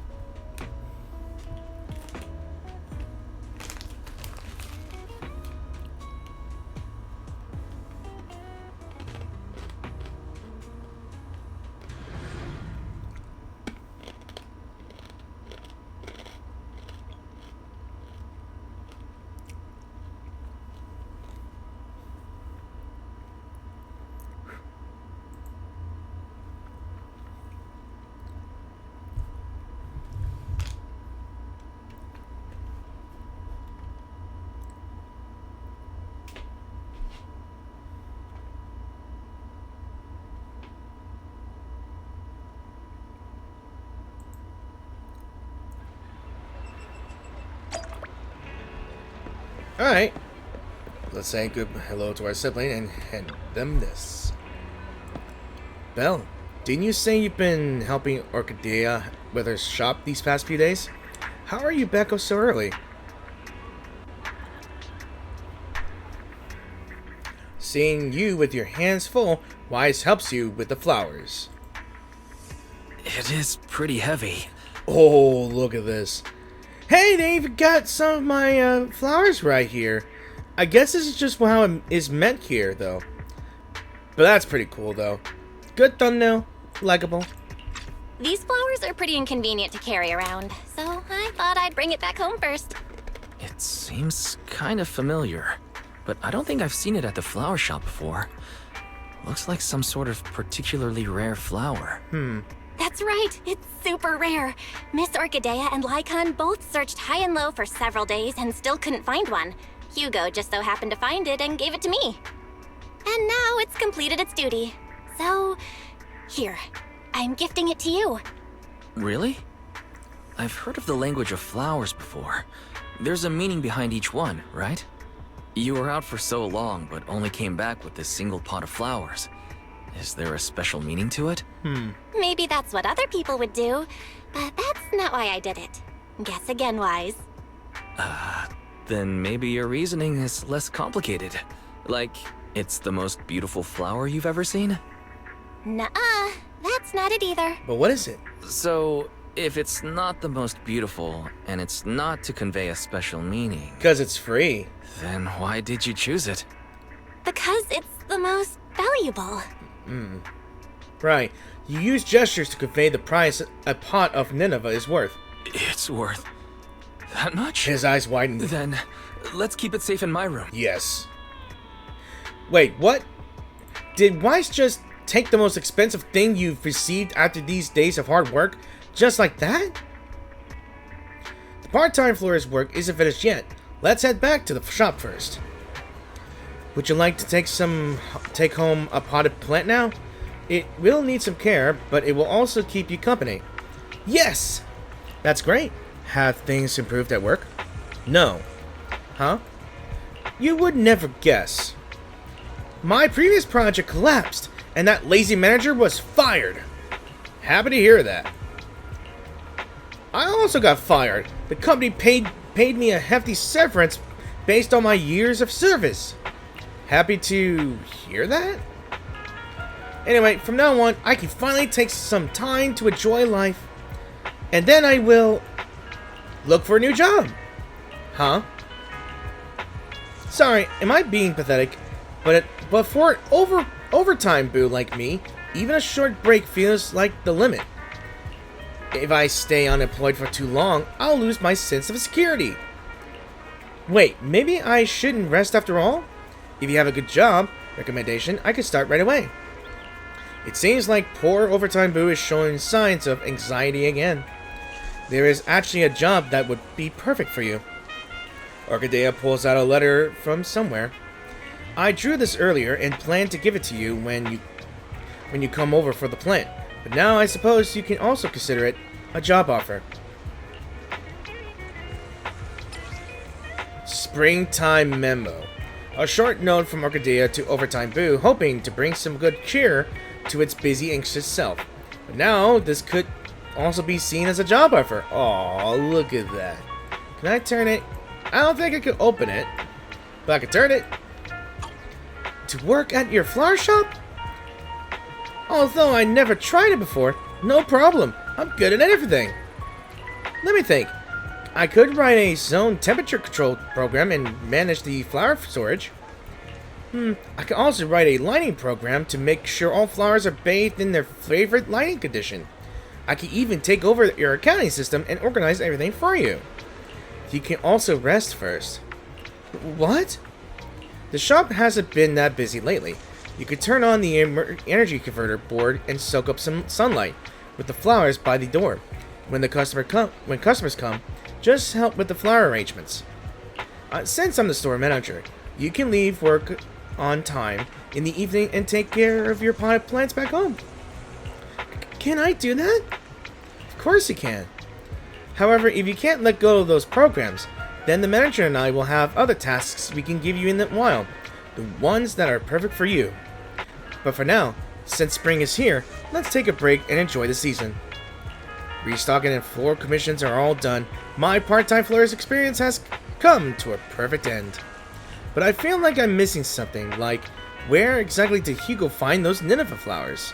Alright. Let's say good hello to our sibling and hand them this. Belle, didn't you say you've been helping Orchidea with her shop these past few days? How are you back up so early? Seeing you with your hands full, Wise helps you with the flowers. It is pretty heavy. Oh, look at this. Hey, they even got some of my flowers right here. I guess this is just how it is meant here, though. But that's pretty cool, though. Good thumbnail. Likeable. These flowers are pretty inconvenient to carry around, so I thought I'd bring it back home first. It seems kind of familiar, but I don't think I've seen it at the flower shop before. Looks like some sort of particularly rare flower. That's right, it's super rare. Miss Orchidea and Lycan both searched high and low for several days and still couldn't find one. Hugo just so happened to find it and gave it to me. And now it's completed its duty. So, here, I'm gifting it to you. Really? I've heard of the language of flowers before. There's a meaning behind each one, right? You were out for so long, but only came back with this single pot of flowers. Is there a special meaning to it? Maybe that's what other people would do, but that's not why I did it. Guess again, Wise. Then maybe your reasoning is less complicated. Like, it's the most beautiful flower you've ever seen? Nuh-uh, that's not it either. But what is it? So, if it's not the most beautiful, and it's not to convey a special meaning, Because it's free. then why did you choose it? Because it's the most valuable. Right. You use gestures to convey the price a pot of Nineveh is worth. It's worth that much? His eyes widened. Then let's keep it safe in my room. Yes. Wait, what? Did Weiss just take the most expensive thing you've received after these days of hard work? Just like that? The part-time florist's work isn't finished yet. Let's head back to the shop first. Would you like to take home a potted plant now? It will need some care, but it will also keep you company. Yes! That's great. Have things improved at work? No. Huh? You would never guess. My previous project collapsed, and that lazy manager was fired. Happy to hear that. I also got fired. The company paid me a hefty severance based on my years of service. Happy to hear that? Anyway, from now on, I can finally take some time to enjoy life. And then I will look for a new job. Huh? Sorry, am I being pathetic? But for an overtime boo like me, even a short break feels like the limit. If I stay unemployed for too long, I'll lose my sense of security. Wait, maybe I shouldn't rest after all? If you have a good job recommendation, I could start right away. It seems like poor overtime boo is showing signs of anxiety again. There is actually a job that would be perfect for you. Orchidea pulls out a letter from somewhere. I drew this earlier and planned to give it to you when you come over for the plant. But now I suppose you can also consider it a job offer. Springtime memo. A short note from Orchidea to Overtime Boo, hoping to bring some good cheer to its busy, anxious self. But now, this could also be seen as a job offer. Aw, look at that. Can I turn it? I don't think I could open it, but I can turn it. To work at your flower shop? Although I never tried it before, no problem. I'm good at everything. Let me think. I could write a zone temperature control program and manage the flower storage. I could also write a lighting program to make sure all flowers are bathed in their favorite lighting condition. I could even take over your accounting system and organize everything for you. You can also rest first. What? The shop hasn't been that busy lately. You could turn on the energy converter board and soak up some sunlight with the flowers by the door. When customers come, just help with the flower arrangements. Since I'm the store manager, you can leave work on time in the evening and take care of your potted plants back home. Can I do that? Of course you can. However, if you can't let go of those programs, then the manager and I will have other tasks we can give you in the while, the ones that are perfect for you. But for now, since spring is here, let's take a break and enjoy the season. Restocking and floor commissions are all done. My part-time florist experience has come to a perfect end. But I feel like I'm missing something, like where exactly did Hugo find those Nineveh flowers?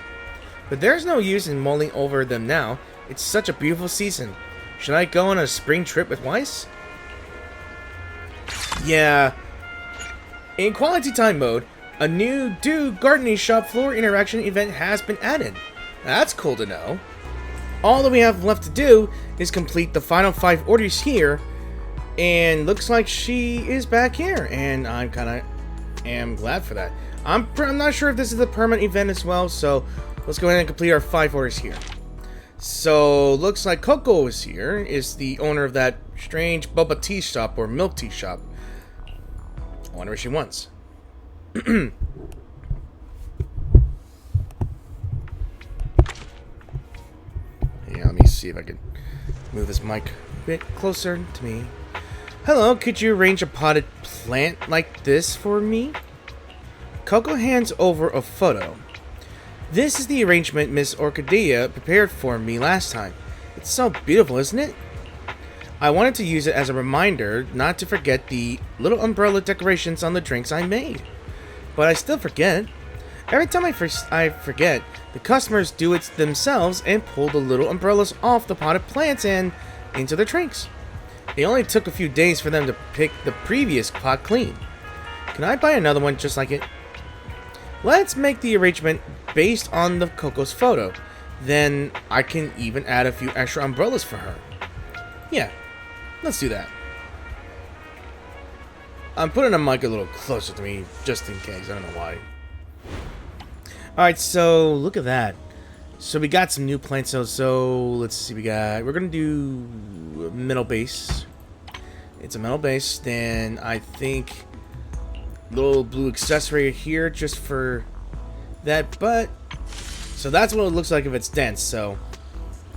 But there's no use in mulling over them now. It's such a beautiful season. Should I go on a spring trip with Weiss? Yeah. In quality time mode, a new Do Gardening Shop floor interaction event has been added. That's cool to know. All that we have left to do is complete the final 5 orders here, and looks like she is back here, and I'm am glad for that. I'm not sure if this is a permanent event as well, so let's go ahead and complete our 5 orders here. So looks like Coco is here, is the owner of that strange boba tea shop or milk tea shop. I wonder what she wants. Yeah, let me see if I can move this mic a bit closer to me. Hello, could you arrange a potted plant like this for me? Coco hands over a photo. This is the arrangement Miss Orchidea prepared for me last time. It's so beautiful, isn't it? I wanted to use it as a reminder not to forget the little umbrella decorations on the drinks I made. But I still forget. Every time I forget, the customers do it themselves and pull the little umbrellas off the potted plants and into their drinks. It only took a few days for them to pick the previous pot clean. Can I buy another one just like it? Let's make the arrangement based on the Coco's photo. Then I can even add a few extra umbrellas for her. Yeah, let's do that. I'm putting the mic a little closer to me, just in case. I don't know why. Alright, so look at that. So we got some new plants. So let's see. We're gonna do metal base. It's a metal base. Then I think little blue accessory here just for that. But so that's what it looks like if it's dense. So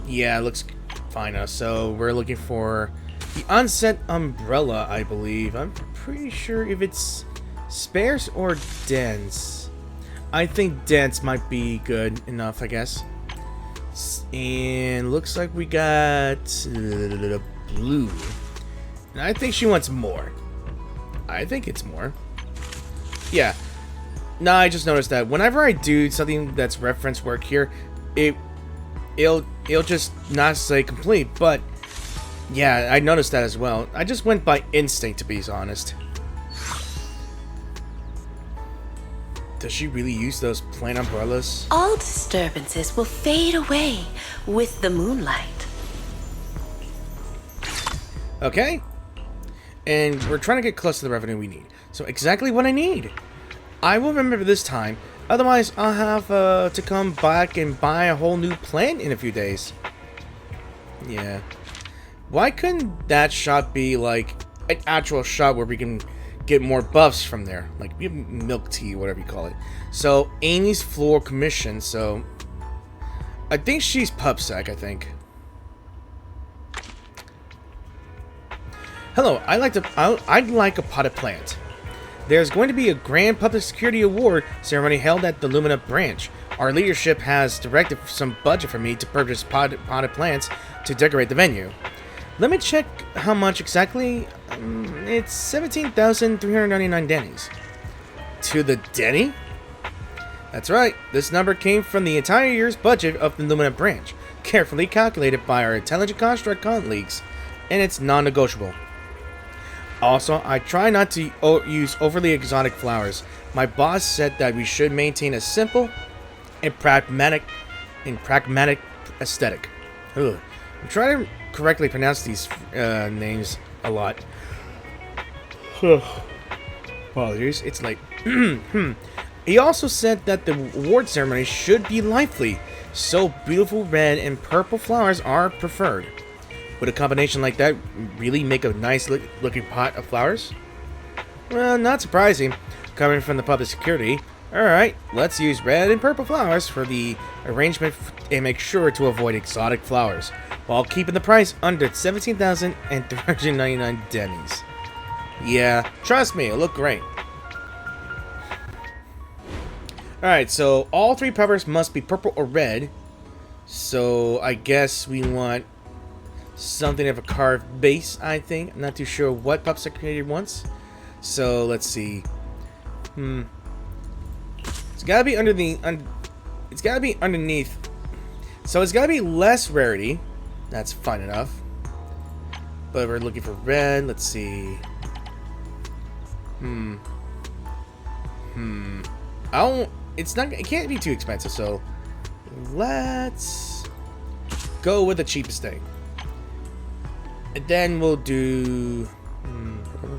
yeah, it looks fine now. So we're looking for the unset umbrella, I believe. I'm pretty sure if it's sparse or dense. I think dense might be good enough, I guess. And looks like we got blue. And I think she wants more. I think it's more. Yeah. No, I just noticed that whenever I do something that's reference work here, it'll just not say complete. But yeah, I noticed that as well. I just went by instinct, to be honest. Does she really use those plain umbrellas? All disturbances will fade away with the moonlight. Okay. And we're trying to get close to the revenue we need. So exactly what I need. I will remember this time. Otherwise, I'll have to come back and buy a whole new plant in a few days. Yeah. Why couldn't that shop be like an actual shop where we can get more buffs from there? Like milk tea, whatever you call it. So, Amy's floor commission. So, I think she's PubSec, I think. Hello, I'd like a potted plant. There's going to be a grand public security award ceremony held at the Lumina branch. Our leadership has directed some budget for me to purchase potted plants to decorate the venue. Let me check how much exactly. It's 17,399 dennies. To the denny? That's right. This number came from the entire year's budget of the Lumina branch, carefully calculated by our intelligent construct colleagues, and it's non-negotiable. Also, I try not to use overly exotic flowers. My boss said that we should maintain a simple and pragmatic aesthetic. Ugh. I'm trying to correctly pronounce these names a lot. Apologies. It's like He also said that the award ceremony should be lively, so beautiful red and purple flowers are preferred. Would a combination like that really make a nice looking pot of flowers? Well, not surprising, coming from the public security. Alright, let's use red and purple flowers for the arrangement and make sure to avoid exotic flowers, while keeping the price under 17,399 dennies. Yeah, trust me, it'll look great. Alright, so all three peppers must be purple or red. So I guess we want something of a carved base, I think. I'm not too sure what Pup Secretary wants. So let's see. It's gotta be under the it's gotta be underneath. So it's gotta be less rarity. That's fine enough. But we're looking for red. Let's see. It can't be too expensive, so let's go with the cheapest thing. And then we'll do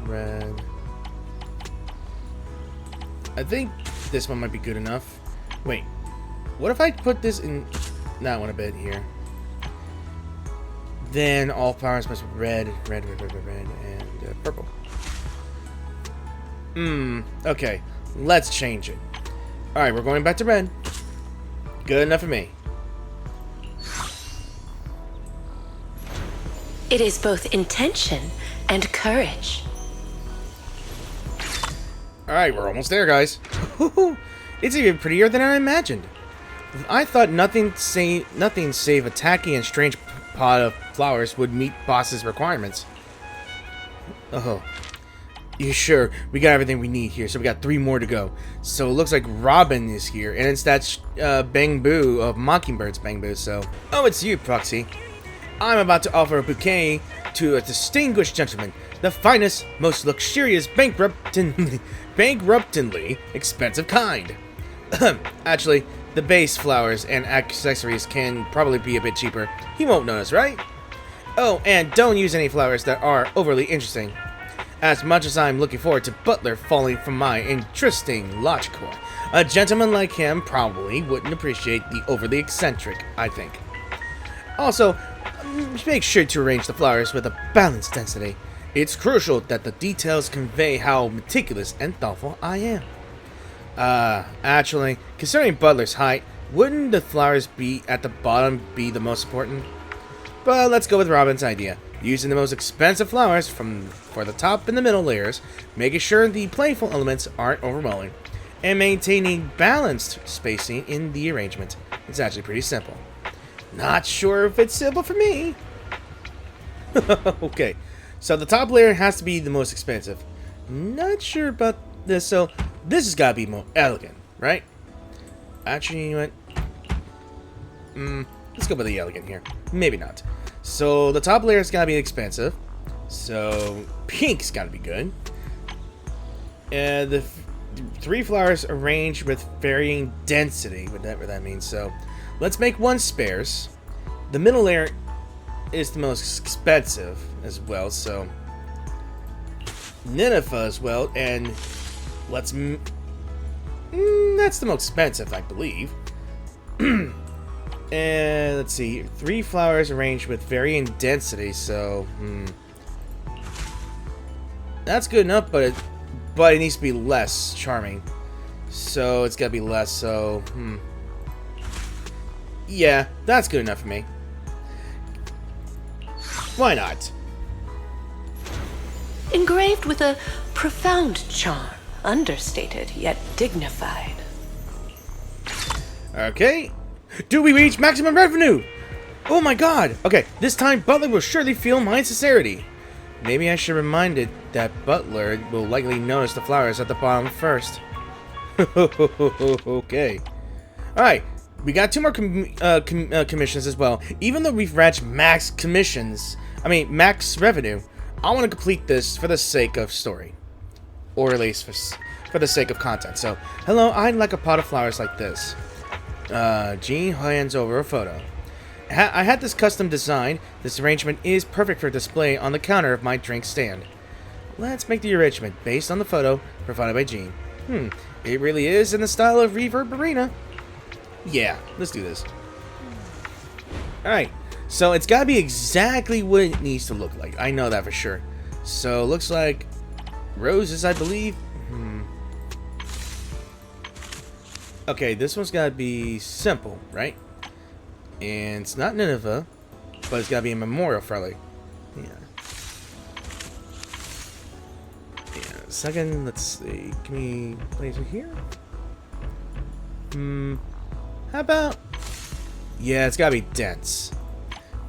red. I think this one might be good enough. Wait, what if I put this in that one a bit here? Then all flowers must be red, and purple. Okay, let's change it. Alright, we're going back to red. Good enough for me. It is both intention and courage. Alright, we're almost there, guys. It's even prettier than I imagined. I thought nothing save a tacky and strange pot of flowers would meet boss's requirements. Oh. You sure? We got everything we need here, so we got 3 more to go. So it looks like Robin is here, and it's that Bangboo of Mockingbird's Bangboo, so... Oh, it's you, Proxy. I'm about to offer a bouquet to a distinguished gentleman, the finest, most luxurious, bankruptingly expensive kind. Actually, the base flowers and accessories can probably be a bit cheaper. He won't notice, right? Oh, and don't use any flowers that are overly interesting. As much as I'm looking forward to Butler falling from my interesting logical, a gentleman like him probably wouldn't appreciate the overly eccentric, I think. Also, make sure to arrange the flowers with a balanced density. It's crucial that the details convey how meticulous and thoughtful I am. Actually, considering Butler's height, wouldn't the flowers be at the bottom be the most important? But let's go with Robin's idea, using the most expensive flowers for the top and the middle layers, making sure the playful elements aren't overwhelming, and maintaining balanced spacing in the arrangement. It's actually pretty simple. Not sure if it's simple for me. Okay, so the top layer has to be the most expensive. Not sure about this, so this has got to be more elegant, right? Actually, you know what? Let's go with the elegant here. Maybe not. So the top layer's got to be expensive. So pink's got to be good. And the three flowers arranged with varying density, whatever that means. So let's make one spares. The middle layer is the most expensive as well. So Nineveh as well, and let's that's the most expensive, I believe. And let's see, three flowers arranged with varying density, so that's good enough, but it needs to be less charming. So it's gotta be less, so yeah, that's good enough for me. Why not? Engraved with a profound charm, understated yet dignified. Okay. Do we reach maximum revenue? Oh my god! Okay, this time Butler will surely feel my sincerity. Maybe I should remind it that Butler will likely notice the flowers at the bottom first. Okay. Alright, we got two more commissions as well. Even though we've reached max revenue, I want to complete this for the sake of story. Or at least for the sake of content. So, hello, I'd like a pot of flowers like this. Jean hands over a photo. I had this custom designed. This arrangement is perfect for display on the counter of my drink stand. Let's make the arrangement based on the photo provided by Jean. It really is in the style of Reverb Arena. Yeah, let's do this. Alright, so it's gotta be exactly what it needs to look like. I know that for sure. So, looks like roses, I believe. Okay, this one's gotta be simple, right? And it's not Nineveh, but it's gotta be a memorial friendly. Yeah. Second, let's see. Can we place it here? How about? Yeah, it's gotta be dense.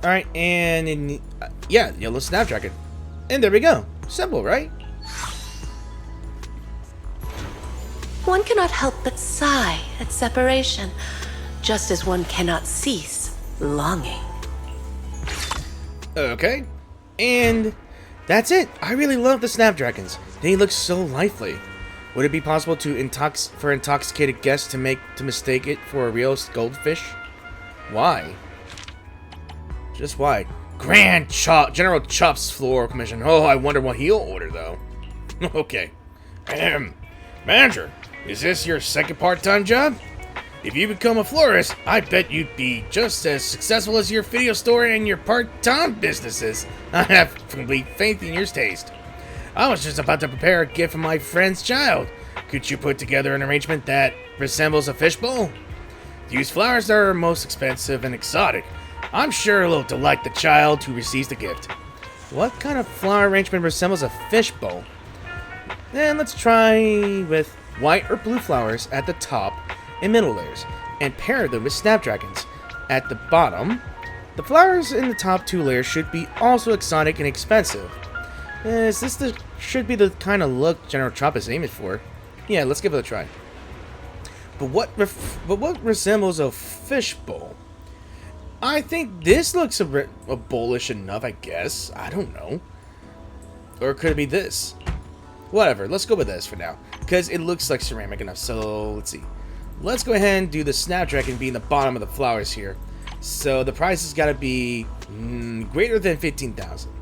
Alright, and yeah, yellow snapdragon. And there we go. Simple, right? One cannot help but sigh at separation, just as one cannot cease longing. Okay, and that's it. I really love the snapdragons. They look so lively. Would it be possible to for intoxicated guests to mistake it for a real goldfish? Why? Just why? Grand General Chop's floral commission. Oh, I wonder what he'll order though. Okay. Manager, is this your second part-time job? If you become a florist, I bet you'd be just as successful as your video store and your part-time businesses. I have complete faith in your taste. I was just about to prepare a gift for my friend's child. Could you put together an arrangement that resembles a fishbowl? Use flowers that are most expensive and exotic. I'm sure it'll delight the child who receives the gift. What kind of flower arrangement resembles a fishbowl? Then let's try with white or blue flowers at the top and middle layers, and pair them with snapdragons at the bottom. The flowers in the top two layers should be also exotic and expensive. Should be the kind of look General Chop is aiming for? Yeah, let's give it a try. But what resembles a fishbowl? I think this looks a bowlish enough, I guess. I don't know. Or could it be this? Whatever, let's go with this for now, because it looks like ceramic enough. So, let's see. let's go ahead and do the Snapdragon being the bottom of the flowers here. So the price has got to be greater than 15,000.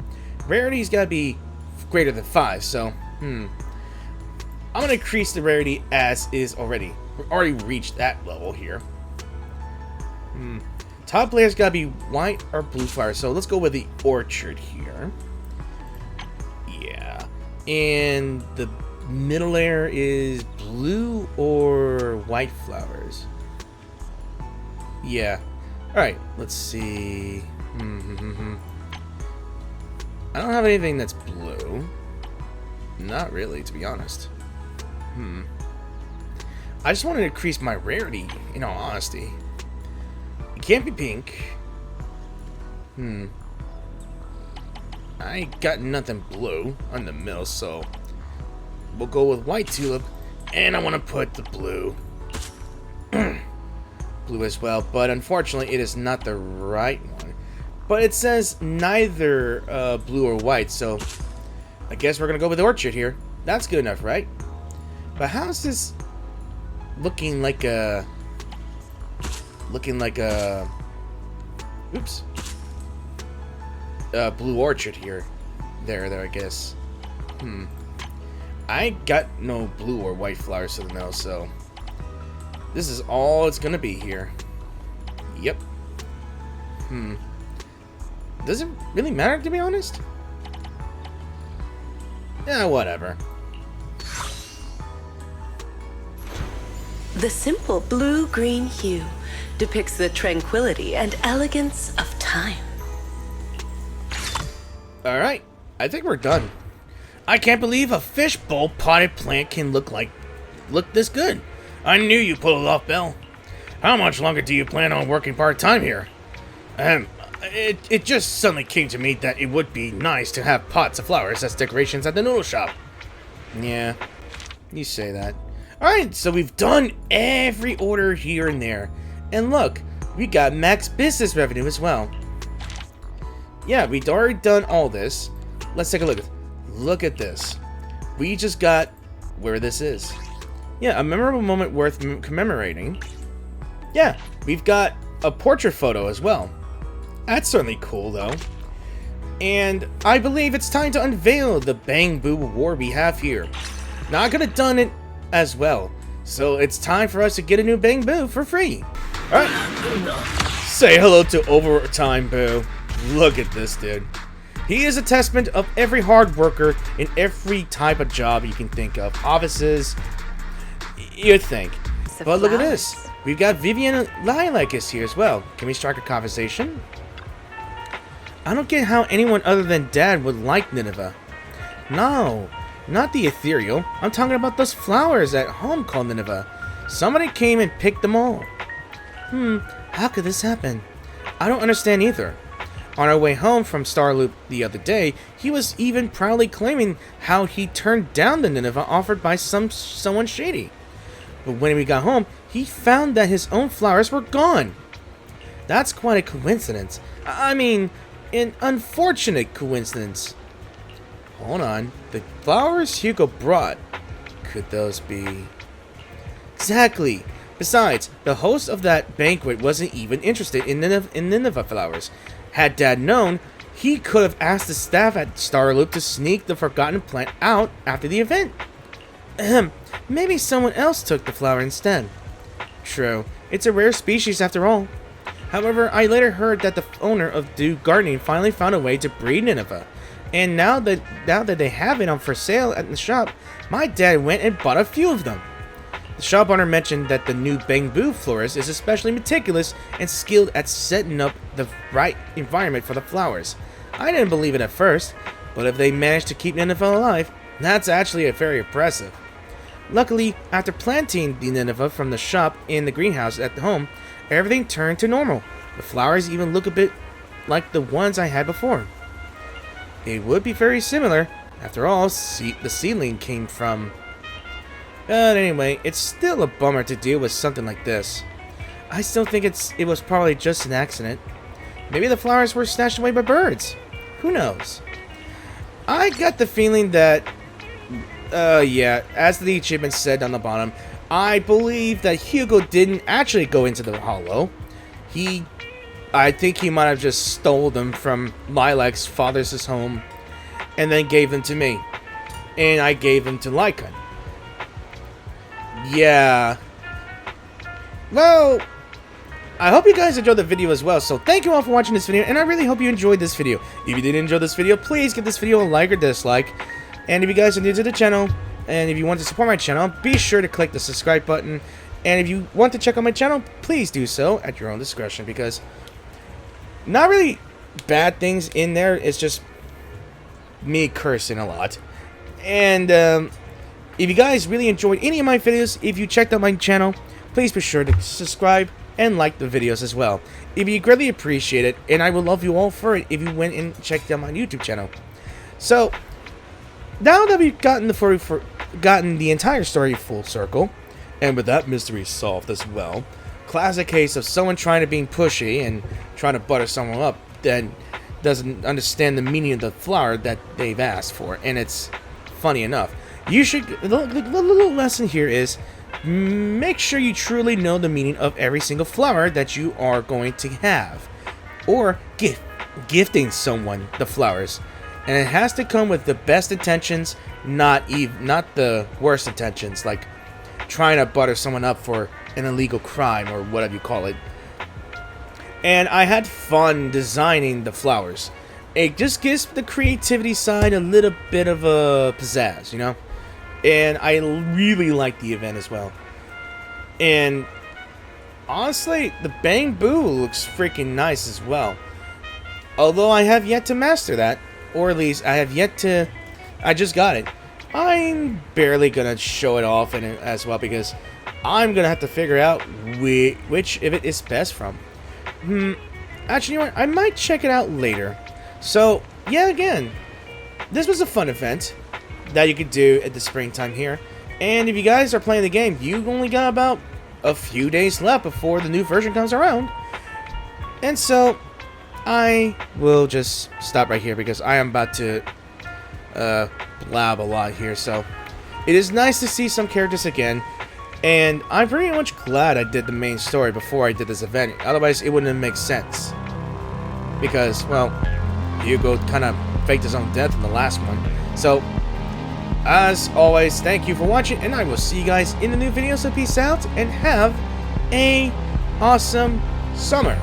Rarity's got to be greater than 5. So, I'm gonna increase the rarity as is already. We've already reached that level here. Top layer's got to be white or blue flowers. So let's go with the orchard here. Yeah, and the middle layer is blue or white flowers. Yeah. Alright, let's see. I don't have anything that's blue. Not really, to be honest. I just want to increase my rarity, in all honesty. It can't be pink. I ain't got nothing blue on the middle, so we'll go with white tulip, and I want to put the blue. Blue as well, but unfortunately it is not the right one. But it says neither blue or white, so I guess we're gonna go with orchard here. That's good enough, right? But how's this looking like a oops, blue orchard here? There, I guess. I ain't got no blue or white flowers to the middle, so this is all it's gonna be here. Yep. Does it really matter, to be honest? Yeah, whatever. The simple blue-green hue depicts the tranquility and elegance of time. Alright, I think we're done. I can't believe a fishbowl potted plant can look this good. I knew you pulled it off, Belle. How much longer do you plan on working part-time here? It just suddenly came to me that it would be nice to have pots of flowers as decorations at the noodle shop. Yeah, you say that. Alright, so we've done every order here and there. And look, we got max business revenue as well. Yeah, we'd already done all this. Let's take a look. Look at this. We just got where this is. Yeah, a memorable moment worth commemorating. Yeah, we've got a portrait photo as well. That's certainly cool, though. And I believe it's time to unveil the Bangboo award we have here. Now, I could have done it as well, so it's time for us to get a new Bangboo for free. Alright. Say hello to Overtime Boo. Look at this dude. He is a testament of every hard worker in every type of job you can think of. Offices, you'd think. But look at this. We've got Vivian Lilac here as well. Can we strike a conversation? I don't get how anyone other than Dad would like Nineveh. No, not the ethereal. I'm talking about those flowers at home called Nineveh. Somebody came and picked them all. How could this happen? I don't understand either. On our way home from Starloop the other day, he was even proudly claiming how he turned down the Nineveh offered by someone shady. But when we got home, he found that his own flowers were gone. That's quite a coincidence. I mean, an unfortunate coincidence. Hold on. The flowers Hugo brought. Could those be... Exactly. Besides, the host of that banquet wasn't even interested in Nineveh flowers. Had Dad known, he could have asked the staff at Starloop to sneak the forgotten plant out after the event. Maybe someone else took the flower instead. True. It's a rare species after all. However, I later heard that the owner of Dew Gardening finally found a way to breed Nineveh. And now that they have it on for sale at the shop, my dad went and bought a few of them. The shop owner mentioned that the new Bangboo florist is especially meticulous and skilled at setting up the right environment for the flowers. I didn't believe it at first, but if they managed to keep Nineveh alive, that's actually very impressive. Luckily, after planting the Nineveh from the shop in the greenhouse at home, everything turned to normal. The flowers even look a bit like the ones I had before. It would be very similar. After all, the seedling came from... But anyway, it's still a bummer to deal with something like this. I still think it was probably just an accident. Maybe the flowers were snatched away by birds. Who knows? I got the feeling that... yeah, as the achievement said on the bottom, I believe that Hugo didn't actually go into the hollow. I think he might have just stole them from Lilac's father's home and then gave them to me. And I gave them to Lycan. Yeah. Well, I hope you guys enjoyed the video as well. So thank you all for watching this video, and I really hope you enjoyed this video. If you did enjoy this video, please give this video a like or dislike. And if you guys are new to the channel, and if you want to support my channel, be sure to click the subscribe button. And if you want to check out my channel, please do so at your own discretion, because not really bad things in there. It's just me cursing a lot. And if you guys really enjoyed any of my videos, if you checked out my channel, please be sure to subscribe and like the videos as well. If you greatly appreciate it, and I will love you all for it if you went and checked out my YouTube channel. So now that we've gotten the entire story full circle, and with that mystery solved as well, classic case of someone trying to be pushy and trying to butter someone up that doesn't understand the meaning of the flower that they've asked for, and it's funny enough. You should. The little lesson here is, make sure you truly know the meaning of every single flower that you are going to have, or gifting someone the flowers, and it has to come with the best intentions, not the worst intentions, like trying to butter someone up for an illegal crime or whatever you call it. And I had fun designing the flowers. It just gives the creativity side a little bit of a pizzazz, you know? And I really like the event as well. And honestly, the Bangboo looks freaking nice as well. Although I have yet to master that, or at least I have yet to. I just got it. I'm barely gonna show it off in it as well, because I'm gonna have to figure out which of it is best from. Actually, you know what? I might check it out later. So yeah, again, this was a fun event that you could do at the springtime here. And if you guys are playing the game, you've only got about a few days left before the new version comes around. And so I will just stop right here, because I am about to blab a lot here. So it is nice to see some characters again, and I'm pretty much glad I did the main story before I did this event. Otherwise it wouldn't make sense, because, well, Hugo kind of faked his own death in the last one. So as always, thank you for watching, and I will see you guys in the new video. So peace out, and have a awesome summer.